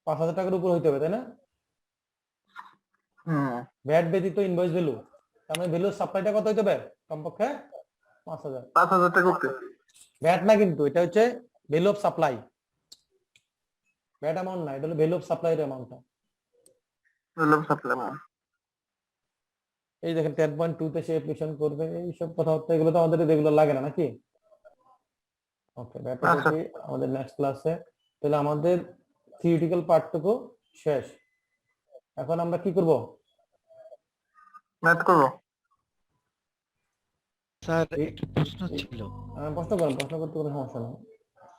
Speaker 1: 5,000 টাকার উপর হইতে হবে, তাই না? ভ্যাট ব্যতীত ইনভয়েস ভ্যালু, তার মানে ভ্যালু সাপ্লাইটা কত হইতে হবে? কমপক্ষে 5,000।
Speaker 6: 5,000 টাকা করতে
Speaker 1: ভ্যাট না, কিন্তু এটা হচ্ছে value of supply, VAT amount না, এটা হলো ভ্যালু অফ সাপ্লাইয়ের অ্যামাউন্টটা।
Speaker 6: বললাম সাপ্লাই।
Speaker 1: এই দেখেন 10.2 তে সে অ্যাপ্লিকেশন করবে, এই সব কথাবার্তা, এগুলো তো আমাদের রেগুলার লাগে না নাকি? ওকে, ব্যাপার আমাদের নেক্সট ক্লাসে। তাহলে আমাদের থিওরিটিক্যাল পার্টটুকু শেষ। এখন আমরা কি করব?
Speaker 6: ম্যাথ করব।
Speaker 11: স্যার একটা প্রশ্ন ছিল।
Speaker 1: প্রশ্ন করেন, প্রশ্ন করতে কোনো সমস্যা নেই।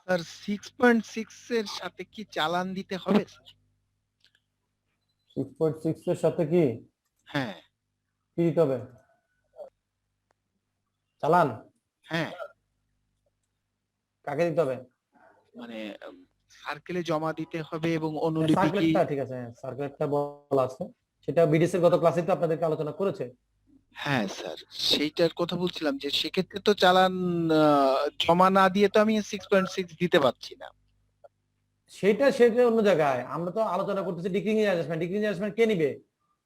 Speaker 11: স্যার 6.6 এর সাথে কি চালান দিতে হবে?
Speaker 1: 6.6 এর সাথে কি
Speaker 11: হ্যাঁ
Speaker 1: কি দিতে হবে? চালান?
Speaker 11: হ্যাঁ,
Speaker 1: কাকে দিতে হবে?
Speaker 11: মানে সার্কেলে জমা দিতে হবে এবং অনুলিপি কি?
Speaker 1: সার্কুলেটটা ঠিক আছে, সার্কুলেটটা বলা আছে, সেটা বিডিএস এর গত ক্লাসে তো আপনাদেরকে আলোচনা করেছে।
Speaker 11: হ্যাঁ স্যার, সেইটার কথা বলছিলাম যে সেক্ষেত্রে তো চালান জমা না দিয়ে তো আমি 6.6 দিতে পারছি না।
Speaker 1: সেটা অন্য জায়গায়, আমরা তো আলোচনা করতেছি ডিক্রিজিং অ্যাডজাস্টমেন্ট। ডিক্রিজিং অ্যাডজাস্টমেন্ট কে নিবে?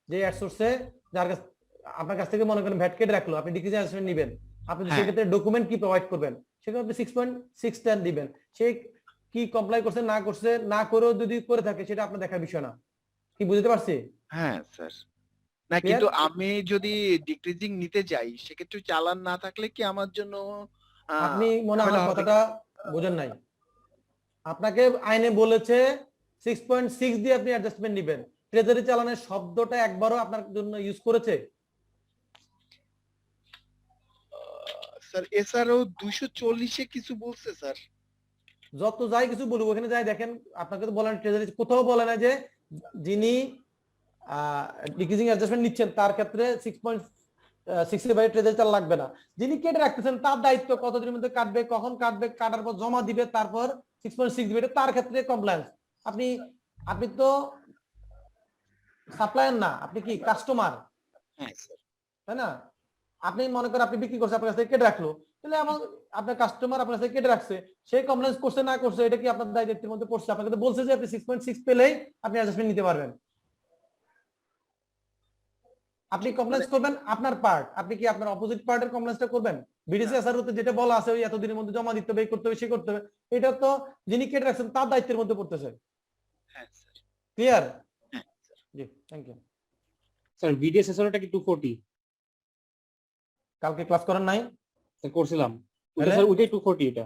Speaker 1: যে অ্যাড সোর্সে যার কাছে আপনার কাছ থেকে মনে করেন ভ্যাট কেটে রাখলো, আপনি ডিক্রিজিং অ্যাডজাস্টমেন্ট নেবেন, আপনি সেক্ষেত্রে ডকুমেন্ট কি প্রোভাইড করবেন? সেখানে আপনি 6.6 দিবেন। সে কি কমপ্লাই করছে না করছে, না করেও যদি করে থাকে সেটা আপনার দেখার বিষয় না। কি বুঝতে পারছি?
Speaker 11: হ্যাঁ স্যার, না কিন্তু আমি যদি ডিক্রিজিং নিতে যাই সেক্ষেত্রে চালান না থাকলে কি আমার জন্য
Speaker 1: আপনি মনে হয় কথাটা বোঝেন নাই। আপনাকে আইনে বলেছে 6.6 দিয়ে আপনি অ্যাডজাস্টমেন্ট নেবেন। ট্রেজারি চালানের শব্দটা একবারও আপনার জন্য ইউজ করেছে?
Speaker 11: স্যার এছাড়াও 240 এ কিছু বলছে স্যার।
Speaker 1: যত যাই কিছু বলবো, ওখানে যাই দেখেন, আপনাকে তো বলেন ট্রেজারি কোথাও বলে না যে যিনি ডিক্রিজিং অ্যাডজাস্টমেন্ট নিচ্ছেন তার ক্ষেত্রে 6.6 এর বাইরে ট্রেজারি চালান লাগবে না। যিনি কেটে রাখতেছেন তার দায়িত্ব কতদিনের মধ্যে কাটবে, কখন কাটবে, কাটার পর জমা দিবে, তারপর 6.6 দিবে, তার ক্ষেত্রে কমপ্লায়েন্স। আপনি তো সাপ্লায়ার না, আপনি কি কাস্টমার,
Speaker 11: হ্যাঁ স্যার,
Speaker 1: তাই না? আপনি মনে করেন আপনি বিক্রি করছেন, আপনার কাছ থেকে কেটে রাখলো, তাহলে আপনার কাস্টমার আপনার কাছ থেকে কেটে রাখছে, সে কমপ্লেন্স করছে না করছে, এটা কি আপনার দায়িত্বের মধ্যে পড়ছে? আপনাকে তো বলছে যে আপনি 6.6 পেলেই আপনি অ্যাডজাস্টমেন্ট নিতে পারবেন। আপনি কমপ্লেন্স করবেন আপনার পার্ট, আপনি কি আপনার অপোজিট পার্টের কমপ্লেন্সটা করবেন? বিডিসি এসআরওতে যেটা বলা আছে ওই এতদিনের মধ্যে জমা দিতে হবে, এই করতে হবে, সে করতে হবে, এটা তো যিনি কেটে রাখছেন তার দায়িত্বের মধ্যে পড়তেছে।
Speaker 11: হ্যাঁ স্যার,
Speaker 1: ক্লিয়ার?
Speaker 11: হ্যাঁ
Speaker 1: জি, থ্যাংক ইউ।
Speaker 4: স্যার বিডিএস এসআরওটা কি 240?
Speaker 1: কালকে ক্লাস করেন নাই?
Speaker 4: স্যার করছিলাম, স্যার ওইটাই 240 এটা।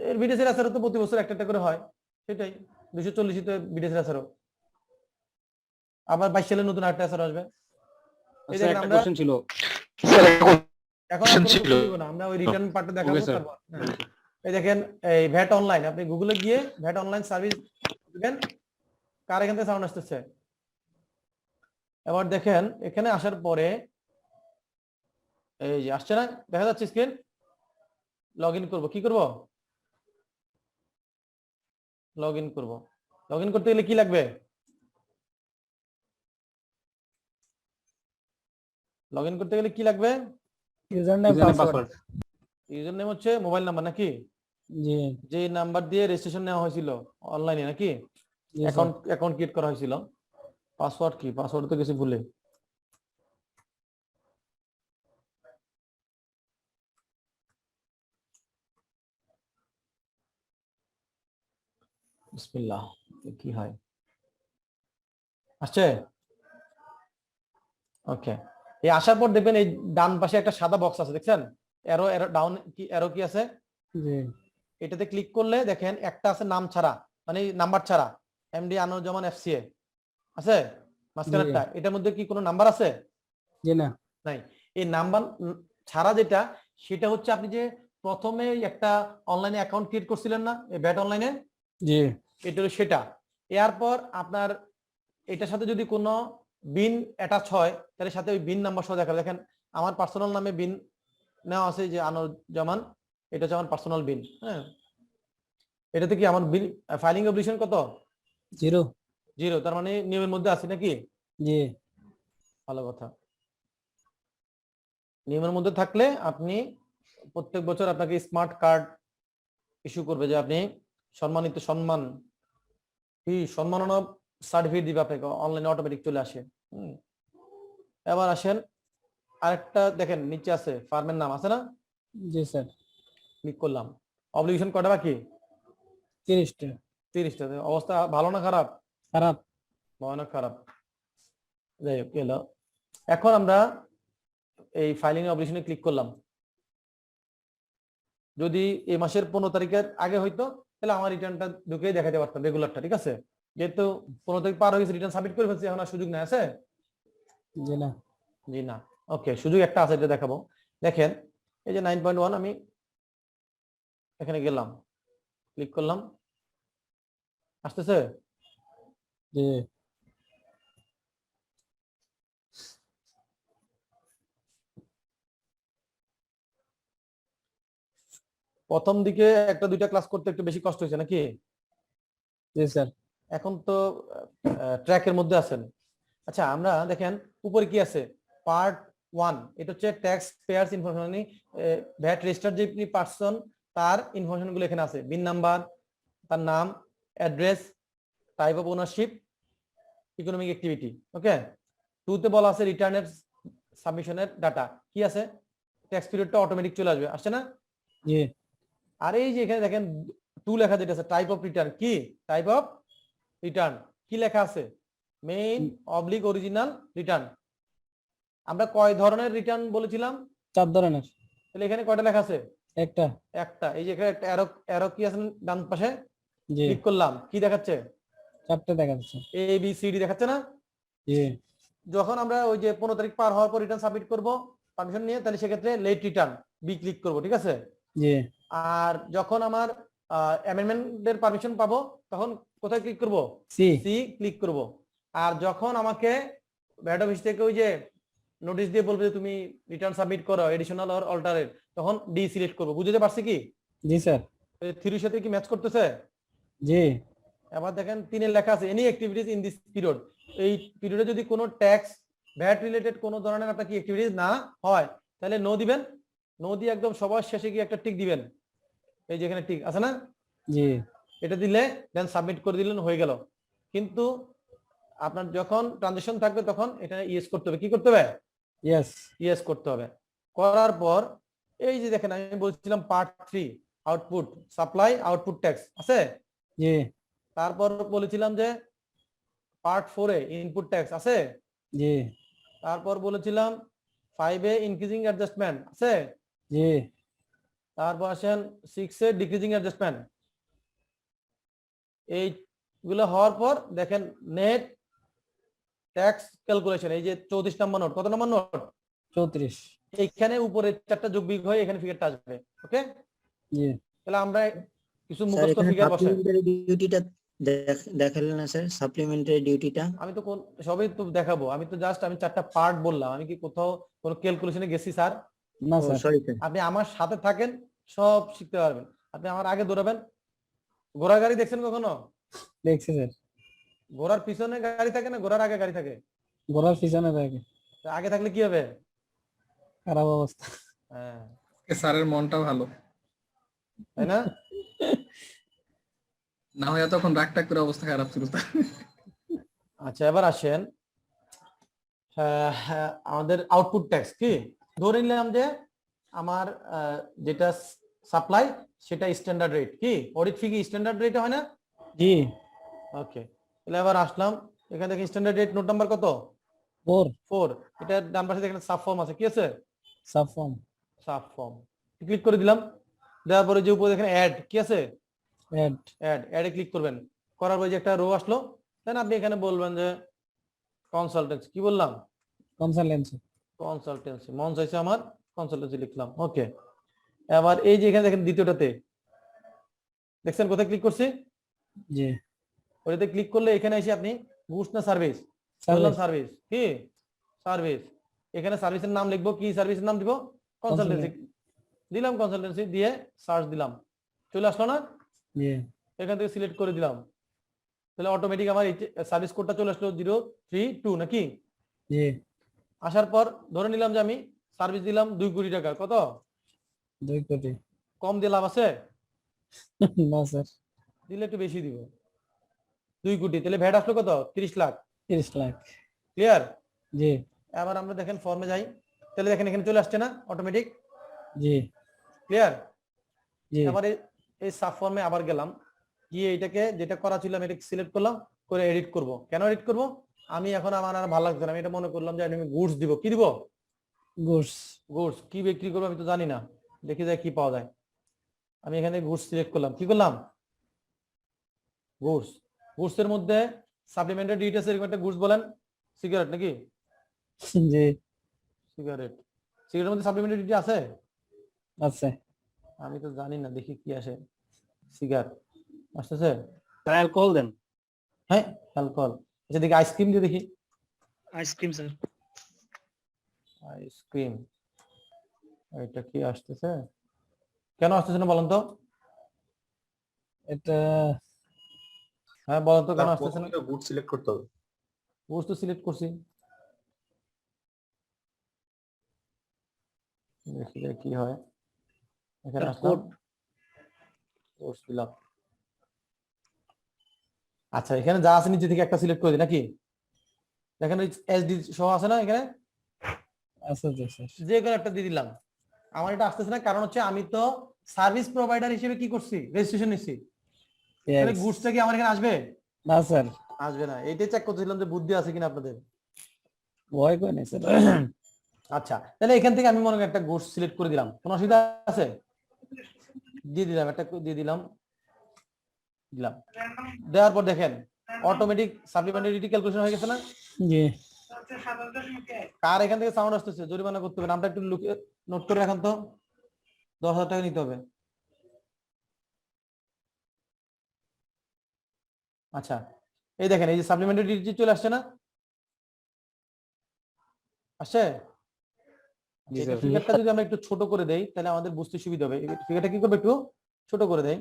Speaker 1: এর বিডিসি এসআরও তো প্রতি বছর একটা করে হয়, সেটাই 240 তে বিডিসি এসআরও। আবার 22 সালে নতুন আরেকটা এসআরও আসবে। এই দেখেন আমরা
Speaker 4: কোশ্চেন ছিল
Speaker 1: এখন আমরা ওই রিটার্ন পার্টটা দেখাবো তারপর। এই দেখেন এই ভ্যাট অনলাইন, আপনি গুগলে গিয়ে ভ্যাট অনলাইন সার্ভিস দিবেন। কার এখান থেকে সাউন্ড আসতেছে? এবার দেখেন এখানে আসার পরে এই যে আসছে না, দেখা যাচ্ছে স্ক্রিন। লগইন করব, কি করব? লগইন করব। লগইন করতে গেলে কি লাগবে? লগইন করতে গেলে কি লাগবে?
Speaker 7: User name password.
Speaker 1: User name হচ্ছে মোবাইল নাম্বার নাকি?
Speaker 7: জি,
Speaker 1: যে নাম্বার দিয়ে রেজিস্ট্রেশন নেওয়া হয়েছিল অনলাইনে নাকি? অ্যাকাউন্ট ক্রিয়েট করা হয়েছিল। পাসওয়ার্ড কি? পাসওয়ার্ড তো কিছু ভুলে। বিসমিল্লাহ, কি হয়? আসছে? ওকে, এই আসার পর দেখবেন এই ডান পাশে একটা সাদা বক্স আছে, দেখছেন? এরো ডাউন কি এরো কি আছে?
Speaker 7: জি,
Speaker 1: এটাতে ক্লিক করলে দেখেন একটা আছে নাম ছাড়া, মানে নাম্বার ছাড়া, এমডি আনোয়ারুজ্জামান এফসিএ আছে মাঝখানেরটা, এটার মধ্যে কি কোনো নাম্বার আছে?
Speaker 7: জি না।
Speaker 1: নাই। এই নাম্বার ছাড়া যেটা, সেটা হচ্ছে আপনি যে প্রথমে একটা অনলাইনে অ্যাকাউন্ট ক্রিয়েট করছিলেন না এই ব্যাট অনলাইনে,
Speaker 7: জি
Speaker 1: এটা হলো সেটা। এরপর আপনার এটার সাথে যদি কোনো বিন অ্যাটাচ হয় তাহলে সাথে ওই বিন নাম্বার সহ দেখাবে। দেখেন আমার পার্সোনাল নামে বিন নেওয়া আছে যে আনোয়ারুজ্জামান, এটা হচ্ছে আমার পার্সোনাল বিন। হ্যাঁ, এটাতে কি আমার বিল ফাইলিং অবলিগেশন কত?
Speaker 7: 0।
Speaker 1: 0, তার মানে নিয়মের মধ্যে আছে নাকি?
Speaker 7: জি
Speaker 1: ভালো কথা। নিয়মের মধ্যে থাকলে আপনি প্রত্যেক বছর আপনাকে স্মার্ট কার্ড ইস্যু করবে, যে আপনি সম্মানিত সম্মাননা সার্টিফিকেট দিবে আপনাকে, অনলাইনে অটোমেটিক চলে আসে। এবার আসেন আরেকটা, দেখেন নিচে আছে ফার্মের নাম আছে না?
Speaker 7: জি স্যার।
Speaker 1: ক্লিক করলাম, অবলিগেশন কটা বাকি?
Speaker 7: 30টা।
Speaker 1: 30টা। অবস্থা ভালো না খারাপ?
Speaker 7: খারাপ।
Speaker 1: ভয়ানক খারাপ। যাই হোক, এলো। এখন আমরা এই ফাইলিং অবলিগেশনে ক্লিক করলাম। যদি এই মাসের 15 তারিখের আগে হইতো তাহলে আমার রিটার্নটা ঢুকেই দেখাতে পারতাম রেগুলারটা, ঠিক আছে? যেহেতু 15 তারিখ পার হয়ে গেছে, রিটার্ন সাবমিট করে ফেলছি, এখন আর সুযোগ নাই আছে?
Speaker 7: জি না।
Speaker 1: জি না। ওকে, সুযোগ একটা আছে, এটা দেখাবো। দেখেন এই যে 9.1, আমি এখানে গেলাম, ক্লিক করলাম, আসতেছে?
Speaker 7: জি
Speaker 1: প্রথম দিকে একটা দুইটা ক্লাস করতে একটু বেশি কষ্ট হয়েছে নাকি?
Speaker 7: জি স্যার।
Speaker 1: এখন তো ট্র্যাকের মধ্যে আছেন। আচ্ছা, আমরা দেখেন উপরে কি আছে, পার্ট 1, এটা হচ্ছে ট্যাক্স পেয়ার্স ইনফরমেশন, মানে ভ্যাট রেজিস্টার্ড যে পার্সন তার ইনফরমেশন গুলো এখানে আছে, বিন নাম্বার, তার নাম, address, type of ownership, economic activity. Okay, 2তে বলা আছে রিটার্নের সাবমিশনের ডাটা কি আছে, ট্যাক্স পিরিয়ডটা অটোমেটিক চলে আসবে, আসছে না?
Speaker 7: জি।
Speaker 1: আর এই যে এখানে দেখেন 2 লেখা যেটা আছে, টাইপ অফ রিটার্ন, কি টাইপ অফ রিটার্ন কি লেখা আছে? Main oblique original return. আমরা কয় ধরনের রিটার্ন বলেছিলাম?
Speaker 7: 4 ধরনের।
Speaker 1: তাহলে এখানে কয়টা লেখা আছে?
Speaker 7: একটা।
Speaker 1: এই যে এখানে একটা অ্যারো কি আছে ডান পাশে,
Speaker 7: জি।
Speaker 1: ক্লিক করলাম, কি দেখাচ্ছে?
Speaker 7: 4টা দেখাচ্ছে।
Speaker 1: এ বি সি ডি দেখাচ্ছে না?
Speaker 7: জি।
Speaker 1: যখন আমরা ওই যে 15 তারিখ পার হওয়ার পর রিটার্ন সাবমিট করব পারমিশন নিয়ে, তাহলে সেক্ষেত্রে লেট রিটার্ন বি ক্লিক করব, ঠিক আছে?
Speaker 7: জি।
Speaker 1: আর যখন আমার অ্যামেন্ডমেন্টের পারমিশন পাবো তখন কোথায় ক্লিক করব?
Speaker 7: সি
Speaker 1: ক্লিক করব। আর যখন আমাকে ভ্যাট অফিস থেকে ওই যে নোটিশ দিয়ে বলবে যে তুমি রিটার্ন সাবমিট করো এডিশনাল অর অল্টারেট, তখন ডি সিলেক্ট করব। বুঝতে পারছি কি?
Speaker 7: জি স্যার।
Speaker 1: 3 এর সাথে কি ম্যাচ করতেছে?
Speaker 7: জি।
Speaker 1: এবার দেখেন 3 এর লেখা আছে any activities in this period. এই পিরিয়ডে যদি কোনো ট্যাক্স ভ্যাট রিলেটেড কোনো ধরনের আপনার কি অ্যাক্টিভিটিজ না হয় তাহলে নো দিবেন, নো দিয়ে একদম সবার শেষে গিয়ে একটা টিক দিবেন, এই যে এখানে টিক আছে না?
Speaker 7: জি।
Speaker 1: এটা দিলে দেন সাবমিট করে দিলেন, হয়ে গেল। কিন্তু আপনার যখন ট্রানজাকশন থাকবে তখন এটা ইয়েস করতে হবে। কি করতে হবে? ইয়েস করতে হবে। করার পর এই যে দেখেন আমি বলছিলাম part 3 output supply output tax আছে?
Speaker 7: জি।
Speaker 1: তারপর বলেছিলাম যে পার্ট 4 এ ইনপুট ট্যাক্স আছে?
Speaker 7: জি।
Speaker 1: তারপর বলেছিলাম 5 এ ইনক্রিজিং অ্যাডজাস্টমেন্ট আছে?
Speaker 7: জি।
Speaker 1: তারপর আসেন 6 এ ডিক্রিজিং অ্যাডজাস্টমেন্ট। এইগুলো হওয়ার পর দেখেন নেট ট্যাক্স ক্যালকুলেশন, এই যে 34 নম্বর নোট। কত নম্বর নোট?
Speaker 7: 34।
Speaker 1: এইখানে উপরে 4টা যোগ বিয়োগ হয়ে এখানে ফিগারটা আসবে। ওকে,
Speaker 7: জি।
Speaker 1: তাহলে আমরা কিছু মুখস্থ ফিগার বসাই।
Speaker 10: ডিউটিটা দেখালেন না স্যার, সাপ্লিমেন্টারি ডিউটিটা?
Speaker 1: আমি তো সবই তো দেখাবো, আমি তো জাস্ট আমি 4টা পার্ট বললাম। আমি কি কোথাও কোনো ক্যালকুলেশনে গেছি স্যার?
Speaker 7: না স্যার।
Speaker 10: Sorry sir.
Speaker 1: আপনি আমার সাথে থাকেন, সব শিখতে পারবেন। আপনি আমার আগে দৌড়াবেন। ঘোড়া গাড়ি দেখছেন কখনো?
Speaker 7: দেখছি স্যার।
Speaker 1: ঘোড়ার পিছনে গাড়ি থাকে না ঘোড়ার আগে গাড়ি থাকে?
Speaker 7: ঘোড়ার পিছনে থাকে।
Speaker 1: আগে থাকলে কি হবে?
Speaker 7: খারাপ অবস্থা।
Speaker 1: হ্যাঁ,
Speaker 3: স্যারের মনটা ভালো
Speaker 1: তাই না?
Speaker 3: না হয় তখন রাগ টাগ করে অবস্থা খারাপ ছিল তার।
Speaker 1: আচ্ছা, এবার আসেন আমাদের আউটপুট ট্যাক্স কি ধরে নিলাম যে আমার যেটা সাপ্লাই সেটা স্ট্যান্ডার্ড রেট, কি অডিট ফি কি স্ট্যান্ডার্ড রেটে হয় না?
Speaker 7: জি।
Speaker 1: ওকে, তাহলে এবার আসলাম এখানে দেখেন স্ট্যান্ডার্ড রেট নোট নাম্বার কত? 4। এটা ডান পাশে দেখেন সাব ফর্ম আছে, কি আছে?
Speaker 7: Sub form.
Speaker 1: Sub form click করে দিলাম। দেওয়ার পরে যে উপরে দেখেন অ্যাড কি আছে,
Speaker 7: অ্যাড
Speaker 1: অ্যাডে ক্লিক করবেন, করার পরে যে একটা রো আসলো, দেন আপনি এখানে বলবেন যে কনসালটেন্সি, কি বললাম, কনসালটেন্সি, মন চাইছে আমার কনসালটেন্সি লিখলাম, ওকে। এবার এই যে এখানে দেখেন দ্বিতীয়টাতে দেখছেন কোথায় ক্লিক করছি,
Speaker 7: জি
Speaker 1: ওইটাতে ক্লিক করলে এখানে এসে আপনি গুডস না সার্ভিস, বললাম সার্ভিস, কি সার্ভিস, এখানে সার্ভিসের নাম লিখবো, কি সার্ভিসের নাম দিব, কনসালটেন্সি দিলাম, কনসালটেন্সি দিয়ে সার্চ দিলাম, চলে আসলো না,
Speaker 7: জি
Speaker 1: এখান থেকে সিলেক্ট করে দিলাম, তাহলে অটোমেটিক আমার সার্ভিস কোডটা চলে আসলো 032 নাকি।
Speaker 7: জি
Speaker 1: আসার পর ধরে নিলাম যে আমি সার্ভিস দিলাম 2 কোটি টাকা, কত
Speaker 7: 2 কোটি
Speaker 1: কম দিয়ে লাভ আছে,
Speaker 7: না স্যার
Speaker 1: দিলে একটু বেশি দিব, 2 কোটি, তাহলে ভ্যাট আসলো কত 30 লাখ,
Speaker 7: 30 লাখ
Speaker 1: ক্লিয়ার।
Speaker 7: জি
Speaker 1: এবার আমরা দেখেন ফর্মে যাই, তাহলে দেখেন এখানে চলে আসছে না অটোমেটিক,
Speaker 7: জি
Speaker 1: ক্লিয়ার।
Speaker 7: জি
Speaker 1: এবার এই সাব ফর্মে আবার গেলাম, গিয়ে এটাকে যেটা করা ছিল আমি এটাকে সিলেক্ট করলাম, করে এডিট করব। কেন এডিট করব, আমি এখন আমার আর ভালো লাগছে না, আমি এটা মনে করলাম যে আমি গুডস দিব, কি দিব, গুডস কি বিক্রি করবো আমি তো জানি না, দেখি যায় কি পাওয়া যায়, আমি এখানে গুডস সিলেক্ট করলাম, কি করলাম গুডস, গুডস এর মধ্যে সাপ্লিমেন্টারি ডিটেইলস এর একটা গুডস বলেন, সিগারেট নাকি,
Speaker 7: জি
Speaker 1: সিগারেটের মধ্যে সাপ্লিমেন্টারি ডিটেইলস আছে,
Speaker 7: আছে
Speaker 1: আমি তো জানি না, দেখি কি আসে, সিগারেট আসতেছে,
Speaker 4: স্যার অ্যালকোহল দেন,
Speaker 1: হ্যাঁ অ্যালকোহল, আচ্ছা দেখি আইসক্রিম দিয়ে দেখি,
Speaker 10: আইসক্রিম স্যার
Speaker 1: আইসক্রিম, এটা কি আসতেছে, কেন আসতেছে না বলেন তো,
Speaker 7: এটা
Speaker 1: হ্যাঁ বলেন তো কেন আসতেছে না,
Speaker 2: গুড সিলেক্ট করতে হবে,
Speaker 1: গুডস তো সিলেক্ট করছি, দেখি কি হয়, এখানে আসলাম, গুডস দিলাম, আচ্ছা এখানে যা আছে নিচে থেকে একটা সিলেক্ট করে দিই নাকি, দেখেন এসডি সহ আছে না এখানে,
Speaker 7: আছে তো স্যার
Speaker 1: যে কোনো একটা দিয়ে দিলাম, আমার এটা আসতেছে না, কারণ হচ্ছে আমি তো সার্ভিস প্রোভাইডার হিসেবে কি করছি, রেজিস্ট্রেশন নিচ্ছি, তাহলে গুডসটা কি আমার এখানে আসবে,
Speaker 7: না স্যার
Speaker 1: আসবে না, এইটাই চেক করতেছিলাম যে বুদ্ধি আছে কিনা আপনাদের,
Speaker 7: ভয় করে নাই স্যার
Speaker 1: আচ্ছা তাহলে এখান থেকে আমি মনে করি একটা গুডস সিলেক্ট করে দিলাম, কোনো অসুবিধা আছে, দিয়ে দিলাম, একটা দিয়ে দিলাম, দেওয়ার পর দেখেন অটোমেটিক সাপ্লিমেন্টারি ক্যালকুলেশন হয়ে গেছে না,
Speaker 7: জি
Speaker 1: কার এখান থেকে সাউন্ড আসতেছে, জরিমানা করতে হবে, নামটা একটু নোট করে রাখেন তো, 10,000 টাকা নিতে হবে, আচ্ছা এই দেখেন এই যে সাপ্লিমেন্টারি ডিটেইলস চলে আসছে না, আসছে,
Speaker 7: জি
Speaker 1: এই
Speaker 7: স্যার
Speaker 1: ফিগারটা যদি আমরা একটু ছোট করে দেই তাহলে আমাদের বুঝতে সুবিধা হবে, এই ফিগারটা কি করবে একটু ছোট করে দেই,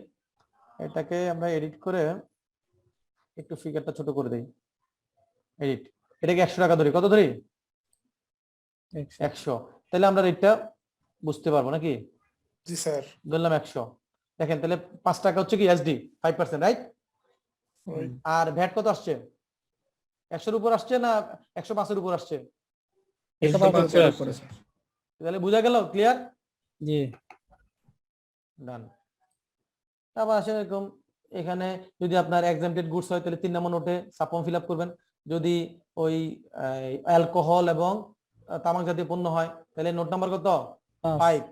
Speaker 1: এটাকে আমরা এডিট করে একটু ফিগারটা ছোট করে দেই, এডিট, এটাকে 100 টাকা ধরি, কত ধরি 100, তাহলে আমরা রেটটা বুঝতে পারবো নাকি,
Speaker 6: জি স্যার
Speaker 1: ধরলাম 100, দেখেন তাহলে 5 টাকা হচ্ছে কি এসডি 5%, রাইট, আর ভ্যাট কত আসছে, 100 এর উপর আসছে না 105 এর উপর আসছে, তাহলে বুঝা গেল, ক্লিয়ার,
Speaker 7: জি
Speaker 1: ডান। তারপর আসে এরকম, এখানে যদি আপনার এক্সাম্পটেড গুডস হয় তাহলে 3 নম্বর নোটে সাবফর্ম ফিল আপ করবেন, যদি ওই অ্যালকোহল এবং তামাক জাতীয় পণ্য হয় তাহলে নোট নাম্বার কত 5,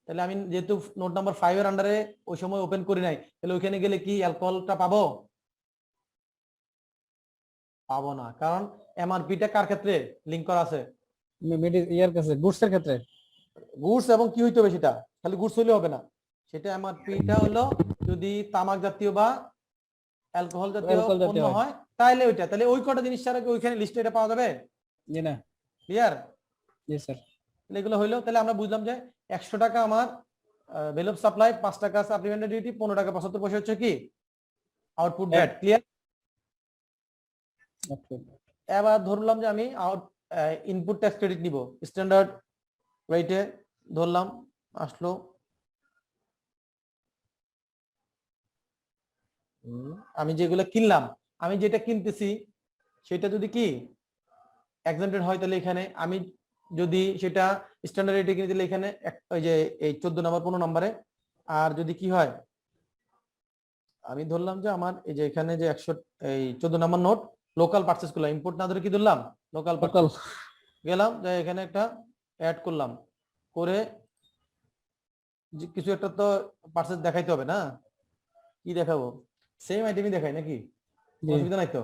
Speaker 1: তাহলে আমি যেহেতু নোট নাম্বার 5 এর আন্ডারে ওই সময় ওপেন করি নাই, তাহলে ওইখানে গেলে কি অ্যালকোহলটা পাবো, পাবো না, কারণ এমআরপিটা কার ক্ষেত্রে লিংক করা আছে,
Speaker 7: ইয়ার কাছে গুডসের ক্ষেত্রে,
Speaker 1: গুডস এবং কি হইতে হবে সেটা, খালি গুডস হইলে হবে না, সেটা এমআরপিটা হলো যদি তামাক জাতীয় বা অ্যালকোহল জাতীয় পণ্য হয় তাহলে ওইটা, তাহলে ওই কটা জিনিস ছাড়া কি ওইখানে লিস্টে এটা পাওয়া যাবে,
Speaker 7: জি না,
Speaker 1: ক্লিয়ার,
Speaker 7: জি স্যার,
Speaker 1: তাহলে এগুলো হইলো, তাহলে আমরা বুঝলাম যে 100 টাকা আমার ভ্যালু অফ সাপ্লাই, 5 টাকা সাপ্লিমেন্টারি ডিউটি, 15 টাকা 75 পয়সা হচ্ছে কি আউটপুট ভ্যাট, ক্লিয়ার। এবার ধরলাম যে আমি ইনপুট ট্যাক্স ক্রেডিট নিব, স্ট্যান্ডার্ড রেটে ধরলাম, আসলো, আমি যেগুলো কিনলাম, আমি যেটা কিনতেছি সেটা যদি কি এক্সাম্পটেড হয় তাহলে এখানে আমি যদি সেটা স্ট্যান্ডার্ড রেটে কিনে দিলে এখানে ওই যে এই 14 নম্বর 15 নম্বরে, আর যদি কি হয় আমি ধরলাম যে আমার এই যে এখানে যে 100 এই 14 নম্বর নোট লোকাল পারচেজ করলাম, ইম্পোর্ট না ধরে কি ধরলাম লোকাল পারচেজ, গেলাম যে এখানে একটা অ্যাড করলাম, করে যে কিছু একটা তো পার্সেস দেখাইতে হবে না, কি দেখাবো? সেম আইটেমই দেখাই নাকি? অসুবিধা নাই তো?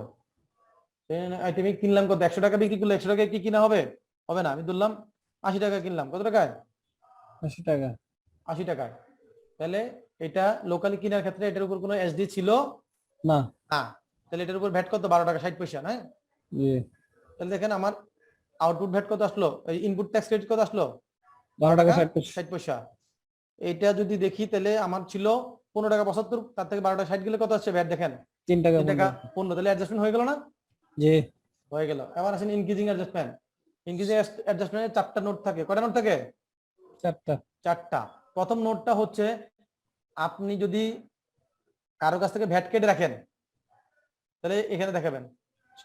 Speaker 1: আইটেমই কিনলাম কত, 100 টাকা বিক্রি করলে 100 টাকায় কি কিনা হবে? হবে না। আমি ধরলাম 80 টাকা কিনলাম, কত টাকায়?
Speaker 7: 80 টাকা।
Speaker 1: 80 টাকায়। তাহলে এটা লোকালি কেনার ক্ষেত্রে এটার উপর কোনো এসডি ছিল
Speaker 7: না।
Speaker 1: না, তাহলে এটার উপর ভ্যাট কত? 12 টাকা 60 পয়সা না?
Speaker 7: জি।
Speaker 1: তাহলে দেখেন আমার আউটপুট ভ্যাট কত আসলো, এই ইনপুট ট্যাক্স ক্রেডিট কত আসলো?
Speaker 7: 12 টাকা 60 পয়সা।
Speaker 1: 60 পয়সা। এইটা যদি দেখি তাহলে আমার ছিল 15 টাকা 75, তার থেকে 12 টাকা 60 গেলে কত আসছে ভ্যাট দেখেন?
Speaker 7: 3 টাকা
Speaker 1: 3 টাকা 15। তাহলে অ্যাডজাস্টমেন্ট হয়ে গেল না?
Speaker 7: জি।
Speaker 1: হয়ে গেল। এবার আসেন ইনক্রিজিং অ্যাডজাস্টমেন্ট। ইনক্রিজিং অ্যাডজাস্টমেন্টে 4টা নোট থাকে। কয়টা নোট থাকে?
Speaker 7: 4টা।
Speaker 1: 4টা। প্রথম নোটটা হচ্ছে আপনি যদি কারো কাছ থেকে ভ্যাট কেটে রাখেন তাহলে এখানে দেখাবেন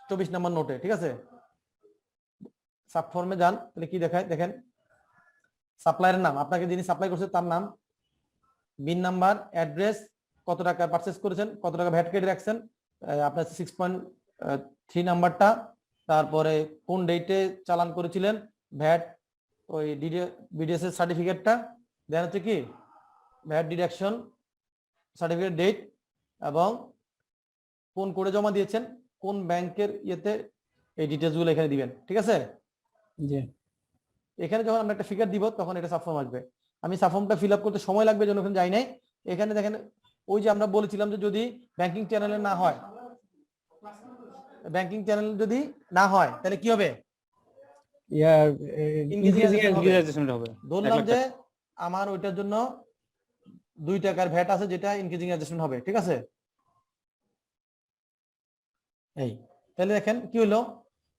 Speaker 1: 24 নম্বর নোটে, ঠিক আছে? সাব ফর্মে যান, তাহলে কি দেখায় দেখেন, সাপ্লায়ারের নাম, আপনাকে যিনি সাপ্লাই করছে তার নাম, বিন নাম্বার, অ্যাড্রেস, কত টাকা পারচেজ করেছেন, কত টাকা ভ্যাট কেটে রাখছেন, আপনার 6.3 নাম্বারটা, তারপরে কোন ডেটে চালান করেছিলেন ভ্যাট, ওই বিডিএস এর সার্টিফিকেটটা, দেন হচ্ছে কি ভ্যাট ডিডাকশন সার্টিফিকেট ডেট, এবং কোন কোডে জমা দিয়েছেন, কোন ব্যাংকের ইয়েতে, এই ডিটেলস গুলো এখানে দিবেন, ঠিক আছে?
Speaker 7: জি।
Speaker 1: এখানে যখন আমরা একটা ফিগার দিব তখন এটা সাবফর্ম আসবে। আমি সাবফর্মটা ফিল আপ করতে সময় লাগবে জন্য ওখানে যাই নাই। এখানে দেখেন ওই যে আমরা বলেছিলাম যে যদি ব্যাংকিং চ্যানেলে না হয়, ব্যাংকিং চ্যানেল যদি না হয় তাহলে কি হবে?
Speaker 7: ইয়ার
Speaker 1: ইনক্রিজিং হবে। ধরলাম যে আমার ওইটার জন্য 2 টাকার ভ্যাট আছে যেটা ইনক্রিজিং অ্যাডজাস্টমেন্ট হবে, ঠিক আছে? এই তাহলে দেখেন কি হলো,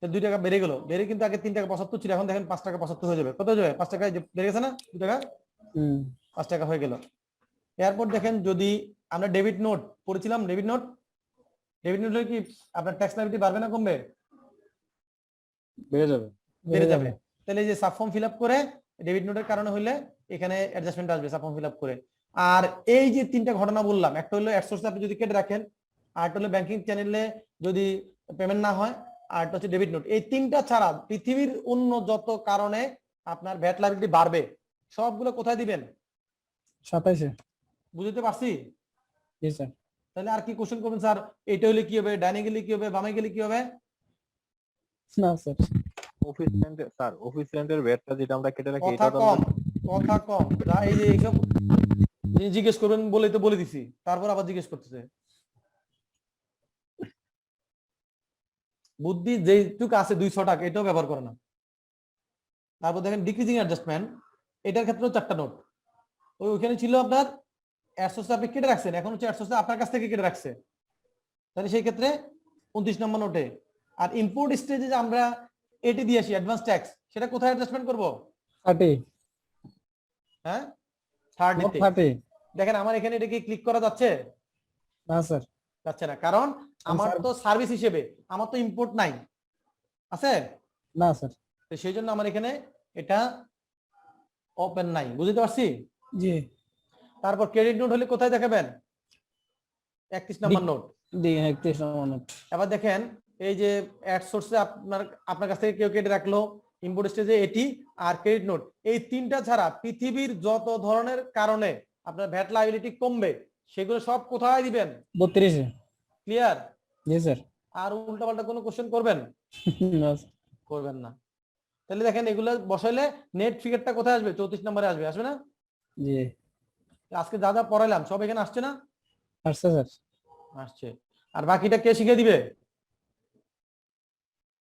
Speaker 1: 2 টাকা বেড়ে গেল, বেড়ে কিন্তু আগে 3 টাকা 75 ছিল, এখন দেখেন 5 টাকা 75 হয়ে যাবে। কত হয়ে যাবে? 5 টাকায় বেড়ে গেছে না 2 টাকা? 5 টাকা হয়ে গেল। এরপর দেখেন যদি আমরা ডেবিট নোট পড়েছিলাম, ডেবিট নোট হলে কি আপনার ট্যাক্স লায়াবিলিটি বাড়বে না কমবে?
Speaker 4: বেড়ে যাবে।
Speaker 1: বেড়ে যাবে। তাহলে এই যে সাবফর্ম ফিল আপ করে ডেবিট নোটের কারণে হইলে এখানে অ্যাডজাস্টমেন্ট আসবে সাবফর্ম ফিল আপ করে। আর এই যে 3টা ঘটনা বললাম, একটা হলো অ্যাড সোর্সে আপনি যদি কেটে রাখেন, আর হলো ব্যাংকিং চ্যানেলে যদি পেমেন্ট না হয়, আর হচ্ছে ডেবিট নোট, এই 3টা ছাড়া পৃথিবীর অন্য যত কারণে আপনার ভ্যাট লায়াবিলিটি বাড়বে সবগুলো কোথায় দিবেন?
Speaker 7: 27-এ।
Speaker 1: বুঝতে পারছি?
Speaker 7: জি স্যার।
Speaker 1: তাহলে আর কি কোশ্চেন করবেন স্যার? এটা হলে কি হবে, ডাইনে গেলে কি হবে, বামে গেলে কি হবে?
Speaker 7: না sir.
Speaker 9: Office rent sir, office রেন্টের ভ্যাটটা যেটা আমরা কেটে রাখি
Speaker 1: কথা কম, কথা কম। এই যে এইসব জিজ্ঞেস করবেন বলেই তো বলে দিছি, তারপর আবার জিজ্ঞেস করতেছে। বুদ্ধি যেটুকু আছে 200 টাকা এটাও ব্যবহার করে না। তারপর দেখেন ডিক্রিজিং অ্যাডজাস্টমেন্ট, এটার ক্ষেত্রেও 4টা নোট। ওইখানে ছিল আপনার অ্যাডসোর্সে আপনি কেটে রাখছেন, এখন হচ্ছে অ্যাডসোর্সে আপনার কাছ থেকে কেটে রাখছে, তাহলে সেই ক্ষেত্রে 29 নম্বর নোটে। আর ইম্পোর্ট স্টেজে যে আমরা এটি দিয়ে আসি অ্যাডভান্স ট্যাক্স, সেটা কোথায় অ্যাডজাস্টমেন্ট করব?
Speaker 7: 30।
Speaker 1: হ্যাঁ 30 তে। দেখেন আমার এখানে এটা কি ক্লিক করা যাচ্ছে?
Speaker 7: না স্যার।
Speaker 1: যাচ্ছে না, কারণ আমার তো সার্ভিস হিসেবে আমার তো ইম্পোর্ট নাই, আছে
Speaker 7: না স্যার।
Speaker 1: তো সেই জন্য আমার এখানে এটা ওপেন নাই। বুঝতে পারছি?
Speaker 7: জি।
Speaker 1: তারপর ক্রেডিট নোট হলে কোথায় দেখাবেন? 31 নম্বর নোট।
Speaker 7: জি 31 নম্বর নোট।
Speaker 1: এবার দেখেন এই যে অ্যাড সোর্সে আপনার কাছ থেকে কেউ কেটে রাখলো, ইম্পোর্ট স্টেজে এটি আর ক্রেডিট নোট, এই 3টা ছাড়া পৃথিবীর যত ধরনের কারণে আপনার ভ্যাট লায়াবিলিটি কমবে সেগুলো সব কোথায় দিবেন?
Speaker 7: 32-এ।
Speaker 1: ক্লিয়ার?
Speaker 7: জি স্যার।
Speaker 1: আর উল্টাপাল্টা কোনো কোশ্চেন করবেন?
Speaker 7: না
Speaker 1: করবেন না। তাহলে দেখেন এগুলো বসাইলে নেট ফিগারটা কোথায় আসবে? 34 নম্বরে আসবে, আসবে না?
Speaker 7: জি।
Speaker 1: আজকে যা যা পড়াইলাম সব এখানে আসছে না?
Speaker 7: আসছে স্যার।
Speaker 1: আসছে। আর বাকিটা কে শিখিয়ে দিবে?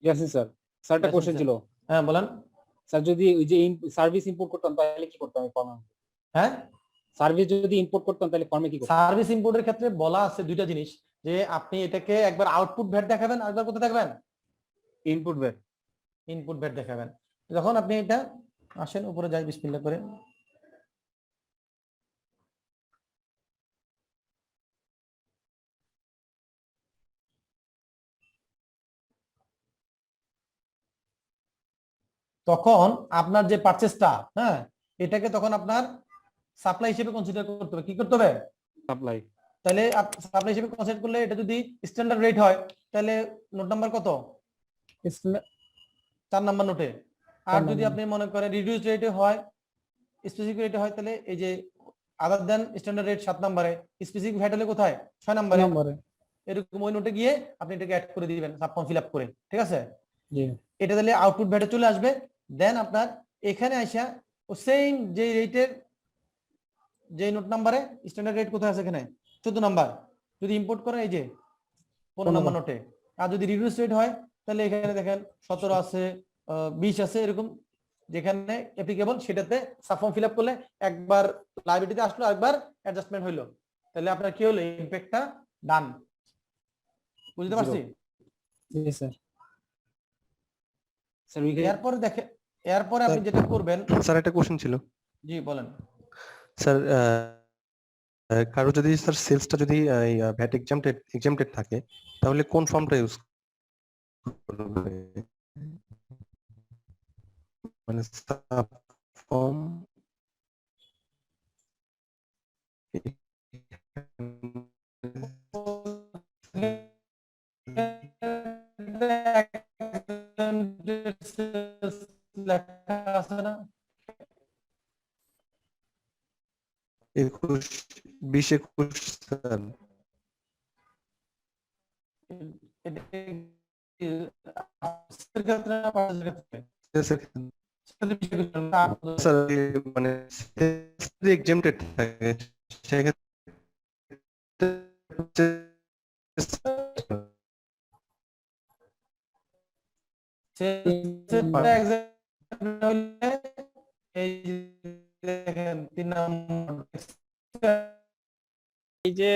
Speaker 4: ইয়াসিন স্যার, স্যারটা কোশ্চেন ছিল।
Speaker 1: হ্যাঁ বলেন।
Speaker 4: স্যার যদি ওই যে সার্ভিস ইম্পোর্ট করতাম তাহলে কি করতাম এই ফর্মে?
Speaker 1: হ্যাঁ
Speaker 4: সার্ভিস যদি ইম্পোর্ট করতাম তাহলে ফর্মে কি করতাম?
Speaker 1: সার্ভিস ইম্পোর্টের ক্ষেত্রে বলা আছে 2টা জিনিস, যে আপনি এটাকে একবার আউটপুট ভ্যাট দেখাবেন, আরেকবার কোথায় দেখাবেন?
Speaker 4: Input VAT.
Speaker 1: ইনপুট ভ্যাট দেখাবেন। যখন আপনি এটা আসেন উপরে যাই বিসমিল্লাহ করে, তখন আপনার যে পারচেসটা, হ্যাঁ এটাকে তখন আপনার সাপ্লাই হিসেবে কনসিডার করতে হবে। কি করতে হবে?
Speaker 4: সাপ্লাই।
Speaker 1: তাহলে সাপ্লাই হিসেবে কনসিডার করলে এটা যদি স্ট্যান্ডার্ড রেট হয় তাহলে নোট নাম্বার কত? 4 নাম্বার নোটে। আর যদি আপনি মনে করেন রিডিউস রেটে হয়, স্পেসিফিক রেটে হয়, তাহলে এই যে আদার দেন স্ট্যান্ডার্ড রেট 7 নম্বরে, স্পেসিফিক ভ্যাট হলে কোথায় 6 নম্বরে।
Speaker 7: নম্বরে
Speaker 1: এরকম ওই নোটে গিয়ে আপনি এটাকে অ্যাড করে দিবেন সাব ফর্ম ফিল আপ করে, ঠিক আছে?
Speaker 7: জি
Speaker 1: এটা দিলে আউটপুট ভ্যাটে চলে আসবে। দেন আপনার এখানে আইসা ও সেম যে রেটের যে নোট নাম্বারে স্ট্যান্ডার্ড রেট কোথায় আছে এখানে 14 নাম্বার, যদি ইম্পোর্ট করেন এই যে 15 নাম্বার নোটে, আর যদি রিডিউস রেট হয় তাহলে এখানে দেখেন 17 আছে, 20 আছে, এরকম যেখানে অ্যাপ্লিকেবল সেটাতে সাব ফর্ম ফিল আপ করলে একবার লাইব্রেরিতে আসলো, একবার অ্যাডজাস্টমেন্ট হইলো, তাহলে আপনার কি হলো ইমপ্যাক্টটা ডান। বুঝতে পারছি?
Speaker 7: জি স্যার। স্যার
Speaker 1: এরপরে দেখে, এরপরে আপনি যেটা করবেন।
Speaker 12: স্যার একটা কোশ্চেন ছিল।
Speaker 1: জি বলেন।
Speaker 12: স্যার কারো যদি স্যার সেলসটা যদি ভ্যাট এক্সামটেড থাকে তাহলে কোন ফর্মটা ইউজ করবে? মানে সাব ফর্ম
Speaker 1: লেখা আছে না
Speaker 12: 21, 20, 21 স্যার। স্যার মানে এক্সামটেড থাকে
Speaker 7: এই যে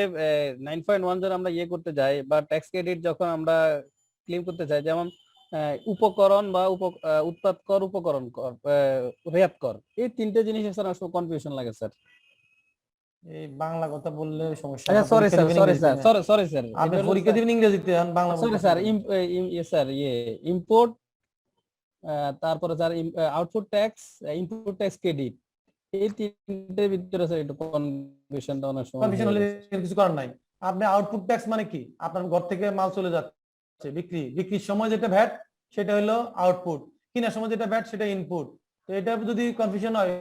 Speaker 7: 9.1 জন আমরা ইয়ে করতে যাই বা ট্যাক্স ক্রেডিট যখন আমরা ক্লেম করতে চাই, যেমন উপকরণ বা উৎপাদ কর, উপকরণ কর, রেয়াত কর, এই তিনটে জিনিস স্যার আসলে কনফিউশন লাগে স্যার।
Speaker 1: এই বাংলা কথা বললে সমস্যা।
Speaker 7: আচ্ছা সরি স্যার
Speaker 1: আপনি পরীক্ষা দিবেন ইংরেজিতে, Bangla
Speaker 7: sorry sir. Sir import, তারপরে sir output tax, input tax credit, এই তিনটের ভিতরে স্যার একটু কনফিউশনটা অনেক সময়
Speaker 1: কনফিউশন হলে কিছু করার নাই। আপনি আউটপুট ট্যাক্স মানে কি? আপনার ঘর থেকে মাল চলে যাচ্ছে, বিক্রির সময় যেটা ভ্যাট সেটা হলো আউটপুট, কেনার সময় যেটা ভ্যাট সেটা ইনপুট। তো এটা যদি কনফিউশন হয়,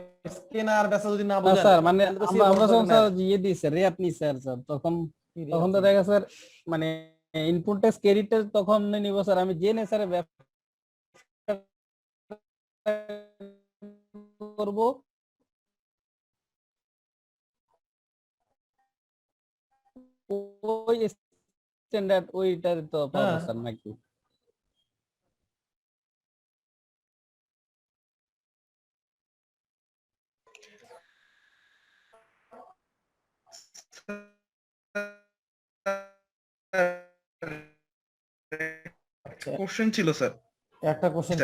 Speaker 1: কেনা আর বেচা যদি না বুঝেন
Speaker 7: স্যার, মানে আমরা যখন স্যার ইয়ে দিই স্যার রেয়াত নিই স্যার, তখন তো দেখা স্যার মানে ইনপুট ট্যাক্স ক্রেডিট তখন নিব স্যার আমি জেনে স্যার ব্যবসা করব, ওই স্ট্যান্ডার্ড ওইটার তো পাবো স্যার নাকি?
Speaker 13: কোশ্চেন ছিল স্যার,
Speaker 1: একটা কোশ্চেন।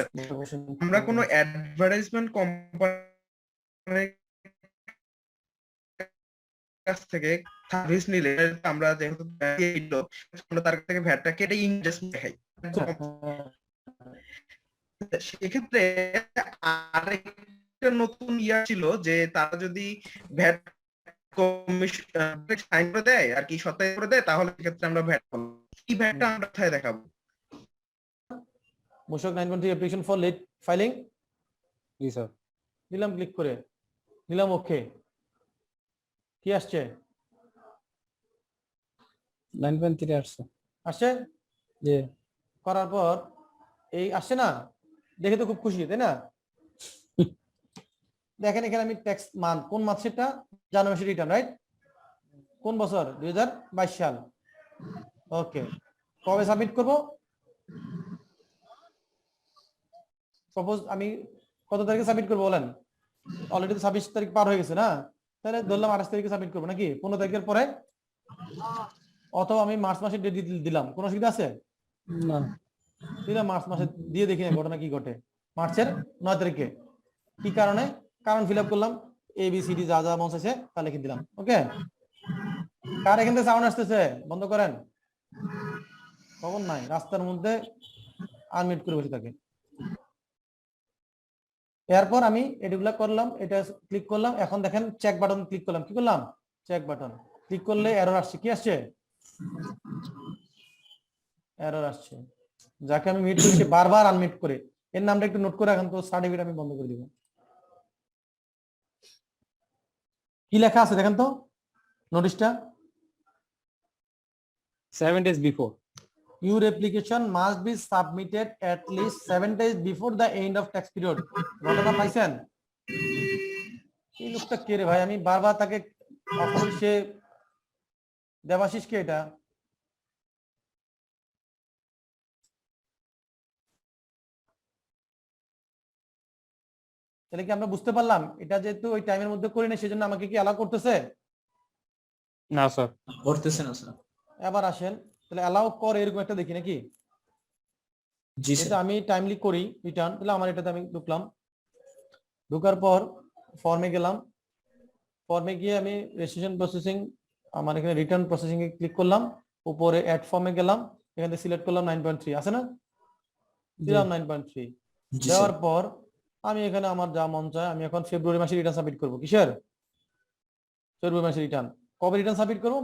Speaker 13: আমরা কোনো অ্যাডভার্টাইজমেন্ট কোম্পানির কাছ থেকে সার্ভিস নিলে আমরা যেহেতু আমরা তার কাছ থেকে ভ্যাটটা কেটে ইনভেস্ট দেখাই, সেক্ষেত্রে আরেকটা নতুন ইয়া ছিল যে তারা যদি ভ্যাট কমিশন সাইন করে দেয় আর কি সত্যায়িত করে দেয়, তাহলে সেক্ষেত্রে আমরা ভ্যাট কি ভ্যাটটা আমরা কোথায় দেখাবো?
Speaker 1: মূসক 9.3 অ্যাপ্লিকেশন ফর লেট ফাইলিং।
Speaker 7: জি স্যার।
Speaker 1: দিলাম, ক্লিক করে দিলাম, ওকে। কি আসছে?
Speaker 7: 9.3 আসছে।
Speaker 1: আসছে?
Speaker 7: জি।
Speaker 1: করার পর এই আসছে না, দেখে তো খুব খুশি, তাই না? দেখেন এখানে আমি ট্যাক্স মান, কোন মাস সেটা? জানুয়ারি মাসের রিটার্ন, রাইট? কোন বছর? 2022 সাল। ওকে, কবে সাবমিট করব? সাপোজ আমি কত তারিখে সাবমিট করবো বলেন? অলরেডি তো 26 তারিখ পার হয়ে গেছে না, তাহলে ধরলাম 28 তারিখে সাবমিট করবো নাকি 15 তারিখের পরে, অথবা আমি মার্চ মাসের ডেট দিলাম, কোনো অসুবিধা আছে?
Speaker 7: না।
Speaker 1: দিলাম মার্চ মাসে, দিয়ে দেখি না ঘটনা কি ঘটে। মার্চের 9 তারিখে কি কারণে? কারণ ফিল আপ করলাম, ABCD যা যা মন চাইছে তা লিখে দিলাম। ওকে, কার এখান থেকে সাউন্ড আসতেছে? বন্ধ করেন, খবর নাই, রাস্তার মধ্যে আনমিউট করে বসে থাকে। এরপর আমি এগুলা করলাম, এটা ক্লিক করলাম, এখন দেখেন চেক বাটন ক্লিক করলাম, কি করলাম? চেক বাটন ক্লিক করলে এরর আসছে। কি আসছে? এরর আসছে, যাকে আমি মিউট করেছি বারবার আনমিউট করে। এর নামটা একটু নোট করে রাখেন তো, সার্টিফিকেট আমি বন্ধ করে দিব। কি লেখা আছে দেখেন তো নোটিশটা?
Speaker 4: 7 days before.
Speaker 1: Your application must be submitted at least 7 days before the end of tax period. ঘটনা পাইছেন? এই লোকটা কে রে ভাই? আমি বারবার তাকে অফার সে দেবাশিস কে এটা? তাহলে কি আমরা বুঝতে পারলাম এটা যেহেতু ওই টাইমের মধ্যে করি না সেজন্য আমাকে কি অ্যালাউ করতেছে?
Speaker 4: না স্যার,
Speaker 2: করতেছে না স্যার।
Speaker 1: এবার আসেন তাহলে অ্যালাউ করে এরকম একটা দেখি নাকি?
Speaker 2: জি
Speaker 1: এটা আমি টাইমলি করি রিটার্ন, তাহলে আমার এটাতে আমি ঢুকলাম, ঢোকার পর ফর্মে গেলাম, ফর্মে গিয়ে আমি রেজিস্ট্রেশন প্রসেসিং আমার এখানে রিটার্ন প্রসেসিং এ ক্লিক করলাম, উপরে অ্যাড ফর্মে গেলাম, এখান থেকে সিলেক্ট করলাম 9.3 আছে না, দিলাম 9.3 দেওয়ার পর আমি এখানে আমার যা মন চায় আমি এখন ফেব্রুয়ারি মাসে রিটার্ন সাবমিট করব। কিসের? ফেব্রুয়ারি মাসে রিটার্ন। কবে রিটার্ন সাবমিট করব?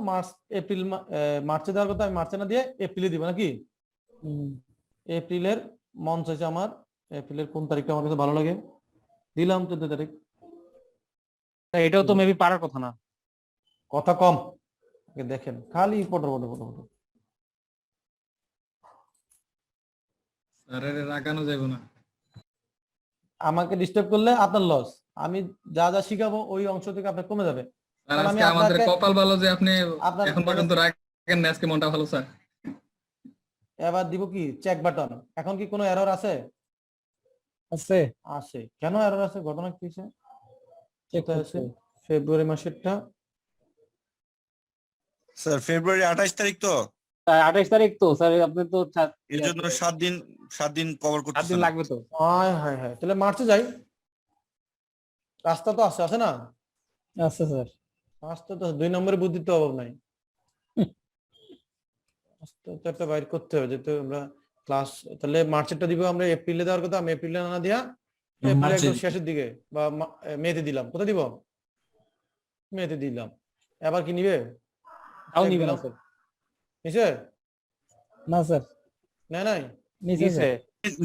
Speaker 1: মার্চে দেওয়ার কথা, আমি মার্চে না দিয়ে এপ্রিলে দিব নাকি? এপ্রিলের মন চাইছে আমার, এপ্রিলের কোন তারিখটা আমার কাছে ভালো লাগে, দিলাম 14 তারিখ।
Speaker 4: এটাও তো মেবি পারার কথা না।
Speaker 1: কথা কম, দেখেন খালি পটর পটর পটর পটর।
Speaker 3: স্যার এর রাগানো যাবে না।
Speaker 1: আমাকে ডিস্টার্ব করলে আপনার লস, আমি যা যা শিখাবো ওই অংশ থেকে আপনার কমে যাবে।
Speaker 3: স্যার
Speaker 1: কারণ আমি
Speaker 3: আজকে আমাদের
Speaker 1: আপনাকে-
Speaker 3: কপাল ভালো যে আপনি
Speaker 1: আপনার
Speaker 3: এখন পর্যন্ত রাগেন না, আজকে মনটা ভালো স্যার।
Speaker 1: এবার দিব কি চেক বাটন। এখন কি কোনো এরর আছে?
Speaker 7: আছে
Speaker 1: আছে। কেন এরর আছে? ঘটনা কি হয়েছে?
Speaker 7: চেক
Speaker 1: এটা আছে ফেব্রুয়ারি মাসেরটা।
Speaker 8: স্যার ফেব্রুয়ারি 28 তারিখ তো,
Speaker 4: 28 তারিখ তো স্যার, আপনি তো
Speaker 8: এর জন্য 7 দিন কভার
Speaker 4: 7
Speaker 8: করতে
Speaker 4: দিন লাগবে তো।
Speaker 1: হায় হায় হায়, তাহলে মার্চে যাই। রাস্তা তো আছে না?
Speaker 7: আছে স্যার।
Speaker 1: রাস্তা তো 2 নম্বরে বুদ্ধির তো অভাব নাই। রাস্তা তো একটা বাইর করতে হবে, যেহেতু আমরা ক্লাস, তাহলে মার্চেরটা দিব আমরা এপ্রিলে দেওয়ার কথা, আমি এপ্রিলে না দিয়া এপ্রিল একদম শেষের দিকে বা মেতে দিলাম। কোথায় দিব? মেতে দিলাম। এবার কি নিবে?
Speaker 4: তাও নিবে না স্যার।
Speaker 1: নিছে?
Speaker 7: না স্যার,
Speaker 1: না নাই
Speaker 7: নিচে স্যার।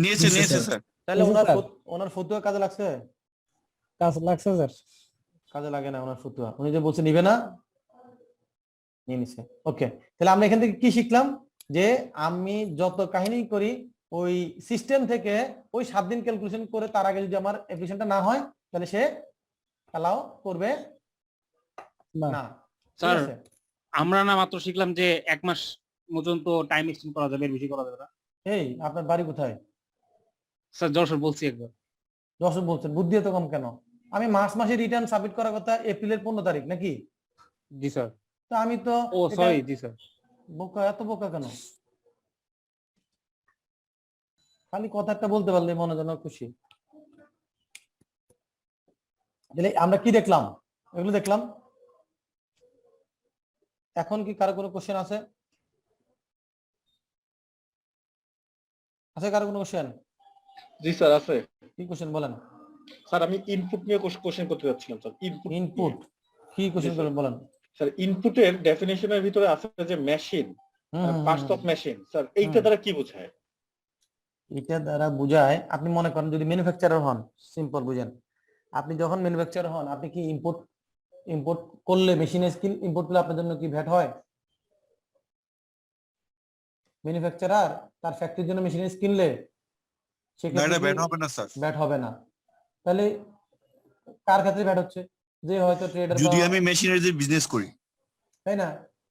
Speaker 8: নিয়েছে স্যার।
Speaker 1: তাহলে
Speaker 7: নিছে স্যার।
Speaker 1: ওনার ফতুয়া কাজে লাগছে?
Speaker 7: কাজ লাগছে স্যার।
Speaker 1: কাজে লাগে না ওনার ফতুয়া, উনি যে বলছে নিবে না, নিয়ে নিছে। ওকে, তাহলে আমরা এখান থেকে কি শিখলাম? যে আমি যত কাহিনী করি ওই সিস্টেম থেকে ওই 7 দিন ক্যালকুলেশন করে তার আগে যদি আমার অ্যাপ্লিকেশনটা না হয় তাহলে সে অ্যালাউ করবে
Speaker 7: না।
Speaker 1: না।
Speaker 4: স্যার,
Speaker 1: ঠিক আছে?
Speaker 4: আমরা না মাত্র শিখলাম যে 1 মাস পর্যন্ত টাইম এক্সটেন্ড করা যাবে, এর বেশি করা যাবে না।
Speaker 1: এই আপনার বাড়ি কোথায়?
Speaker 4: স্যার যশোর বলছি একবার।
Speaker 1: দর্শক বলছেন বুদ্ধি এত কম কেন? আমি মার্চ মাসে রিটার্ন সাবমিট করার কথা এপ্রিলের 15 তারিখ নাকি?
Speaker 4: জি স্যার।
Speaker 1: তো আমি তো
Speaker 4: ও সরি, জি স্যার।
Speaker 1: বোকা, এত বোকা কেন? খালি কথা একটা বলতে পারলে মনে যেন খুশি। তাহলে আমরা কি দেখলাম? এগুলো দেখলাম। এখন কি কারো কোনো কোশ্চেন আছে? আছে কারো কোনো কোশ্চেন?
Speaker 9: জি স্যার আছে।
Speaker 1: কি কোশ্চেন বলেন?
Speaker 9: স্যার আমি ইনপুট নিয়ে কোশ্চেন করতে যাচ্ছিলাম স্যার।
Speaker 1: ইনপুট কি কোশ্চেন করবেন বলেন?
Speaker 9: স্যার ইনপুটের ডেফিনিশনের ভিতরে আছে যে machine, parts of machine, sir এইটা দ্বারা কি বোঝায়?
Speaker 1: এটা দ্বারা বোঝায়, আপনি মনে করেন যদি ম্যানুফ্যাকচারার হন, সিম্পল বুঝেন, আপনি যখন ম্যানুফ্যাকচারার হন আপনি কি ইম্পোর্ট করলে মেশিনের স্কিল ইম্পোর্ট করলে আপনার জন্য কি ভ্যাট হয়? ম্যানুফ্যাকচারার তার ফ্যাক্টরির জন্য মেশিনের কিনলে
Speaker 8: না ব্যাট হবে না স্যার।
Speaker 1: ব্যাট হবে না। তাহলে কার ক্ষেত্রে ব্যাট হচ্ছে? যে হয়তো ট্রেডার,
Speaker 8: যদি আমি মেশিনারি বিজনেস করি,
Speaker 1: তাই না?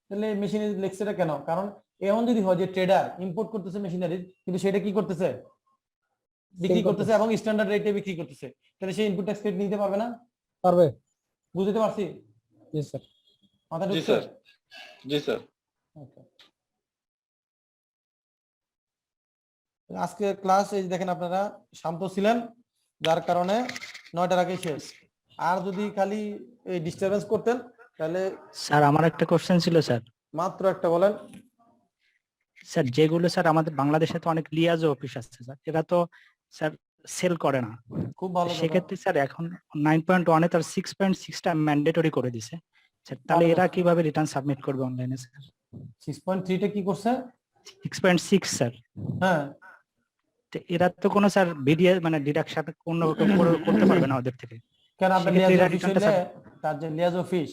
Speaker 1: তাহলে মেশিনারি লেক্সটা কেন? কারণ এমন যদি হয় যে ট্রেডার ইম্পোর্ট করতেছে মেশিনারি, কিন্তু সেটা কি করতেছে? বিক্রি করতেছে এবং স্ট্যান্ডার্ড রেটে বিক্রি করতেছে, তাহলে সে ইনপুট ট্যাক্স ক্রেডিট নিতে পারবে না?
Speaker 7: পারবে।
Speaker 1: বুঝতে পারছি?
Speaker 7: জি স্যার।
Speaker 1: মাথা
Speaker 9: জি
Speaker 1: ঢুকছে?
Speaker 9: স্যার। জি স্যার।
Speaker 1: Okay. আজকে ক্লাস এই দেখেন আপনারা শান্ত ছিলেন, যার কারণে 9টার আগে শেষ। আর যদি খালি এই ডিস্টারবেন্স করতেন তাহলে।
Speaker 10: স্যার আমার একটা কোশ্চেন ছিল স্যার।
Speaker 1: মাত্র একটা বলেন।
Speaker 10: স্যার যেগুলো স্যার আমাদের বাংলাদেশে তো অনেক লিয়াজো অফিস আছে স্যার, এরা তো স্যার সেল করে না।
Speaker 1: খুব ভালো।
Speaker 10: সেক্ষেত্রে স্যার এখন 9.1 আর 6.6টা ম্যান্ডেটরি করে দিছে স্যার, তাহলে এরা কিভাবে রিটার্ন সাবমিট করবে অনলাইনে স্যার?
Speaker 1: 6.3 কি করছে?
Speaker 10: 6.6 স্যার।
Speaker 1: হ্যাঁ,
Speaker 10: এরা তো কোনো স্যার ভিডিও মানে ডিডাকশন কোনো করতে পারবে না ওদের থেকে।
Speaker 1: কেন? আপনার তার যে লিয়াজ অফিস,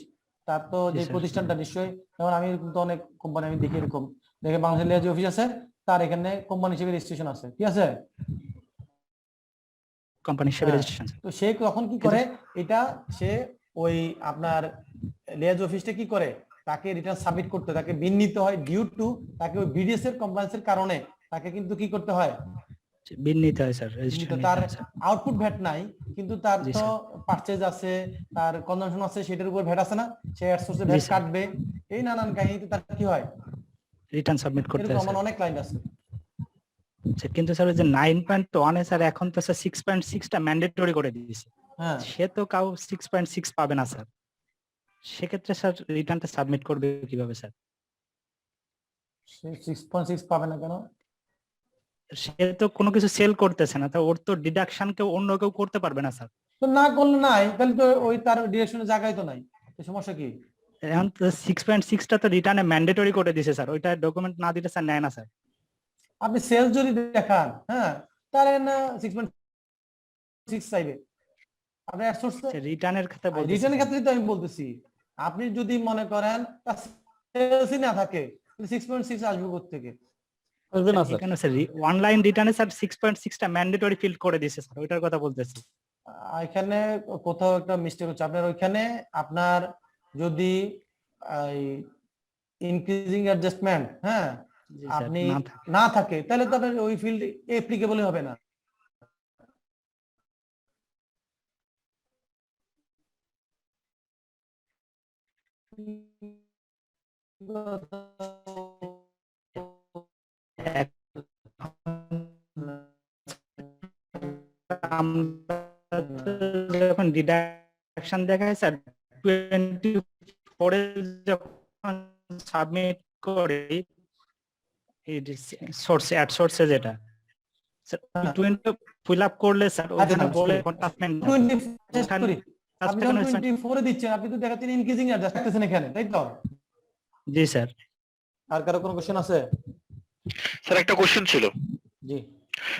Speaker 1: তার তো
Speaker 10: জি,
Speaker 1: যে
Speaker 10: স্যার।
Speaker 1: প্রতিষ্ঠানটা নিশ্চয়ই, যেমন আমি কিন্তু অনেক কোম্পানি আমি দেখি এরকম, দেখে বাংলাদেশের লিয়াজ অফিস আছে, তার এখানে কোম্পানি হিসেবে রেজিস্ট্রেশন আছে, ঠিক আছে?
Speaker 10: কোম্পানি হিসেবে
Speaker 1: হ্যাঁ।
Speaker 10: রেজিস্ট্রেশন
Speaker 1: তো সে তখন কি করে, এটা সে ওই আপনার লিয়াজ অফিসটা কি করে, তাকে রিটার্ন সাবমিট করতে, তাকে বিল নিতে হয় ডিউ টু, তাকে ওই বিডিএস এর কমপ্লায়েন্সের কারণে তাকে কিন্তু কি করতে হয়,
Speaker 10: বিল নিতে হয় স্যার,
Speaker 1: কিন্তু
Speaker 10: রেজিস্ট্রেশন
Speaker 1: তার আউটপুট ভ্যাট নাই, কিন্তু তার
Speaker 10: জি,
Speaker 1: তো
Speaker 10: স্যার।
Speaker 1: পারচেজ আছে, তার কনজাম্পশন আছে, সেটার উপর ভ্যাট আছে না, সে অ্যাড সোর্সে
Speaker 10: জি,
Speaker 1: ভ্যাট
Speaker 10: স্যার।
Speaker 1: কাটবে, এই নানান কাহিনীতে তার কি হয়,
Speaker 10: রিটার্ন সাবমিট করতে
Speaker 1: এরকম
Speaker 10: হয়
Speaker 1: আমার
Speaker 10: স্যার।
Speaker 1: অনেক ক্লায়েন্ট আছে।
Speaker 10: স্যার, কিন্তু স্যার ওই যে 9.1 এ স্যার এখন তো স্যার 6.6টা ম্যান্ডেটরি করে দিয়েছে,
Speaker 1: হ্যাঁ,
Speaker 10: সে তো কাউ 6.6 পাবে না স্যার, সেক্ষেত্রে স্যার রিটার্নটা সাবমিট করবে কিভাবে স্যার?
Speaker 1: সে 6.6 পাবে না কেন?
Speaker 10: সে তো কোনো কিছু সেল করতেছে না, তো ওর তো ডিডাকশন কেউ অন্য কেউ করতে পারবে না স্যার।
Speaker 1: তো না করলে নাই, তাহলে তো ওই তার ডিরেকশনের জায়গায় তো নাই, তো সমস্যা কি?
Speaker 10: এখন তো 6.6টা তো রিটার্নে ম্যান্ডেটরি করে দিয়েছে স্যার, ওইটা ডকুমেন্ট না দিলে স্যার নেয় না স্যার।
Speaker 1: আপনি সেলস যদি দেখান, হ্যাঁ, তাহলে না 6.6 চাইবে, আপনি অ্যাড সোর্স
Speaker 10: রিটার্নের ক্ষেত্রে বলতেছি
Speaker 1: রিটার্নের
Speaker 10: স্যার।
Speaker 1: ক্ষেত্রে তো আমি বলতেছি, আপনি যদি মনে করেন সেলসই না থাকে, 6.6 আসবে কোত্থেকে?
Speaker 7: আসবে না স্যার।
Speaker 10: এখানে স্যার অনলাইন রিটার্নে স্যার 6.6টা ম্যান্ডেটরি ফিল করে দিয়েছে স্যার, ওইটার কথা বলতেছি।
Speaker 1: এখানে কোথাও একটা মিস্টেক হচ্ছে, আপনার ওইখানে আপনার যদি ইনক্রিজিং অ্যাডজাস্টমেন্ট, হ্যাঁ,
Speaker 10: জি স্যার,
Speaker 1: আপনি
Speaker 10: না থাকে।
Speaker 1: না থাকে, তাহলে তো আপনার ওই ফিল্ড অ্যাপ্লিকেবল হবে না।
Speaker 10: আমরা যখন ডিডাকশন দেখায় স্যার 24 এ যখন সাবমিট করি সোর্সে অ্যাড সোর্সে যেটা স্যার 20 ফিল আপ করলে স্যার ওখানে বলে কন্টাক্টমেন্ট
Speaker 1: 24 করি। আপনি যখন 24 এ দিচ্ছেন, আপনি তো দেখাচ্ছেন ইনক্রিজিং অ্যাডজাস্ট করতেছেন এখানে, তাই তো?
Speaker 10: জি স্যার।
Speaker 1: আর কারো কোনো কোশ্চেন আছে?
Speaker 8: স্যার একটা কোশ্চেন ছিল।
Speaker 1: জি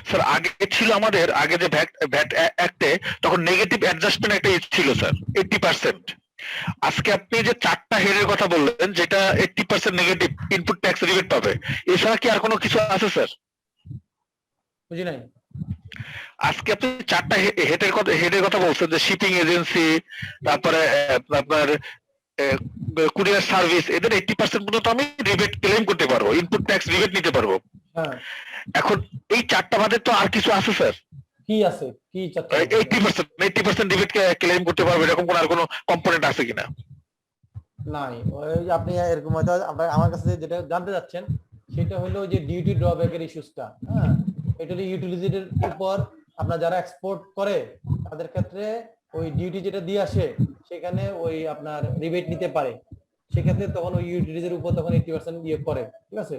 Speaker 8: স্যার আগে ছিল আমাদের আগে যে ভ্যাট অ্যাক্টে তখন নেগেটিভ অ্যাডজাস্টমেন্ট একটা ছিল স্যার 80%। আজকে আপনি যে 4টা হেডের কথা বললেন যেটা 80% নেগেটিভ ইনপুট ট্যাক্স রিবেট পাবে, এছাড়া কি আর কোনো কিছু আছে স্যার?
Speaker 1: বুঝি নাই।
Speaker 8: আজকে আপনি 4টা হেডের কথা বলছেন, যে শিপিং এজেন্সি, তারপরে আপনার কুরিয়ার সার্ভিস, এদের 80% পর্যন্ত আমি রিবেট ক্লেম করতে পারবো, ইনপুট ট্যাক্স রিবেট নিতে পারবো।
Speaker 1: হ্যাঁ,
Speaker 8: এখন এই 4টা বাদে তো আর কিছু আছে স্যার?
Speaker 1: কি আছে? কি চাচ্ছেন?
Speaker 8: 80% রিবেট ক্লেম করতে পারবো, এরকম কোন আর কোনো কম্পোনেন্ট আছে কিনা?
Speaker 1: নাই, ওই যে আপনি এরকম হয়তো আমার কাছে যেটা জানতে যাচ্ছেন সেটা হলো যে ডিউটি ড্রব্যাকের ইস্যুসটা, হ্যাঁ, এটা হলো ইউটিলিটির উপর আপনার যারা এক্সপোর্ট করে তাদের ক্ষেত্রে ওই ডিউটি যেটা দিয়ে আসে সেখানে ওই আপনার রিবেট নিতে পারে, সেক্ষেত্রে তখন ওই ইউটিলিটির উপর তখন 80% ইয়ে করে, ঠিক আছে?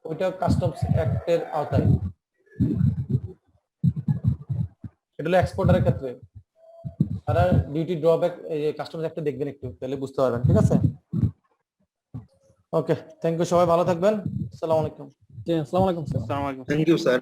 Speaker 1: ওইটা কাস্টমস অ্যাক্টের আওতায়, এটা হলো এক্সপোর্টারের ক্ষেত্রে। তারা ডিউটি ড্রব্যাক কাস্টমস অ্যাক্টে দেখবেন একটু, তাহলে বুঝতে পারবেন, ঠিক আছে? ওকে, থ্যাংক ইউ, সবাই ভালো থাকবেন। আসসালামু আলাইকুম।
Speaker 7: জি, আসসালামু আলাইকুম স্যার।
Speaker 11: আসসালামু আলাইকুম।
Speaker 6: Thank you sir.